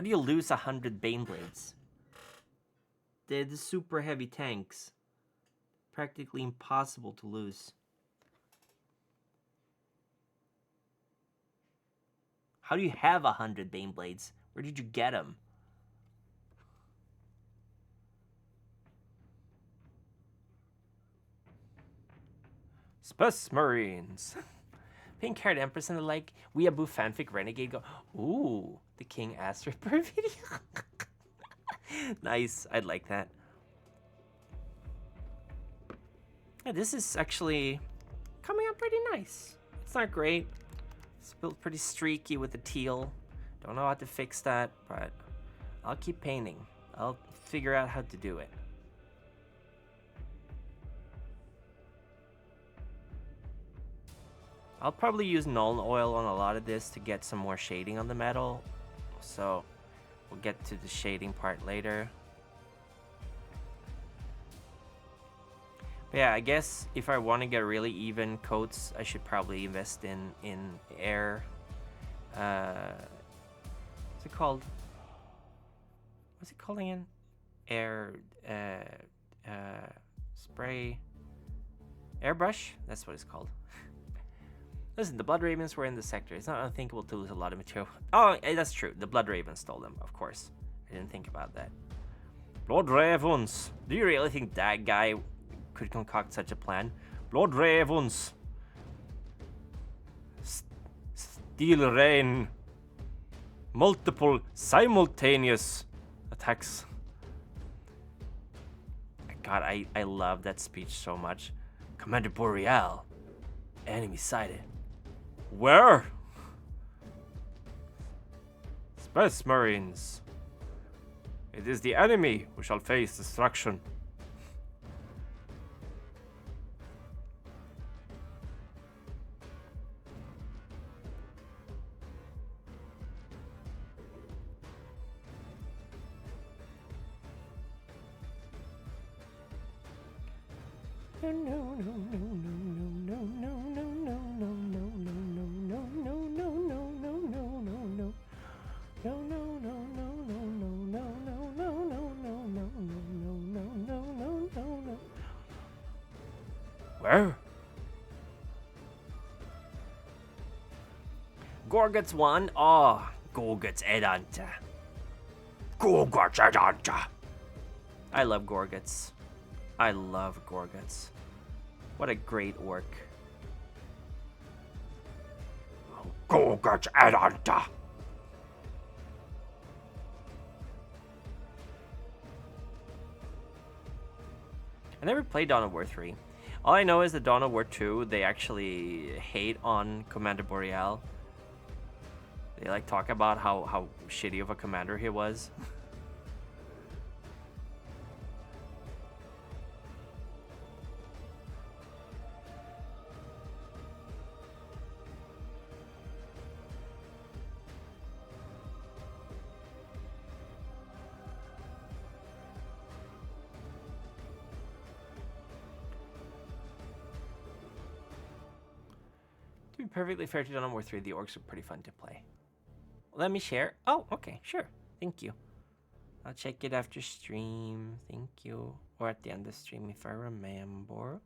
do you lose 100 Bane Blades? They're the super heavy tanks. Practically impossible to lose. How do you have 100 Bane Blades? Where did you get them? Space Marines. Pink haired Empress and the like. Weeaboo fanfic renegade go. Ooh, the king asked for per video. Nice, I'd like that. Yeah, this is actually coming out pretty nice. It's not great. It's built pretty streaky with the teal. Don't know how to fix that, but I'll keep painting. I'll figure out how to do it. I'll probably use Nuln Oil on a lot of this to get some more shading on the metal. So we'll get to the shading part later. But yeah, I guess if I want to get really even coats, I should probably invest in air. What's it called? What's it called again? Air spray. Airbrush? That's what it's called. Listen, the Blood Ravens were in the sector. It's not unthinkable to lose a lot of material. Oh, that's true. The Blood Ravens stole them, of course. I didn't think about that. Blood Ravens. Do you really think that guy could concoct such a plan? Blood Ravens. Steel rain. Multiple simultaneous attacks. God, I love that speech so much. Commander Boreal. Enemy sighted. Where? Space Marines. It is the enemy who shall face destruction. Where? Gorguts 1? Oh, Gorguts Edanta. Gorguts Edanta. I love Gorguts. I love Gorguts. What a great orc. Gorguts Edanta. I never played Dawn of War 3. All I know is that Dawn of War 2, they actually hate on Commander Boreal. They like talk about how shitty of a commander he was. To be perfectly fair to Dawn of War 3, the orcs are pretty fun to play. Let me share. Oh, okay, sure. Thank you. I'll check it after stream. Thank you. Or at the end of the stream if I remember.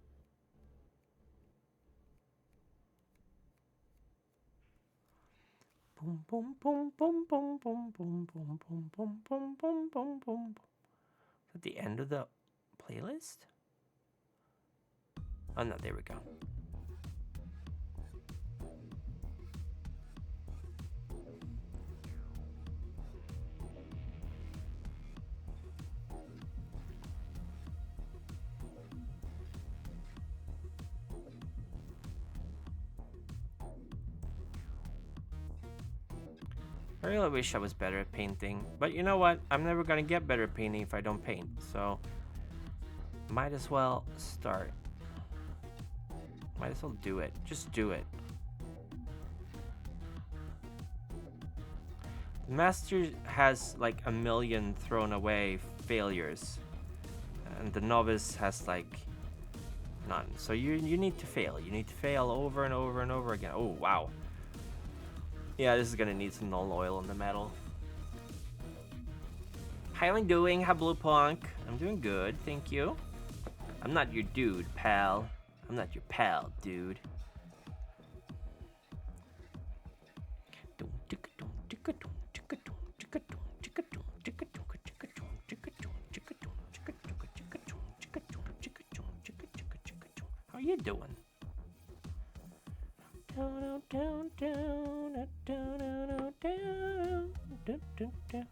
Boom, boom, boom, boom, boom, boom, boom, boom, boom, boom, boom, boom, boom, boom. At the end of the playlist? Oh no, there we go. I really wish I was better at painting, but you know what? I'm never gonna get better at painting if I don't paint, so might as well start. Might as well do it. Just do it. The master has like a million thrown away failures, and the novice has like none. So you need to fail. You need to fail over and over and over again. Oh wow. Yeah, this is gonna need some null oil on the metal. How am I doing? How Blue Punk? I'm doing good, thank you. I'm not your dude, pal. I'm not your pal, dude. How you doing? Down, down, down, down, down, down, down, down, down.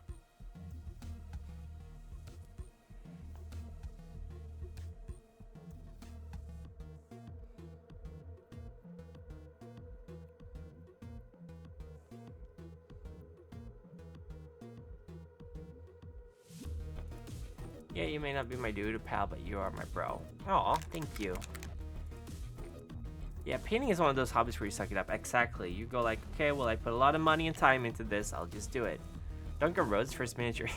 Yeah, you may not be my dude or pal, but you are my bro. Aw, thank you. Yeah, painting is one of those hobbies where you suck it up. Exactly. You go like, okay, well, I put a lot of money and time into this. I'll just do it. Duncan Rhodes' first miniature.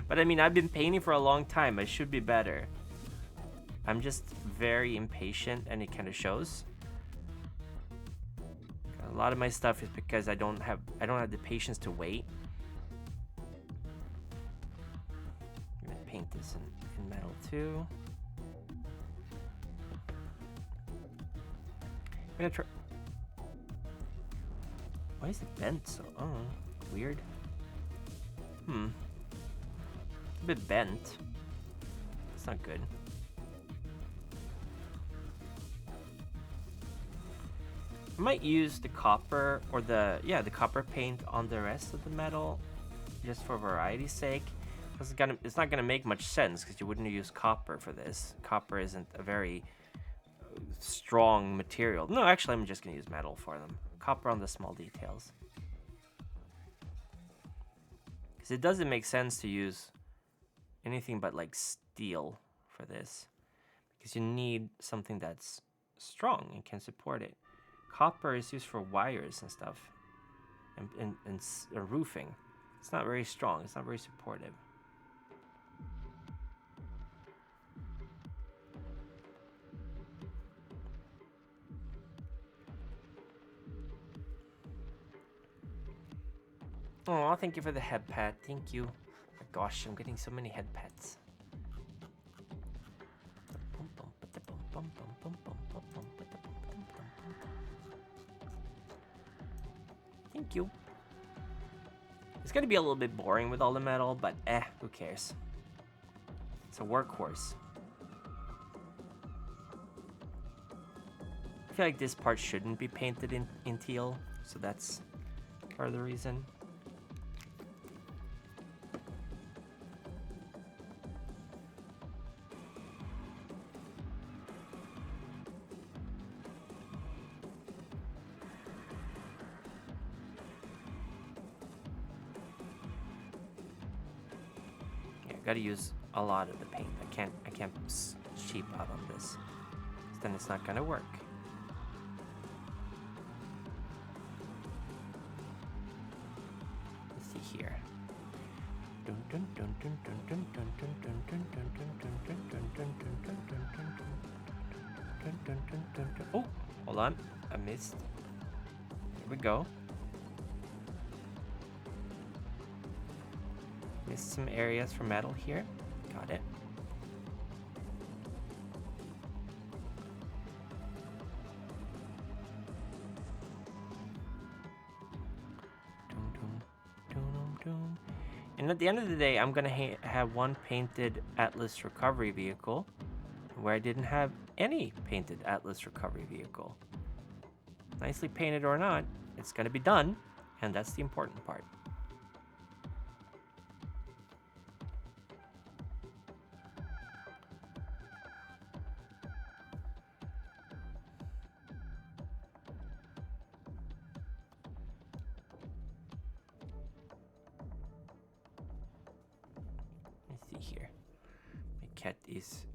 But I mean, I've been painting for a long time. I should be better. I'm just very impatient, and it kind of shows. A lot of my stuff is because I don't have the patience to wait. I'm gonna paint this in metal too. I'm gonna try. Why is it bent so? Oh, weird. A bit bent. It's not good. I might use the copper or the copper paint on the rest of the metal, just for variety's sake. It's not gonna make much sense because you wouldn't use copper for this. Copper isn't a very strong material. No, actually, I'm just gonna use metal for them. Copper on the small details. Because it doesn't make sense to use anything but like steel for this. Because you need something that's strong and can support it. Copper is used for wires and stuff. And roofing. It's not very strong. It's not very supportive. Oh, thank you for the head pat. Thank you. My gosh, I'm getting so many head pats. Thank you. It's gonna be a little bit boring with all the metal, but who cares? It's a workhorse. I feel like this part shouldn't be painted in teal, so that's part of the reason. Gotta use a lot of the paint. I can't cheap out on this. Then it's not gonna work. Let's see here. Oh, hold on. I missed. Here we go. Missed some areas for metal here. Got it. And at the end of the day, I'm gonna have one painted Atlas recovery vehicle where I didn't have any painted Atlas recovery vehicle. Nicely painted or not, it's gonna be done, and that's the important part. Here. My cat is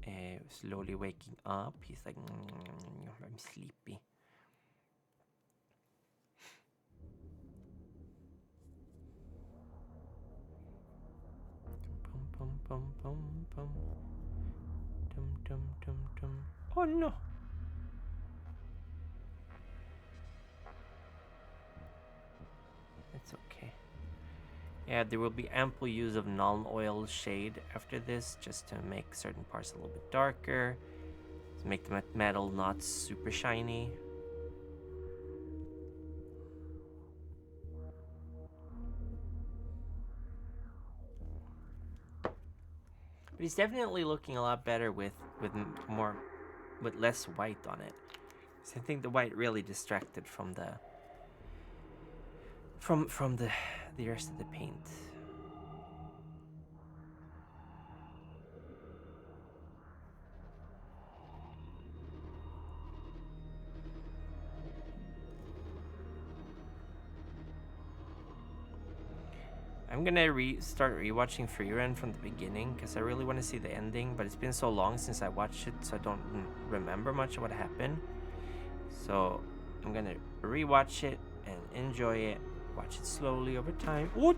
slowly waking up. He's like, I'm sleepy. Oh no! It's okay. Yeah, there will be ample use of null oil shade after this, just to make certain parts a little bit darker, to make the metal not super shiny. But he's definitely looking a lot better with less white on it. So I think the white really distracted from the rest of the paint. I'm gonna start rewatching Freerun from the beginning because I really want to see the ending, but it's been so long since I watched it, so I don't remember much of what happened. So I'm gonna rewatch it and enjoy it. Watch it slowly over time. Oh,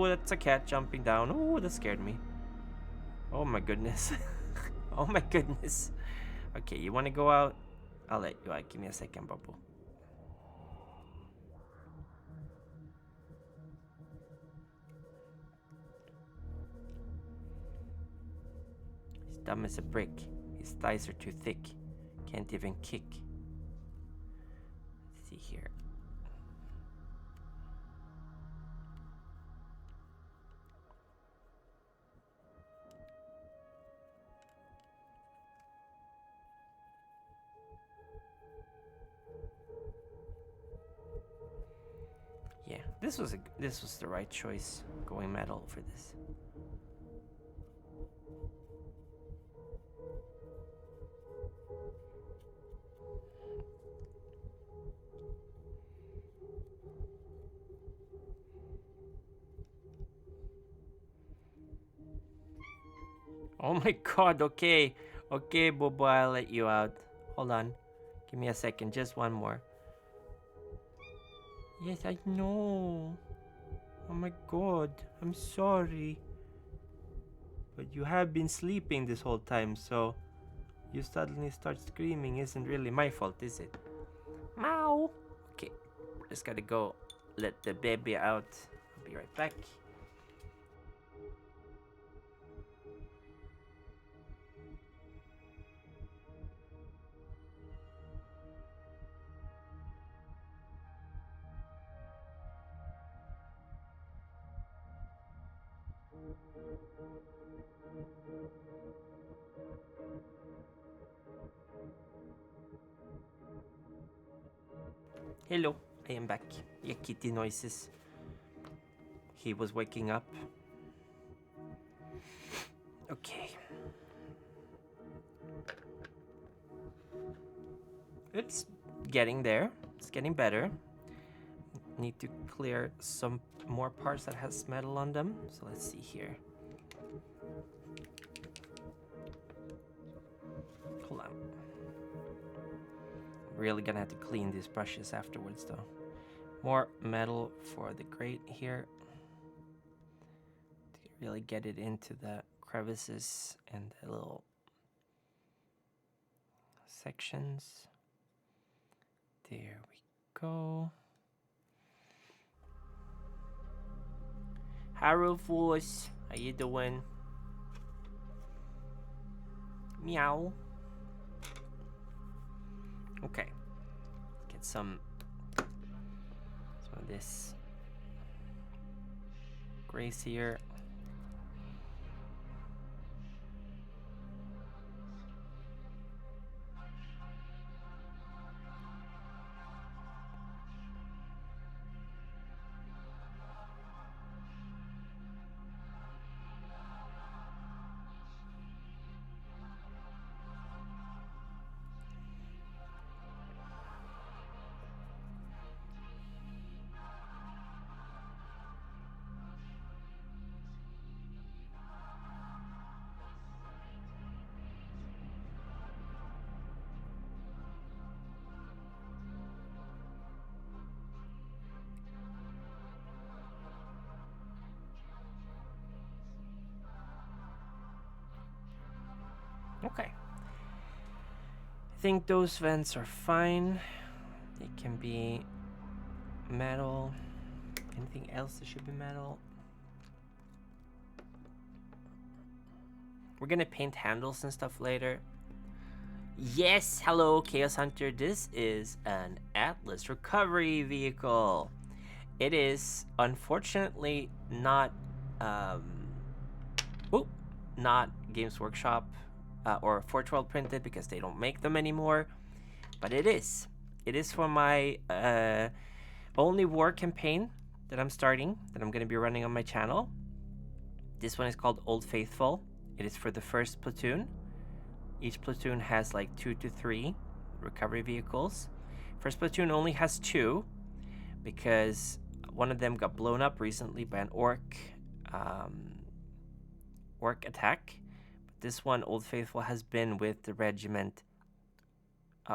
that's a cat jumping down. Oh, that scared me. Oh my goodness. Oh my goodness. Okay, you want to go out? I'll let you out. Give me a second, Bubble. He's dumb as a brick. His thighs are too thick. Can't even kick. Let's see here. Yeah, this was the right choice, going metal for this. Oh my god, okay. Okay, Bobo, I'll let you out. Hold on. Give me a second, just one more. Yes, I know. Oh my god, I'm sorry. But you have been sleeping this whole time, so you suddenly start screaming isn't really my fault, is it? Meow. Okay, just gotta go let the baby out. I'll be right back. Hello, I am back. Yeah, kitty noises. He was waking up. Okay. It's getting there. It's getting better. Need to clear some more parts that has metal on them. So let's see here. Hold on. Really gonna have to clean these brushes afterwards though. More metal for the grate here. To really get it into the crevices and the little sections. There we go. Hi Rufus, how you doing? Meow. Okay. Get some of this grace here. Okay. I think those vents are fine. They can be metal. Anything else that should be metal? We're gonna paint handles and stuff later. Yes, hello Chaos Hunter. This is an Atlas recovery vehicle. It is unfortunately not not Games Workshop or 412 printed because they don't make them anymore. But it is. It is for my only war campaign that I'm starting, that I'm going to be running on my channel. This one is called Old Faithful. It is for the first platoon. Each platoon has like 2 to 3 recovery vehicles. First platoon only has 2 because one of them got blown up recently by an orc attack. But this one, Old Faithful, has been with the regiment,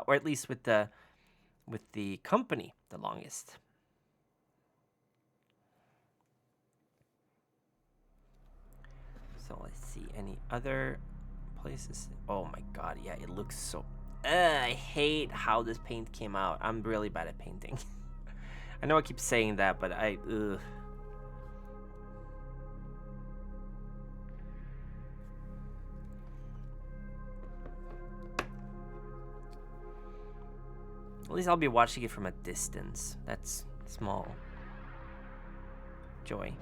or at least with the company, the longest. So let's see, any other places? Oh my god, yeah, it looks so... I hate how this paint came out. I'm really bad at painting. I know I keep saying that, but ugh. At least I'll be watching it from a distance. That's small joy.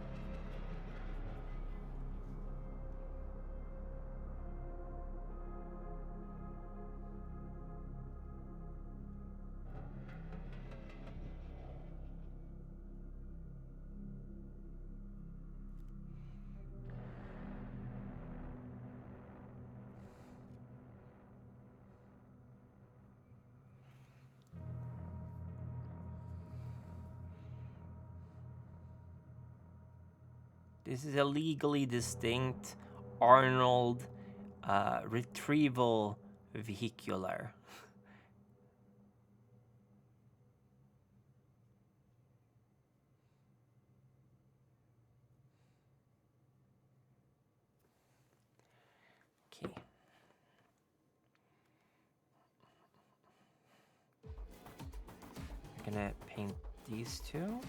This is a legally distinct Arnold retrieval vehicular. Okay. I'm gonna paint these two.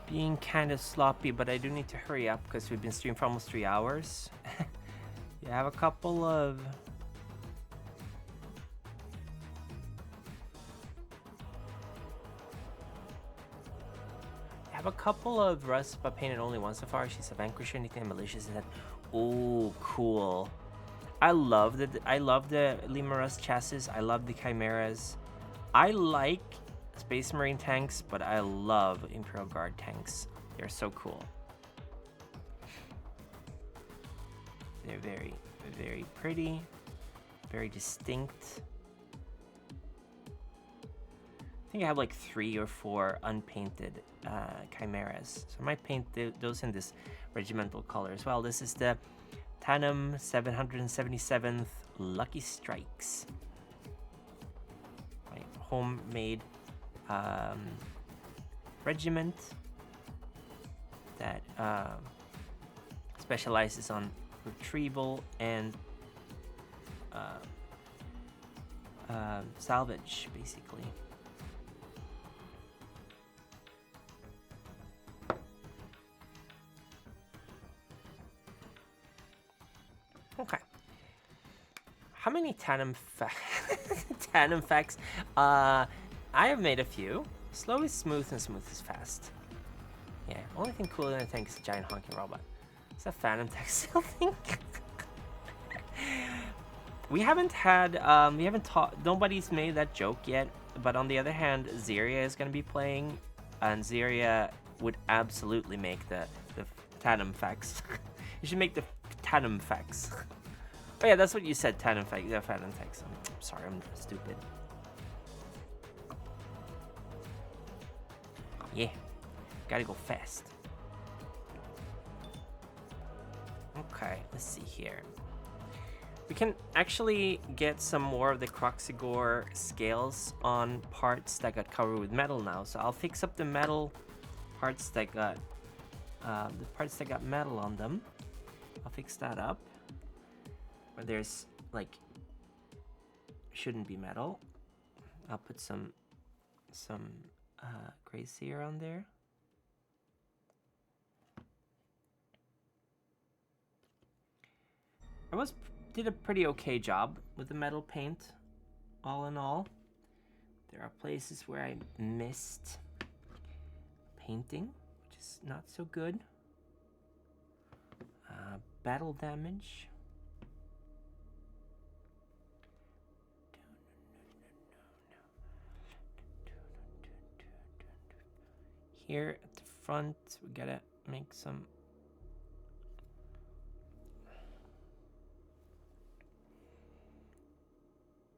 Being kind of sloppy, but I do need to hurry up because we've been streaming for almost 3 hours. You have a couple of... I have a couple of Russ, but painted only once so far. She's a vanquisher, anything malicious in that. Oh, cool. I love the Lima Rust chassis. I love the Chimeras. I like Space Marine tanks, but I love Imperial Guard tanks. They're so cool. They're very, very pretty, very distinct. I think I have like 3 or 4 unpainted Chimeras. So I might paint those in this regimental color as well. This is the Tanum 777th Lucky Strikes. My homemade regiment that specializes on retrieval and salvage, basically. Okay. How many Tanum facts? I have made a few. Slow is smooth and smooth is fast. Yeah, only thing cooler than a tank is a giant honking robot. Is that Phantom Tech still thing? We haven't had, nobody's made that joke yet, but on the other hand, Zeria is going to be playing, and Zeria would absolutely make the Tanum facts. You should make the Tanum facts. Oh yeah, that's what you said, Tanum facts. Yeah, Phantom Tech. I'm sorry, I'm stupid. Yeah, gotta go fast. Okay, let's see here. We can actually get some more of the Croxigore scales on parts that got covered with metal now. So I'll fix up the metal parts that got metal on them. I'll fix that up. Where there's like shouldn't be metal. I'll put some gray sear on there. I did a pretty okay job with the metal paint, all in all. There are places where I missed painting, which is not so good. Battle damage. Here at the front, we gotta make some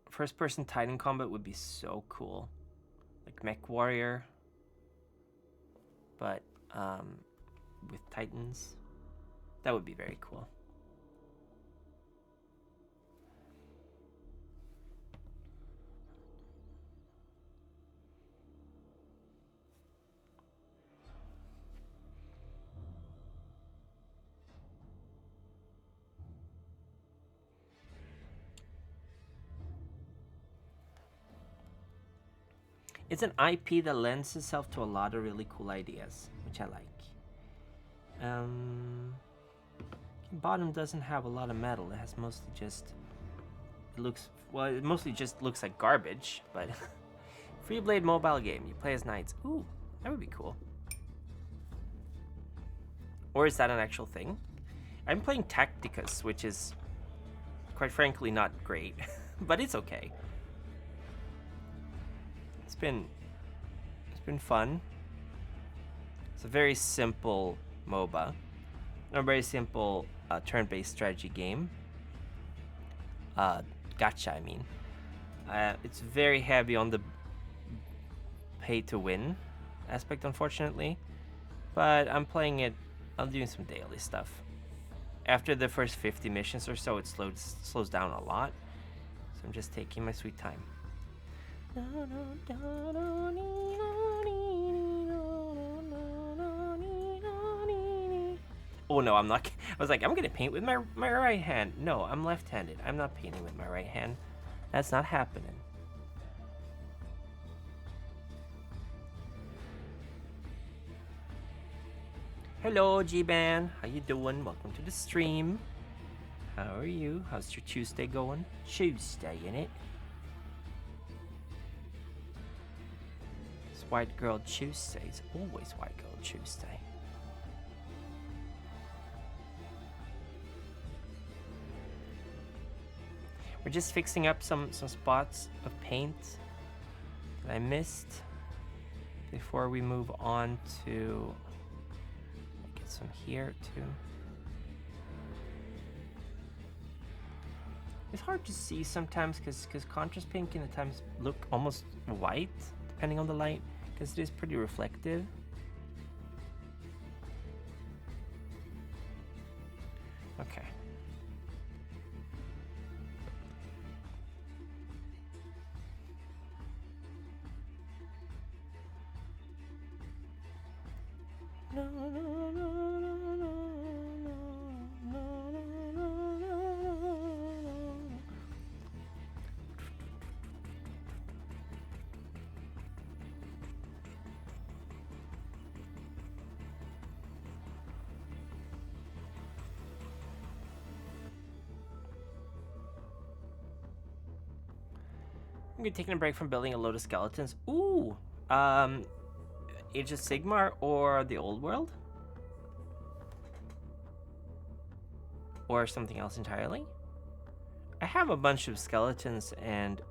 first-person Titan combat would be so cool, like Mech Warrior, but with Titans, that would be very cool. It's an IP that lends itself to a lot of really cool ideas, which I like. Bottom doesn't have a lot of metal. It has mostly just... it mostly just looks like garbage, but... Free Blade mobile game. You play as knights. Ooh, that would be cool. Or is that an actual thing? I'm playing Tacticus, which is, quite frankly, not great, but it's okay. It's been fun. It's a very simple MOBA, a very simple turn-based strategy game. Gacha, I mean. It's very heavy on the pay-to-win aspect, unfortunately, but I'm playing it. I'm doing some daily stuff. After the first 50 missions or so, it slows down a lot, so I'm just taking my sweet time. Oh no, I'm not. I was like, I'm gonna paint with my right hand. No, I'm left-handed. I'm not painting with my right hand. That's not happening. Hello, G-Man. How you doing? Welcome to the stream. How are you? How's your Tuesday going? Tuesday, innit? It's White Girl Tuesday. It's always White Girl Tuesday. We're just fixing up some spots of paint that I missed before we move on to get some here too. It's hard to see sometimes because contrast paint can at times look almost white depending on the light, because it is pretty reflective. Okay. I'm gonna take a break from building a load of skeletons. Ooh, Age of Sigmar or the Old World? Or something else entirely? I have a bunch of skeletons and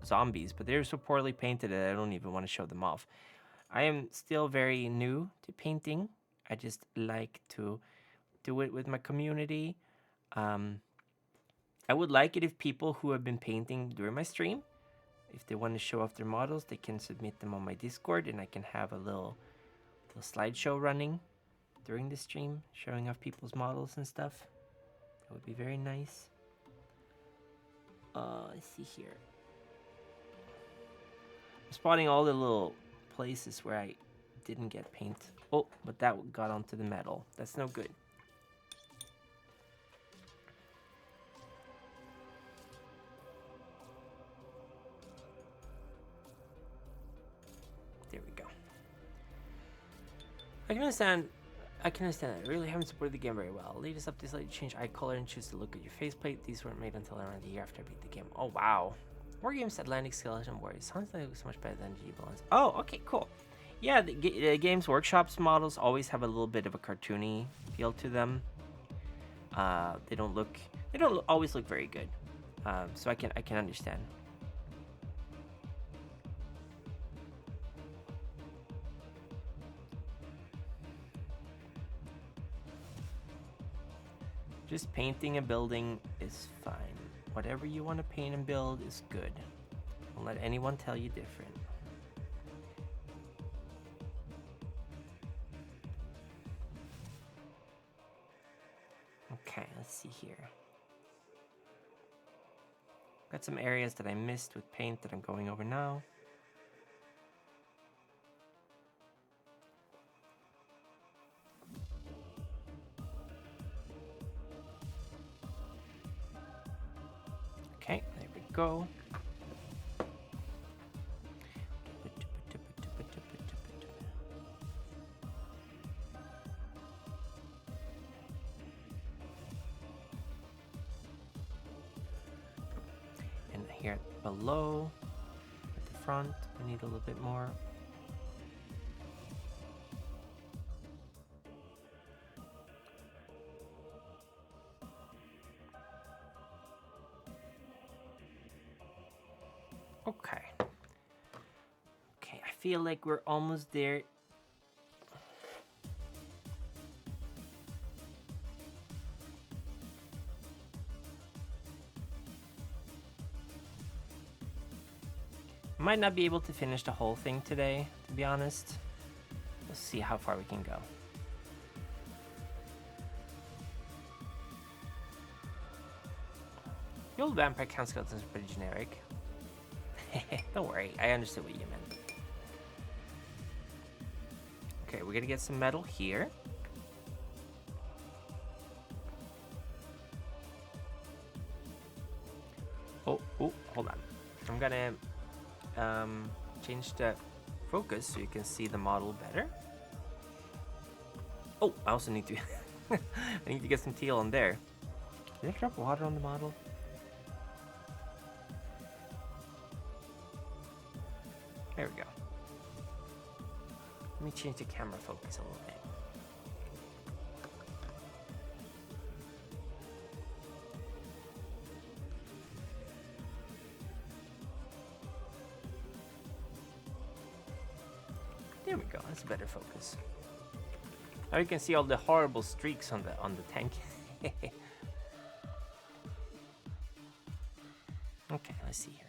zombies, but they're so poorly painted that I don't even want to show them off. I am still very new to painting. I just like to do it with my community. I would like it if people who have been painting during my stream, if they want to show off their models, they can submit them on my Discord, and I can have a little slideshow running during the stream, showing off people's models and stuff. That would be very nice. Let's see here. I'm spotting all the little places where I didn't get paint. Oh, but that got onto the metal. That's no good. There we go. I can understand that. I really haven't supported the game very well. Latest updates let you change eye color and choose to look at your faceplate. These weren't made until around a year after I beat the game. Oh wow. War Games Atlantic Skeleton Warriors. Sounds like it looks so much better than G-Balance. Oh, okay, cool. Yeah, the Games Workshop's models always have a little bit of a cartoony feel to them. They don't always look very good. So I can understand. Just painting and building is fine. Whatever you want to paint and build is good. Don't let anyone tell you different. Okay, let's see here. Got some areas that I missed with paint that I'm going over now. Okay, there we go. And here below, at the front, I need a little bit more. Okay. Okay, I feel like we're almost there. Might not be able to finish the whole thing today, to be honest. We'll see how far we can go. The old vampire count skeletons are pretty generic. Don't worry, I understood what you meant. Okay, we're gonna get some metal here. Oh, hold on. I'm gonna change the focus so you can see the model better. Oh, I also need to I need to get some teal on there. Did I drop water on the model? There we go. Let me change the camera focus a little bit. There we go. That's a better focus. Now you can see all the horrible streaks on the tank. Okay, let's see here.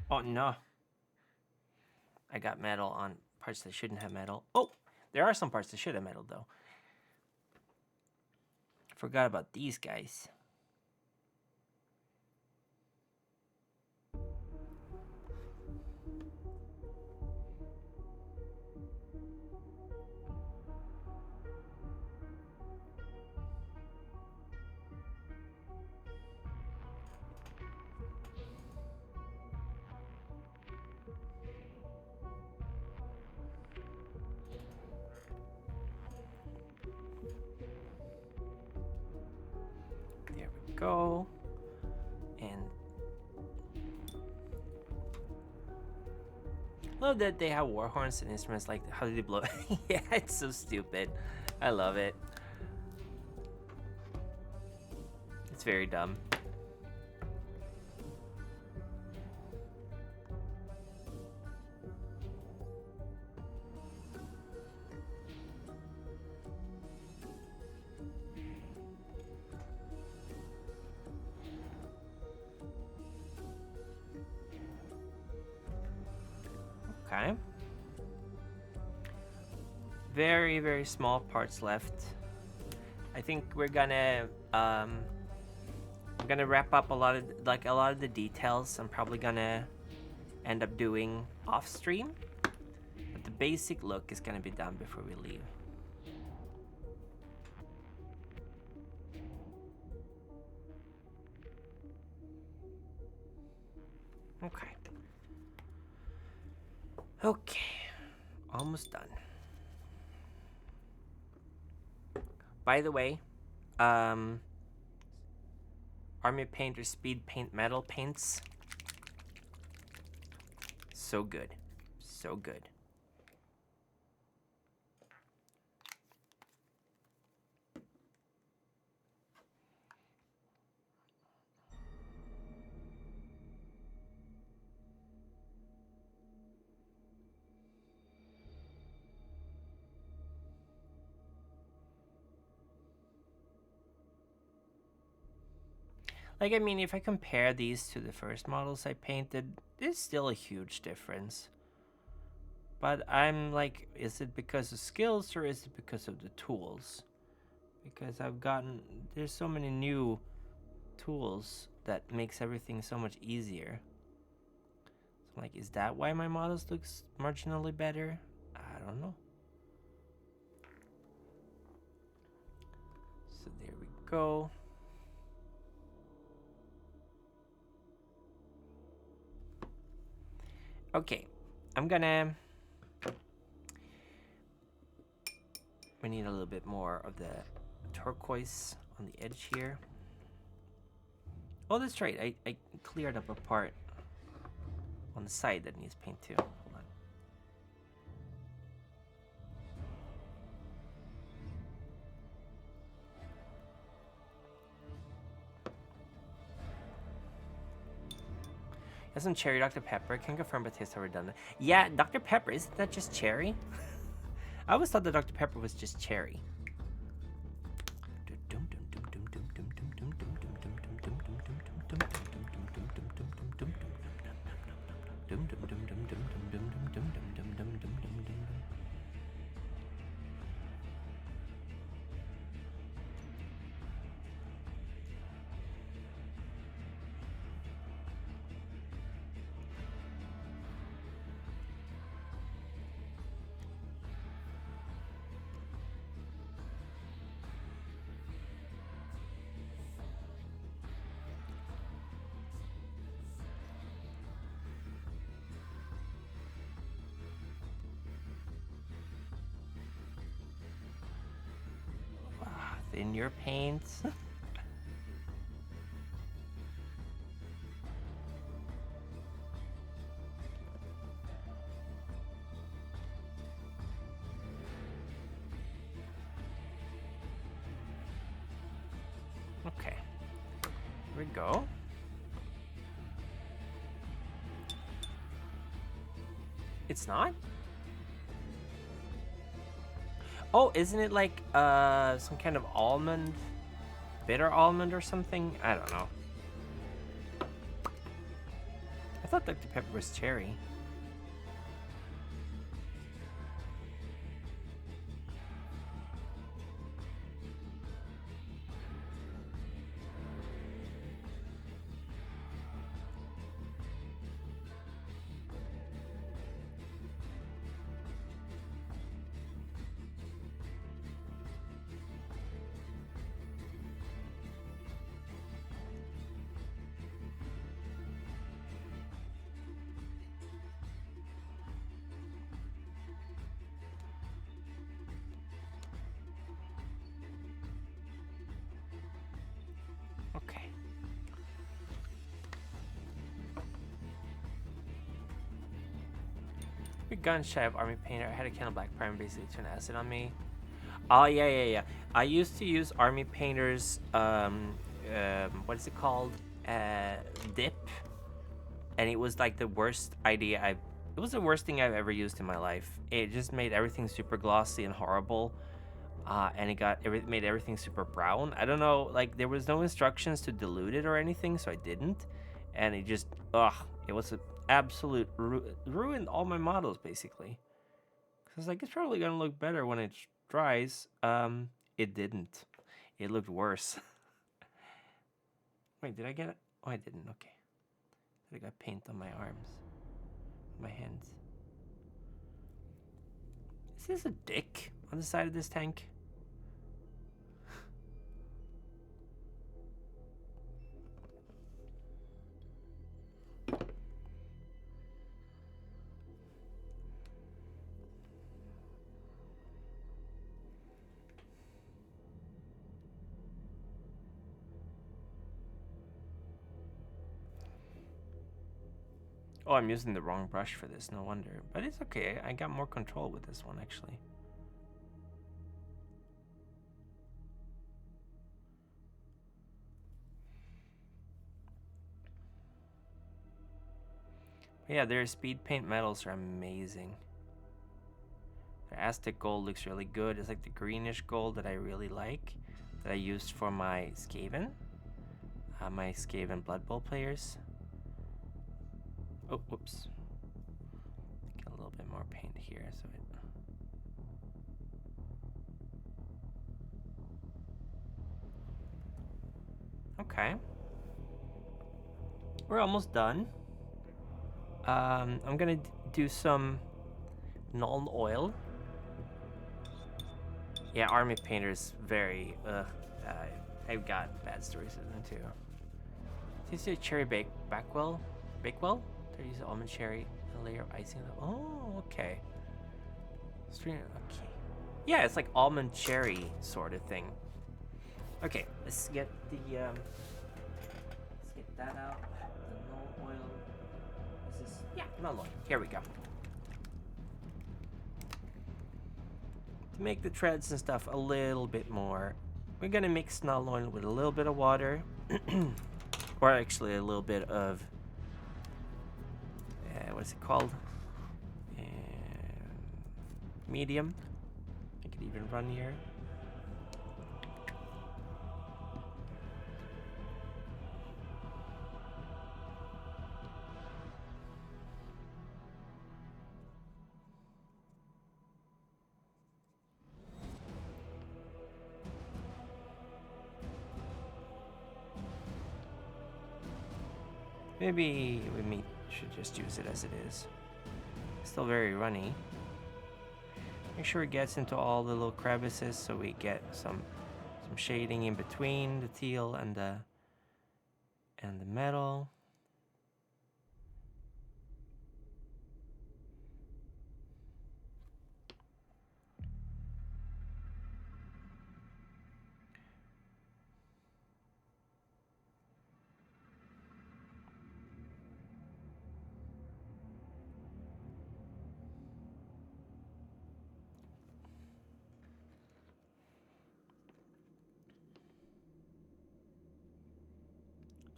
Oh no. I got metal on parts that shouldn't have metal. Oh, there are some parts that should have metal though. Forgot about these guys. There we go. And love that they have war horns and instruments like how do they blow? Yeah, it's so stupid. I love it. It's very dumb. Okay. Very, very small parts left. I think we're gonna wrap up a lot of the details. I'm probably gonna end up doing off stream, but the basic look is gonna be done before we leave. Okay. Okay. Almost done. By the way, Army Painter Speed Paint Metal paints. So good. So good. Like, I mean, if I compare these to the first models I painted, there's still a huge difference. But I'm like, is it because of skills or is it because of the tools? Because there's so many new tools that makes everything so much easier. So I'm like, is that why my models looks marginally better? I don't know. So there we go. Okay, I'm gonna... We need a little bit more of the turquoise on the edge here. Oh, that's right. I cleared up a part on the side that needs paint too. Hold on. Has some cherry Dr. Pepper. Can confirm but tastes redundant. Yeah, Dr. Pepper, isn't that just cherry? I always thought that Dr. Pepper was just cherry. In your paints. Okay, here we go. It's not? Oh, isn't it like some kind of almond? Bitter almond or something? I don't know. I thought Dr. Pepper was cherry. Okay. Big gun shy of army painter. I had a can of black primer basically turn acid on me. Oh yeah. I used to use army painter's what is it called? Dip. And it was like the worst idea it was the worst thing I've ever used in my life. It just made everything super glossy and horrible. And it made everything super brown. I don't know, like there was no instructions to dilute it or anything, so I didn't. And it just, it was an absolute ruined all my models basically. Cause like it's probably gonna look better when it dries. It didn't. It looked worse. Wait, did I get it? Oh, I didn't. Okay. I got paint on my arms, my hands. Is this a dick on the side of this tank? Oh, I'm using the wrong brush for this, no wonder. But it's okay, I got more control with this one, actually. But yeah, their speed paint metals are amazing. Their Aztec gold looks really good. It's like the greenish gold that I really like, that I used for my Skaven. My Skaven Blood Bowl players. Oh, whoops. Get a little bit more paint here so it... Okay. We're almost done. I'm gonna do some Nuln oil. Yeah, army painter's very, I've got bad stories with them too. Tastes like cherry bakewell? Bakewell? They use almond cherry. A layer of icing. Oh, okay. Okay. Yeah, it's like almond cherry sort of thing. Okay, let's get the let's get that out. The null oil. This is null oil. Here we go. To make the treads and stuff a little bit more, we're gonna mix null oil with a little bit of water, or actually a little bit of what's it called? Medium. I could even run here. Maybe we should just use it as it is. Still very runny. Make sure it gets into all the little crevices so we get some shading in between the teal and the metal.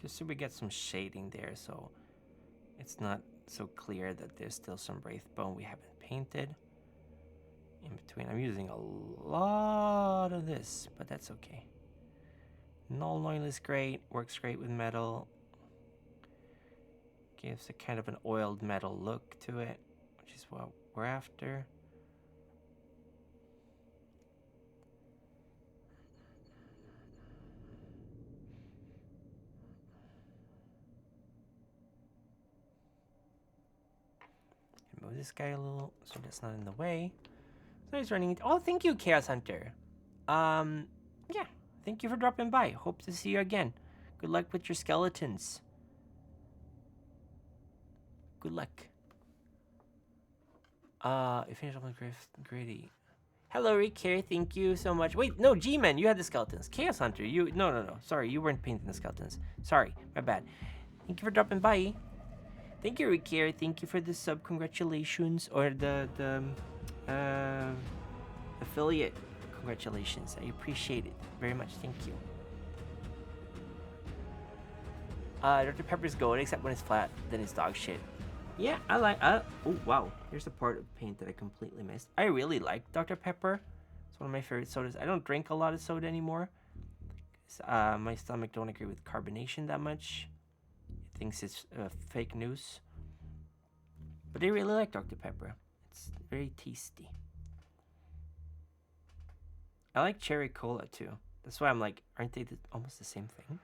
Just so we get some shading there, so it's not so clear that there's still some wraith bone we haven't painted in between. I'm using a lot of this, but that's okay. Null oil is great, works great with metal. Gives a kind of an oiled metal look to it, which is what we're after. Move this guy a little so that's not in the way. So he's running it. Oh, thank you, Chaos Hunter. Yeah, thank you for dropping by. Hope to see you again. Good luck with your skeletons. Good luck. You finished up with Grady. Hello, Rick here. Thank you so much. Wait, no, G-Man, you had the skeletons. Chaos Hunter, no. Sorry, you weren't painting the skeletons. Sorry, my bad. Thank you for dropping by. Thank you, Rick here. Thank you for the sub. Congratulations, or the affiliate. Congratulations. I appreciate it very much. Thank you. Dr. Pepper's good, except when it's flat, then it's dog shit. Yeah, I like. Oh wow, here's the part of paint that I completely missed. I really like Dr. Pepper. It's one of my favorite sodas. I don't drink a lot of soda anymore. My stomach don't agree with carbonation that much. It thinks it's fake news. But I really like Dr. Pepper. It's very tasty. I like cherry cola too. That's why I'm like, aren't they almost the same thing?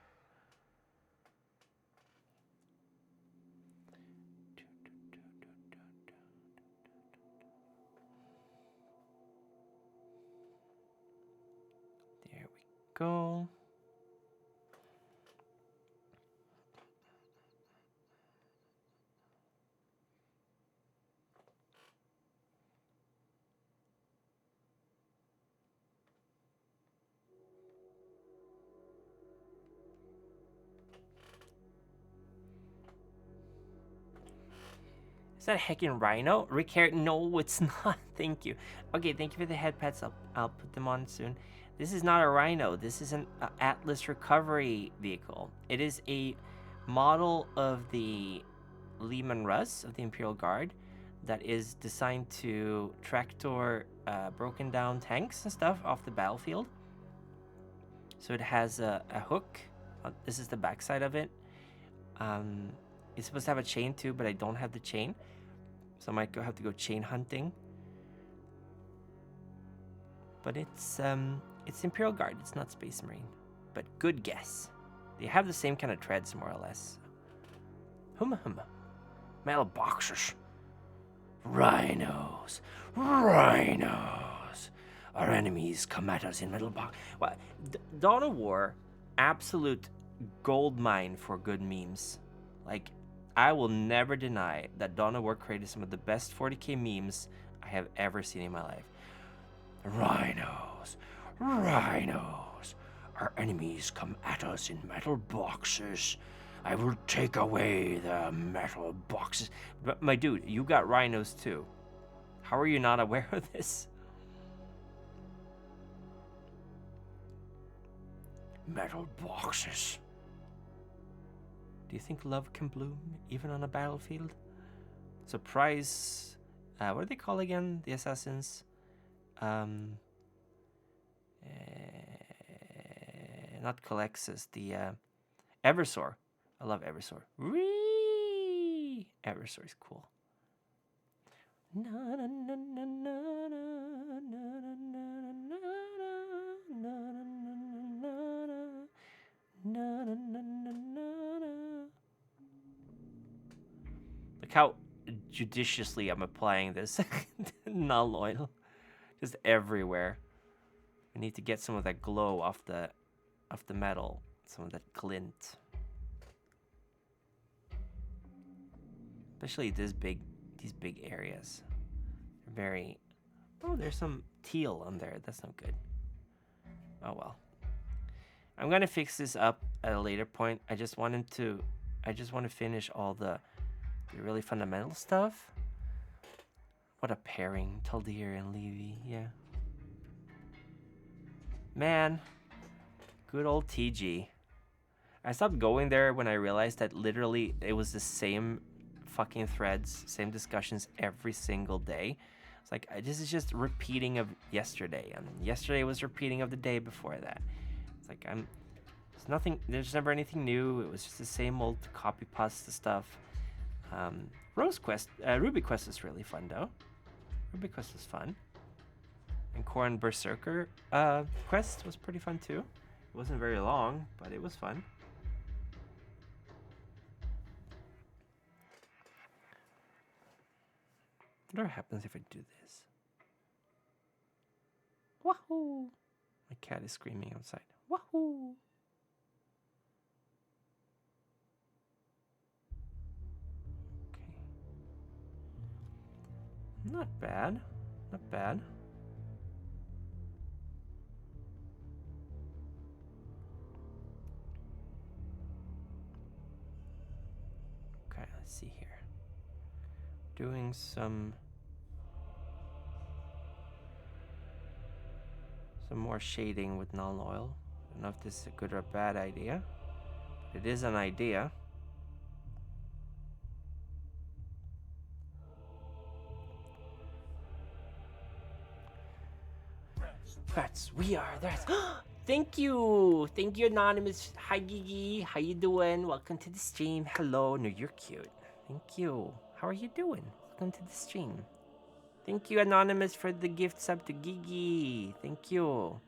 There we go. Is that a heckin' rhino? Rick Hair? No, it's not. Thank you. Okay, thank you for the head pets. I'll put them on soon. This is not a rhino. This is an Atlas recovery vehicle. It is a model of the Lehman Russ of the Imperial Guard that is designed to tractor broken down tanks and stuff off the battlefield. So it has a hook. This is the backside of it. It's supposed to have a chain too, but I don't have the chain. So I might have to go chain hunting. But it's Imperial Guard. It's not Space Marine. But good guess. They have the same kind of treads, more or less. Huma. Metal boxers. Rhinos. Our enemies come at us in metal box. Well, Dawn of War, absolute gold mine for good memes. Like, I will never deny that Dawn of War created some of the best 40k memes I have ever seen in my life. Rhinos. Rhinos. Our enemies come at us in metal boxes. I will take away the metal boxes. But my dude, you got rhinos too. How are you not aware of this? Metal boxes. Do you think love can bloom even on a battlefield? Surprise. What do they call again? The assassins? Not Calexis. The Eversor. I love Eversor. Whee! Eversor is cool. Na na na na na na na na na. Look how judiciously I'm applying this null oil, just everywhere. I need to get some of that glow off the metal, some of that glint, especially these big areas. They're very. Oh, there's some teal on there. That's not good. Oh well. I'm gonna fix this up at a later point. I just want to finish all the really fundamental stuff. What a pairing, Taldir and Levy. Yeah. Man, good old TG. I stopped going there when I realized that literally it was the same fucking threads, same discussions every single day. It's like, this is just repeating of yesterday, and yesterday was repeating of the day before that. It's like, there's never anything new. It was just the same old copy pasta stuff. Ruby Quest is really fun though. Ruby Quest was fun. And Corn Berserker quest was pretty fun too. It wasn't very long, but it was fun. What happens if I do this? Wahoo! My cat is screaming outside. Wahoo! Okay. Not bad. Not bad. Okay, let's see here. Doing some more shading with null oil. I don't know if this is a good or a bad idea. It is an idea. We are that. Thank you, Anonymous. Hi, Gigi. How you doing? Welcome to the stream. Hello, no, you're cute. Thank you. How are you doing? Welcome to the stream. Thank you, Anonymous, for the gift sub to Gigi. Thank you.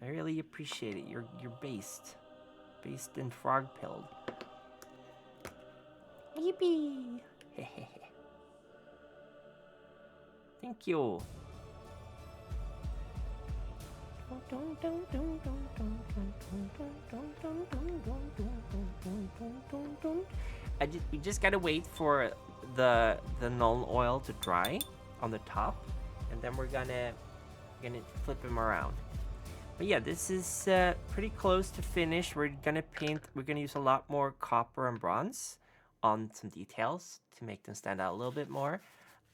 I really appreciate it. You're based and frog pilled. Yippee! Thank you. We just gotta wait for the null oil to dry on the top, and then we're gonna flip him around. But yeah, this is pretty close to finish. We're gonna use a lot more copper and bronze on some details to make them stand out a little bit more.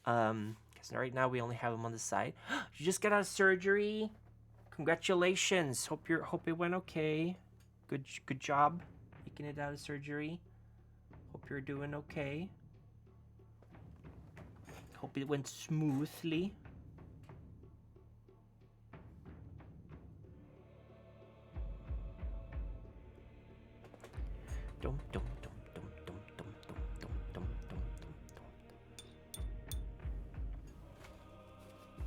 Because right now we only have them on the side. You just got out of surgery. Congratulations. Hope it went okay. Good job making it out of surgery. Hope you're doing okay. Hope it went smoothly.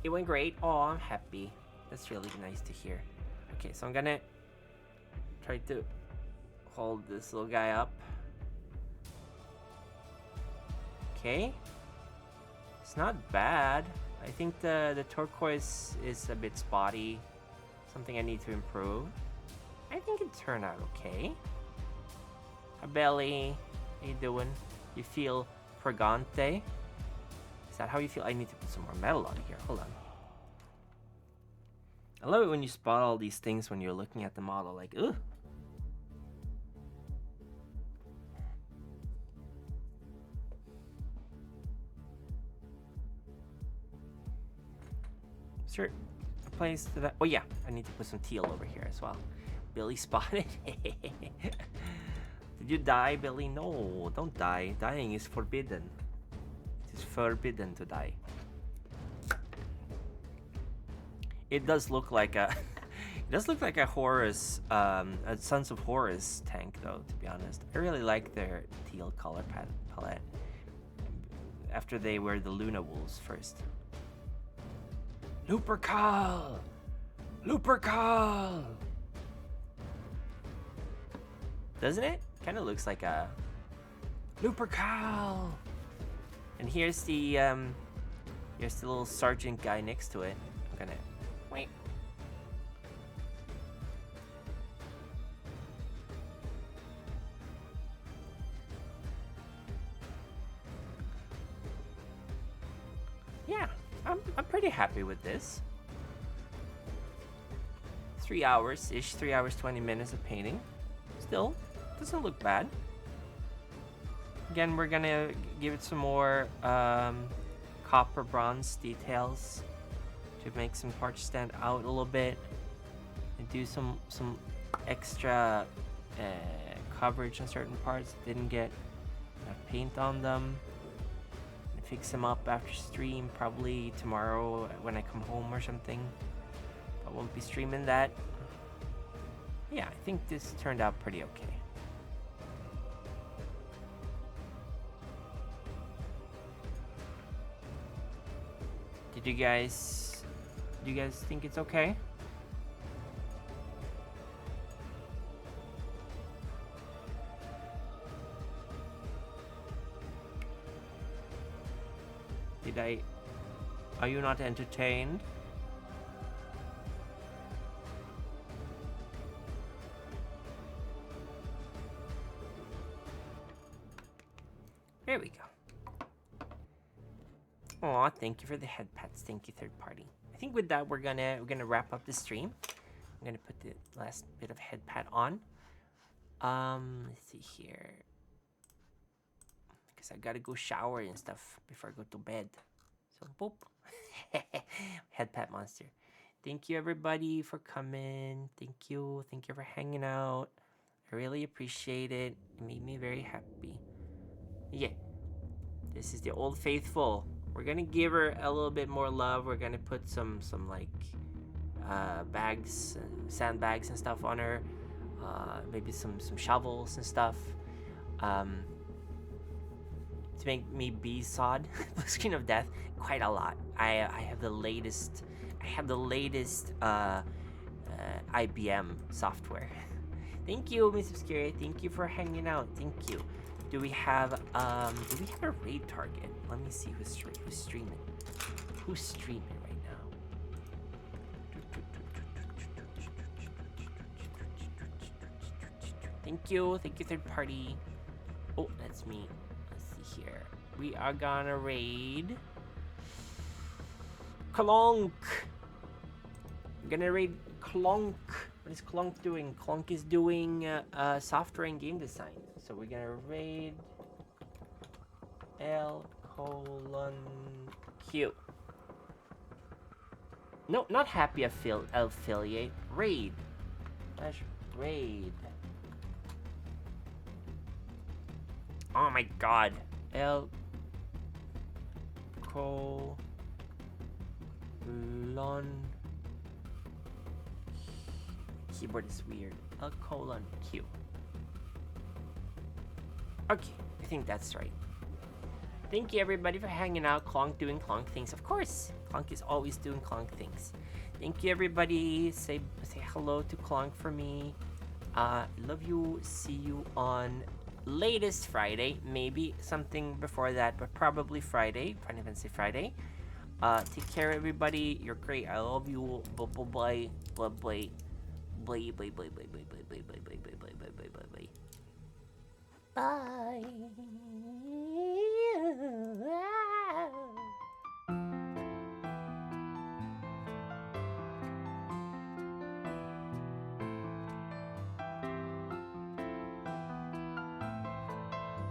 It went great. Oh, I'm happy. That's really nice to hear. Okay, so I'm gonna try to hold this little guy up. Okay. It's not bad. I think the turquoise is a bit spotty. Something I need to improve. I think it turned out okay. A belly. How you doing? You feel fragante? Is that how you feel? I need to put some more metal on here. Hold on. I love it when you spot all these things when you're looking at the model. Like, ugh. Is there a place to that? Oh yeah, I need to put some teal over here as well. Billy spotted. Did you die, Billy? No, don't die. Dying is forbidden. It is forbidden to die. It does look like a it does look like a Horus a Sons of Horus tank though, to be honest. I really like their teal color palette after they were the Luna Wolves first. Lupercal! Lupercal! Doesn't it? Kind of looks like a Lupercal. And here's the little sergeant guy next to it. I'm gonna wait. Yeah, I'm pretty happy with this. 3 hours-ish, 3 hours 20 minutes of painting. Still, doesn't look bad. Again, we're gonna give it some more copper bronze details to make some parts stand out a little bit, and do some extra coverage on certain parts that didn't get enough paint on them. And fix them up after stream, probably tomorrow when I come home or something. I won't be streaming that. Yeah, I think this turned out pretty okay. Do you guys think it's okay? Are you not entertained? There we go. Aw, thank you for the head pats. Thank you, third party. I think with that we're gonna wrap up the stream. I'm gonna put the last bit of head pat on. Let's see here. Because I gotta go shower and stuff before I go to bed. So boop. Head pat monster. Thank you everybody for coming. Thank you for hanging out. I really appreciate it. It made me very happy. Yeah. This is the old faithful. We're gonna give her a little bit more love. We're gonna put some like bags, sandbags and stuff on her. Maybe some shovels and stuff. To make me bee sod, screen of death, quite a lot. I have the latest. IBM software. Thank you, Miss Obscure. Thank you for hanging out. Thank you. Do we have a raid target? Let me see who's streaming. Who's streaming right now? Thank you, third party. Oh, that's me. Let's see here. We are gonna raid Clonk. I'm gonna raid Clonk. What is Clonk doing? Clonk is doing software and game design. So we're gonna raid L:Q. No, not happy affiliate. Raid. Raid. Oh my god. L:: Keyboard is weird. L::Q. Okay, I think that's right. Thank you everybody for hanging out. Clonk doing Clonk things. Of course, Clonk is always doing Clonk things. Thank you everybody. Say hello to Clonk for me. Love you. See you on latest Friday. Maybe something before that, but probably Friday. Final Fantasy Friday. Take care everybody. You're great. I love you. Bye bye bye bye bye bye bye bye bye bye bye bye bye bye bye bye bye bye bye. Bye.